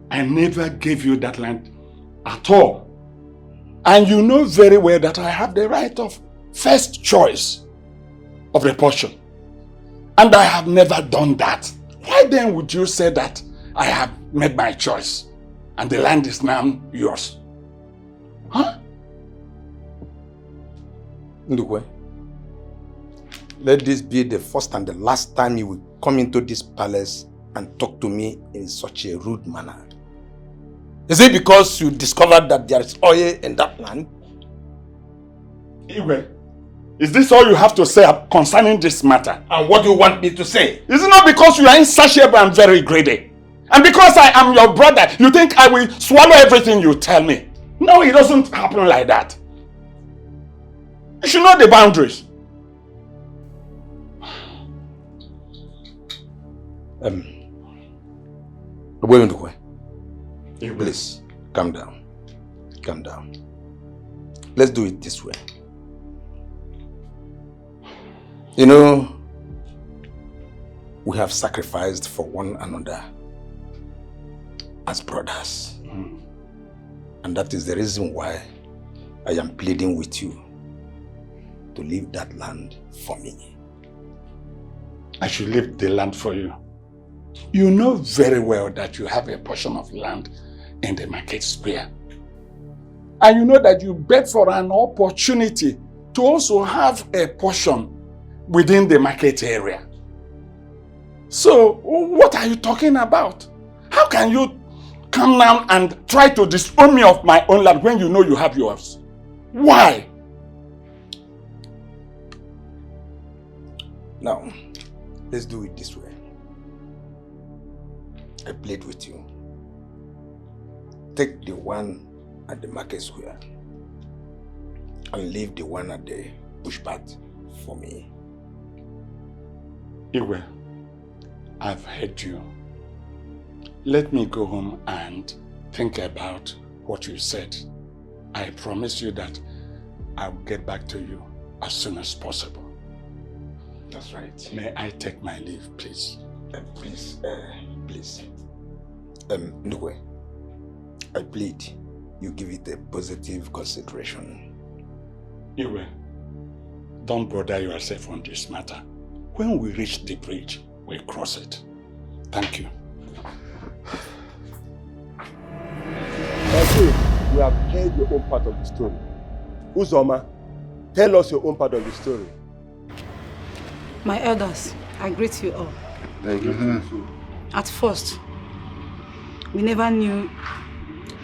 I never gave you that land at all. And you know very well that I have the right of first choice of the portion. And I have never done that. Why then would you say that I have made my choice and the land is now yours? Huh? Ndukwe, let this be the first and the last time you will come into this palace and talk to me in such a rude manner. Is it because you discovered that there is oil in that land? Igwe, is this all you have to say concerning this matter? And what do you want me to say? Is it not because you are insatiable and very greedy? And because I am your brother, you think I will swallow everything you tell me? No, it doesn't happen like that. You should know the boundaries. Please, calm down. Calm down. Let's do it this way. You know, we have sacrificed for one another as brothers. And that is the reason why I am pleading with you to leave that land for me. I should leave the land for you. You know very well that you have a portion of land in the market square. And you know that you beg for an opportunity to also have a portion within the market area. So, what are you talking about? How can you come down and try to disown me of my own land when you know you have yours? Why? Now, let's do it this way. I plead with you. Take the one at the market square and leave the one at the bush path for me. Iwe, I've heard you. Let me go home and think about what you said. I promise you that I'll get back to you as soon as possible. That's right. May I take my leave, please? Please. Ndukwe, I plead you give it a positive consideration. Iwe, don't bother yourself on this matter. When we reach the bridge, we'll cross it. Thank you. Okay, we have heard your own part of the story. Uzoma, tell us your own part of the story. My elders, I greet you all. Thank you. At first, we never knew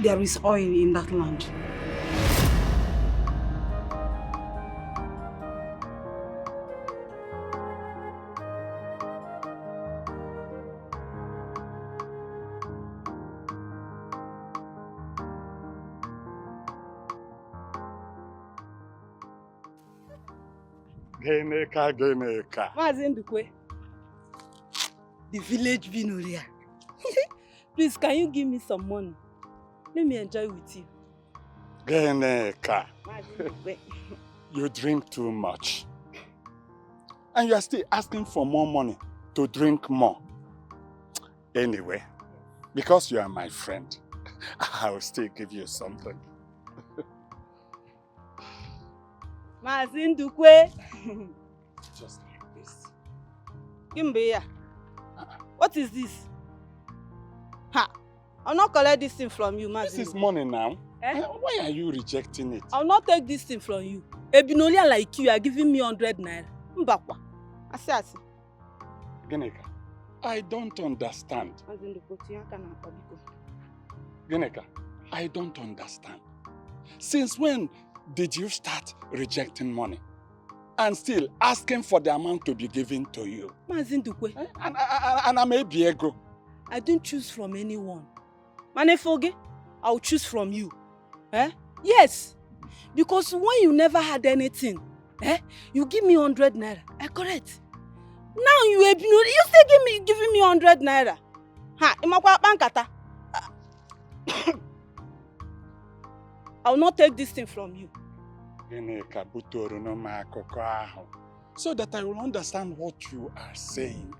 there is oil in that land. Geneka. Mazendukwe, the village Billionaire. Please, can you give me some money? Let me enjoy with you. Geneka. You drink too much. And you are still asking for more money to drink more. Anyway, because you are my friend, I will still give you something. Mazindukwe. Just like this. Kimbeya. What is this? Ha! I'll not collect this thing from you, Mazindukwe. This is money now. Eh? Why are you rejecting it? I'll not take this thing from you. A Billionaire like you are giving me 100 naira. Mbakwa. Asi. Geneka, I don't understand. Geneka, I don't understand. Since when did you start rejecting money and still asking for the amount to be given to you? Mazindukwe. And I'm a Biego. I don't choose from anyone. Manefoge, I'll choose from you. Yes. Because when you never had anything, you give me 100 naira. Correct. Now you still giving me 100 naira. Ha, imakwa bankata. I'll not take this thing from you. So that I will understand what you are saying.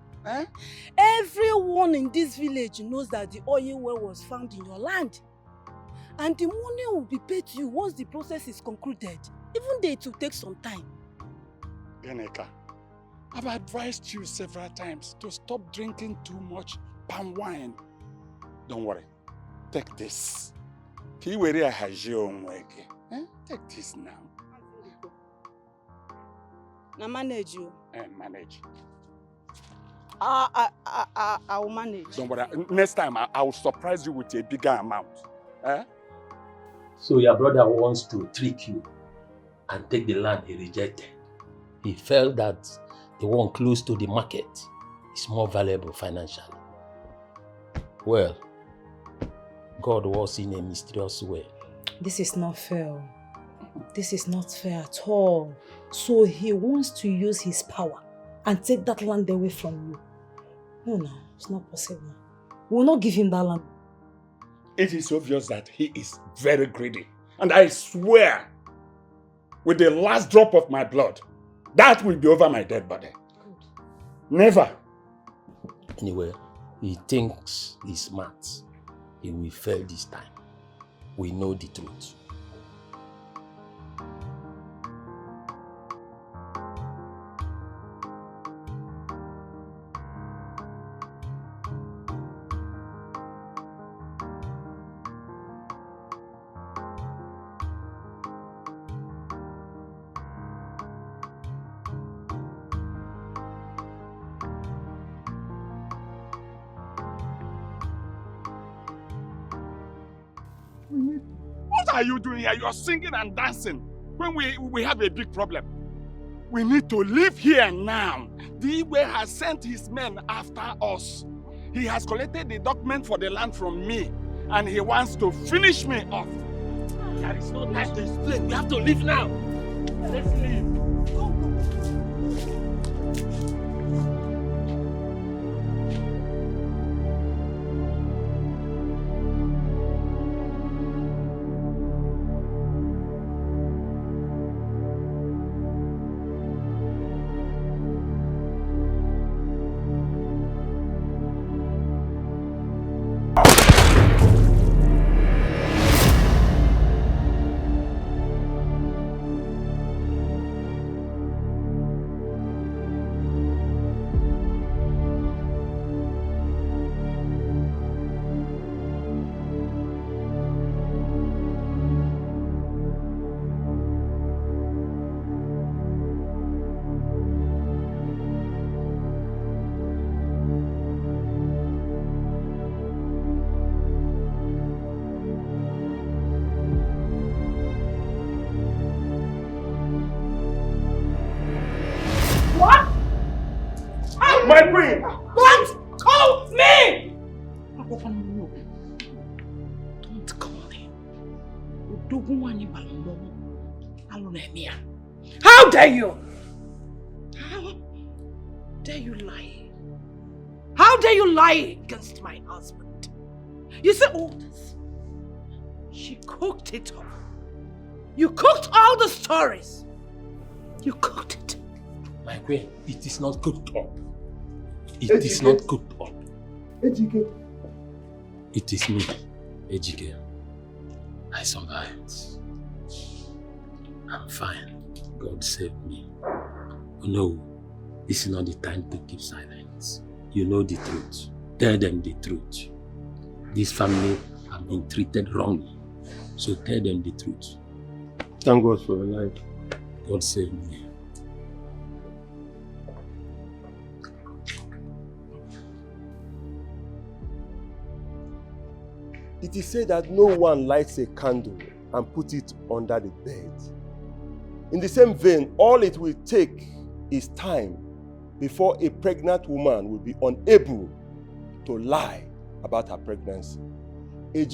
Everyone in this village knows that the oil well was found in your land. And the money will be paid to you once the process is concluded. Even though it will take some time. Geneka, I've advised you several times to stop drinking too much palm wine. Don't worry. Take this. Take this now. Now manage you. Manage. I will manage. Don't worry. Next time I will surprise you with a bigger amount. So your brother wants to trick you and take the land he rejected. He felt that the one close to the market is more valuable financially. Well, God was in a mysterious way. This is not fair. This is not fair at all. So he wants to use his power and take that land away from you. No, it's not possible. We will not give him that land. It is obvious that he is very greedy. And I swear, with the last drop of my blood, that will be over my dead body. Never. Anyway, he thinks he's smart. He will fail this time. We know the truth. What are you doing here? You are singing and dancing when we have a big problem. We need to leave here now. The Igwe has sent his men after us. He has collected the document for the land from me and he wants to finish me off. There is no time to explain. We have to leave now. Let's leave. My queen! Don't call me! Don't call me. How dare you? How dare you lie? How dare you lie against my husband? You say all this. She cooked it up. You cooked all the stories. You cooked it. My queen, it is not cooked up. It is not cooked up. Ejike. It is me, Ejike. I survived. I'm fine. God saved me. No, this is not the time to keep silence. You know the truth. Tell them the truth. This family have been treated wrongly. So tell them the truth. Thank God for your life. God saved me. It is said that no one lights a candle and puts it under the bed. In the same vein, all it will take is time before a pregnant woman will be unable to lie about her pregnancy. I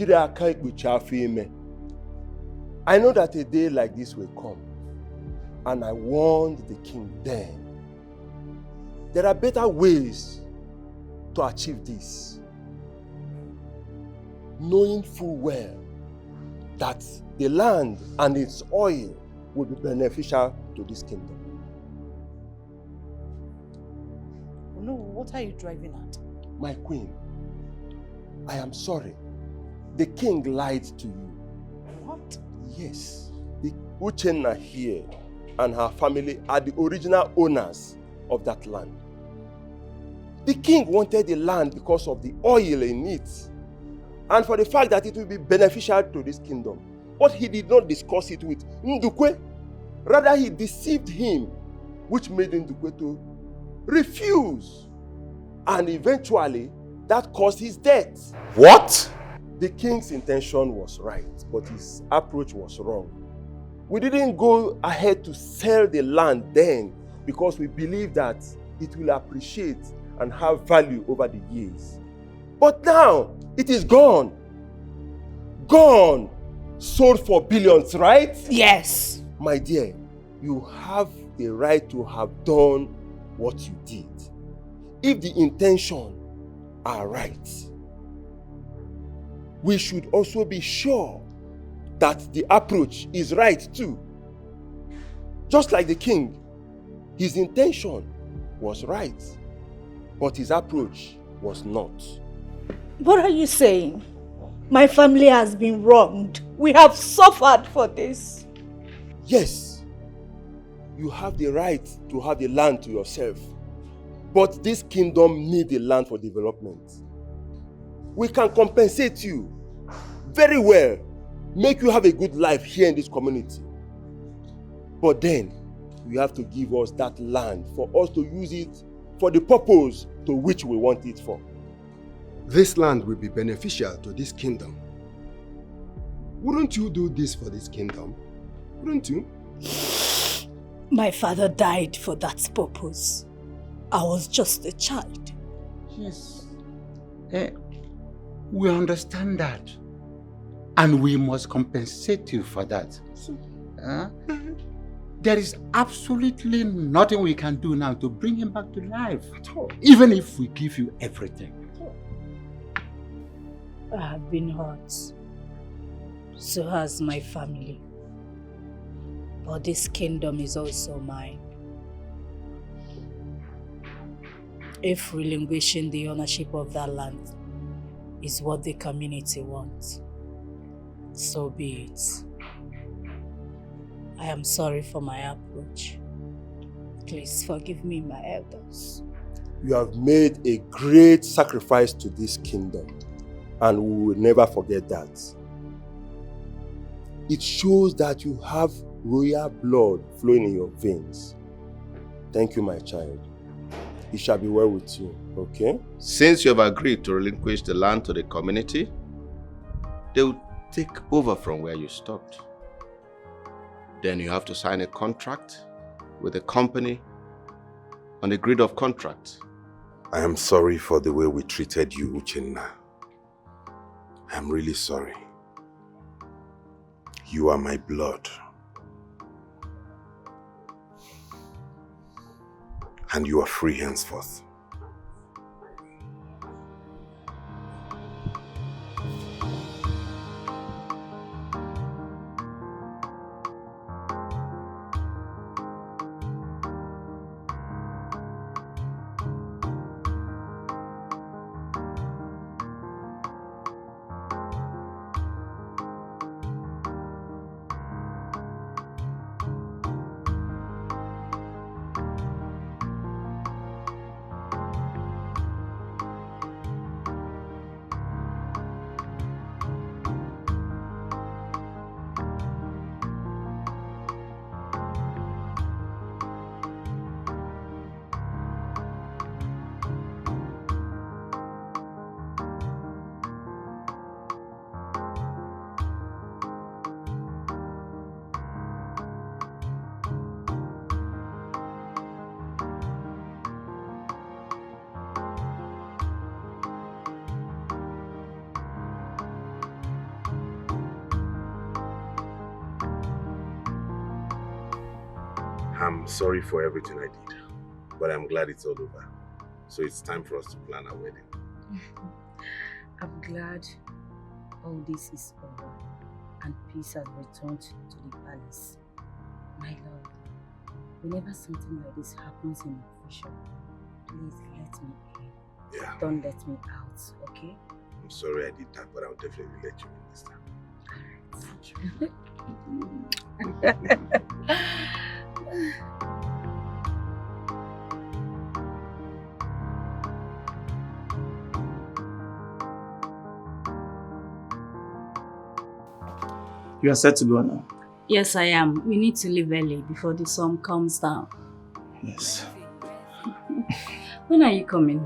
know that a day like this will come, and I warned the king then. There are better ways to achieve this, knowing full well that the land and its oil will be beneficial to this kingdom. No, what are you driving at? My queen, I am sorry. The king lied to you. What? Yes. The Uchenna here and her family are the original owners of that land. The king wanted the land because of the oil in it and for the fact that it will be beneficial to this kingdom. But he did not discuss it with Ndukwe. Rather, he deceived him, which made Ndukwe to refuse. And eventually, that caused his death. What? The king's intention was right, but his approach was wrong. We didn't go ahead to sell the land then because we believe that it will appreciate and have value over the years. But now, it is gone. Gone. Sold for billions, right? Yes. My dear, you have the right to have done what you did. If the intention are right, we should also be sure that the approach is right too. Just like the king, his intention was right, but his approach was not. What are you saying? My family has been wronged. We have suffered for this. Yes, you have the right to have the land to yourself, but this kingdom needs the land for development. We can compensate you very well, make you have a good life here in this community. But then, you have to give us that land for us to use it for the purpose to which we want it for. This land will be beneficial to this kingdom. Wouldn't you do this for this kingdom? Wouldn't you? My father died for that purpose. I was just a child. Yes. We understand that. And we must compensate you for that. There is absolutely nothing we can do now to bring him back to life. At all. Even if we give you everything. I have been hurt. So has my family. But this kingdom is also mine. If relinquishing the ownership of that land is what the community wants, so be it. I am sorry for my approach. Please forgive me, my elders. You have made a great sacrifice to this kingdom, and we will never forget that. It shows that you have royal blood flowing in your veins. Thank you, my child. It shall be well with you, okay? Since you have agreed to relinquish the land to the community, they will take over from where you stopped. Then you have to sign a contract with the company on the grid of contract. I am sorry for the way we treated you, Uchenna. I am really sorry. You are my blood. And you are free henceforth. I'm sorry for everything I did, but I'm glad it's all over. So it's time for us to plan our wedding. I'm glad all this is over and peace has returned to the palace. My love, whenever something like this happens in the future, please let me in. Yeah. Don't let me out, okay? I'm sorry I did that, but I'll definitely let you in this time. You are set to go now? Yes, I am. We need to leave early before the sun comes down. Yes. When are you coming?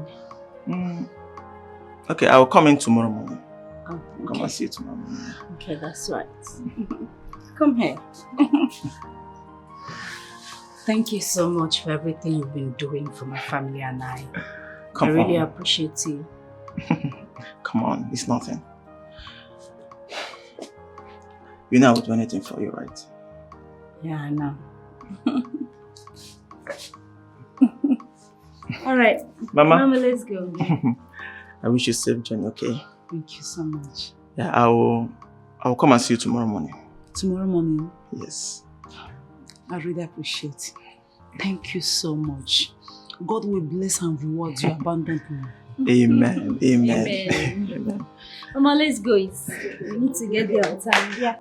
Okay, I will come in tomorrow morning. Oh, okay. Come and see you tomorrow morning. Okay, that's right. Come here. Thank you so much for everything you've been doing for my family and I. I really appreciate you. Come on, it's nothing. You know I would do anything for you, right? Yeah, I know. Alright. Mama, let's go. I wish you safe journey, okay? Thank you so much. Yeah, I will come and see you tomorrow morning. Tomorrow morning? Yes. I really appreciate it. Thank you so much. God will bless and reward you abundantly. Amen. Amen. Amen. Mama, let's go. We need to get there on time. Yeah.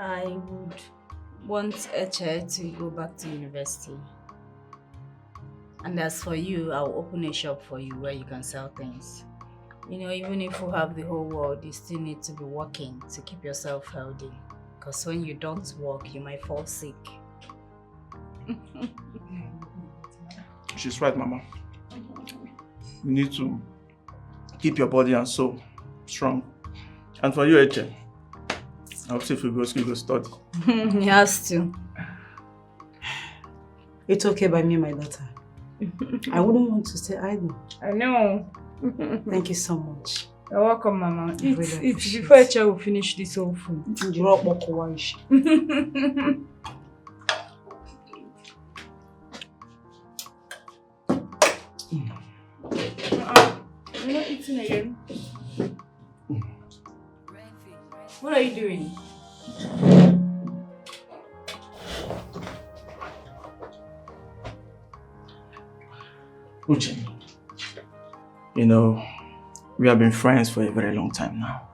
I would want Eche to go back to university. And as for you, I'll open a shop for you where you can sell things. You know, even if you have the whole world, you still need to be working to keep yourself healthy. Because when you don't work, you might fall sick. She's right, Mama. You need to keep your body and soul strong. And for you, Eche, I hope if you go school, you go study. He has to. It's okay by me, my daughter. I wouldn't want to stay idle. I know. Thank you so much. You're welcome, Mama. Really It's before Eche will finish this whole food. You're not eating again. What are you doing? Uche, you know, we have been friends for a very long time now.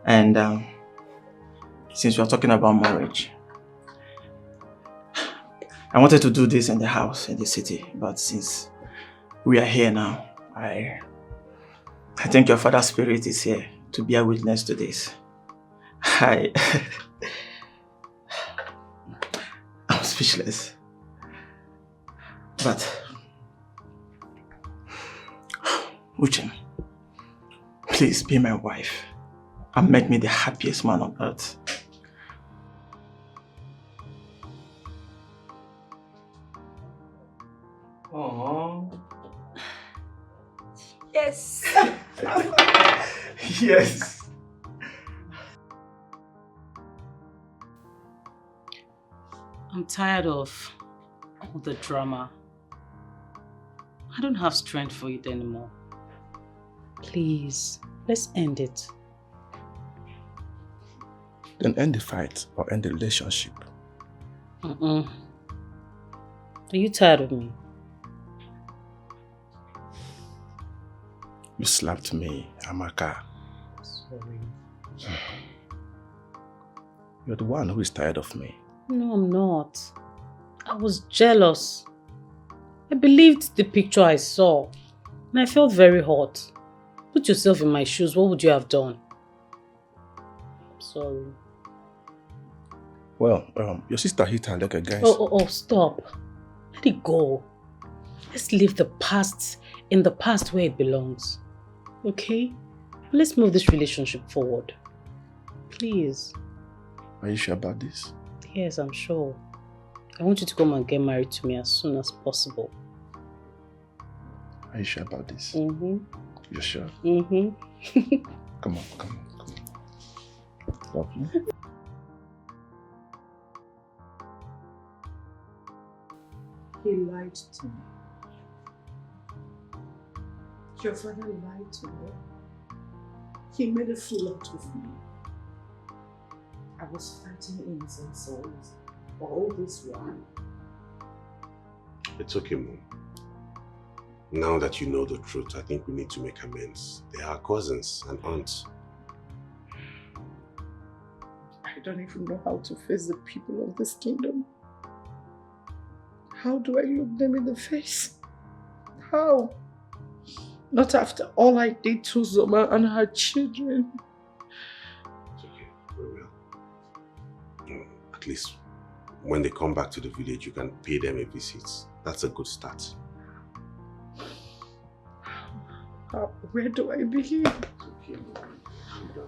And since we are talking about marriage, I wanted to do this in the house, in the city. But since we are here now, I think your father's spirit is here to be a witness to this. I'm speechless. But Uche, please be my wife and make me the happiest man on earth. Aww. Yes. Yes. I'm tired of all the drama. I don't have strength for it anymore. Please, let's end it. Then end the fight or end the relationship. Are you tired of me? You slapped me, Amaka. Sorry. You're the one who is tired of me. No, I'm not. I was jealous. I believed the picture I saw, and I felt very hot. Put yourself in my shoes, what would you have done? I'm sorry. Well, your sister hit her like a guy. Oh, stop. Let it go. Let's leave the past in the past where it belongs. Okay? Let's move this relationship forward. Please. Are you sure about this? Yes, I'm sure. I want you to come and get married to me as soon as possible. Are you sure about this? Mm-hmm. You're sure? Mm-hmm. Come on. Love you. He lied to me. Your father lied to me. He made a fool out of me. I was fighting innocent souls for all this while. It's okay, Mom. Now that you know the truth, I think we need to make amends. They are cousins and aunts. I don't even know how to face the people of this kingdom. How do I look them in the face? How? Not after all I did to Zoma and her children. It's okay, we will. At least when they come back to the village, you can pay them a visit. That's a good start. Where do I begin? Okay,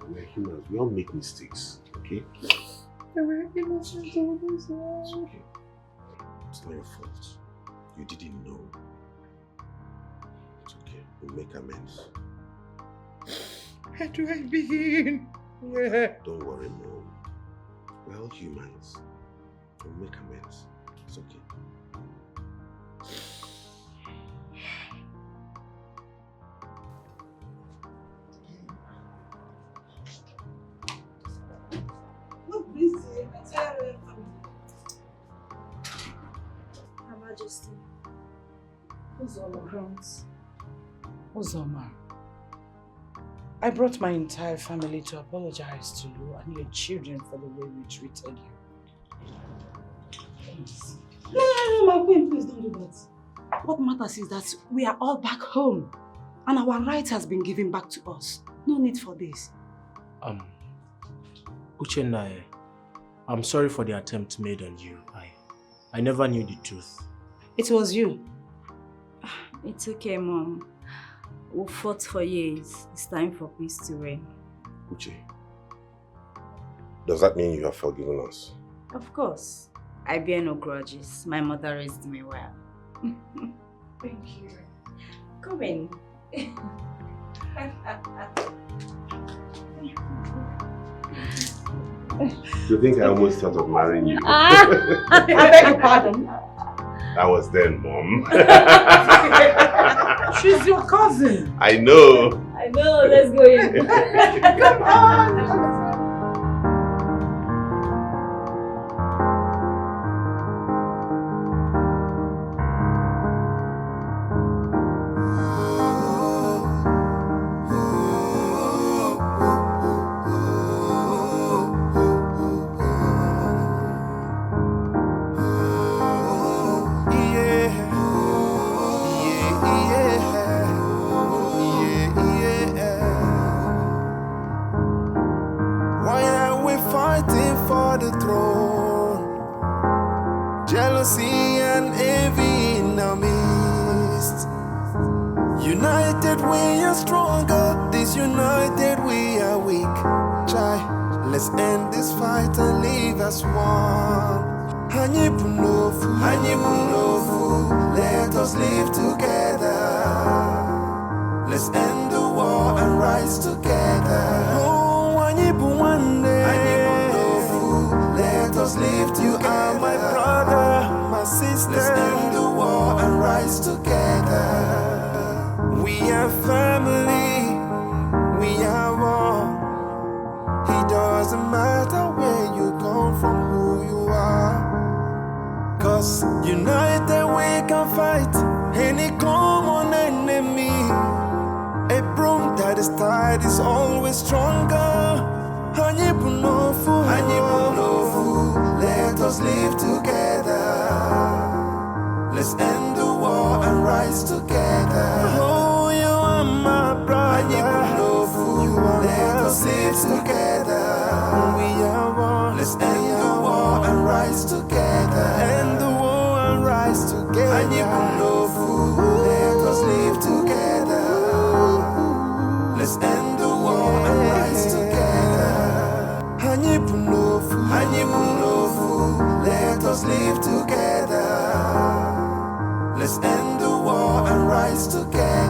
we're humans. We all make mistakes, okay? We're innocent all this while. It's okay. It's not your fault. You didn't know. It's okay. We'll make amends. Where do I begin? Where? Don't worry, Mom. We're all humans. We'll make amends. It's okay. Her Majesty. Uzoma. Crowns. Uzoma, I brought my entire family to apologize to you and your children for the way we treated you. No, my queen, please don't do that. What matters is that we are all back home and our rights has been given back to us. No need for this. Uchenna, I'm sorry for the attempt made on you. I never knew the truth. It was you. It's okay, Mom. We fought for years. It's time for peace to reign. Uche, does that mean you have forgiven us? Of course. I bear no grudges. My mother raised me well. Thank you. Come in. You think I almost thought of marrying you? I beg your pardon. That was then, Mom. She's your cousin. I know. I know. Let's go in. Come on. Let us live together.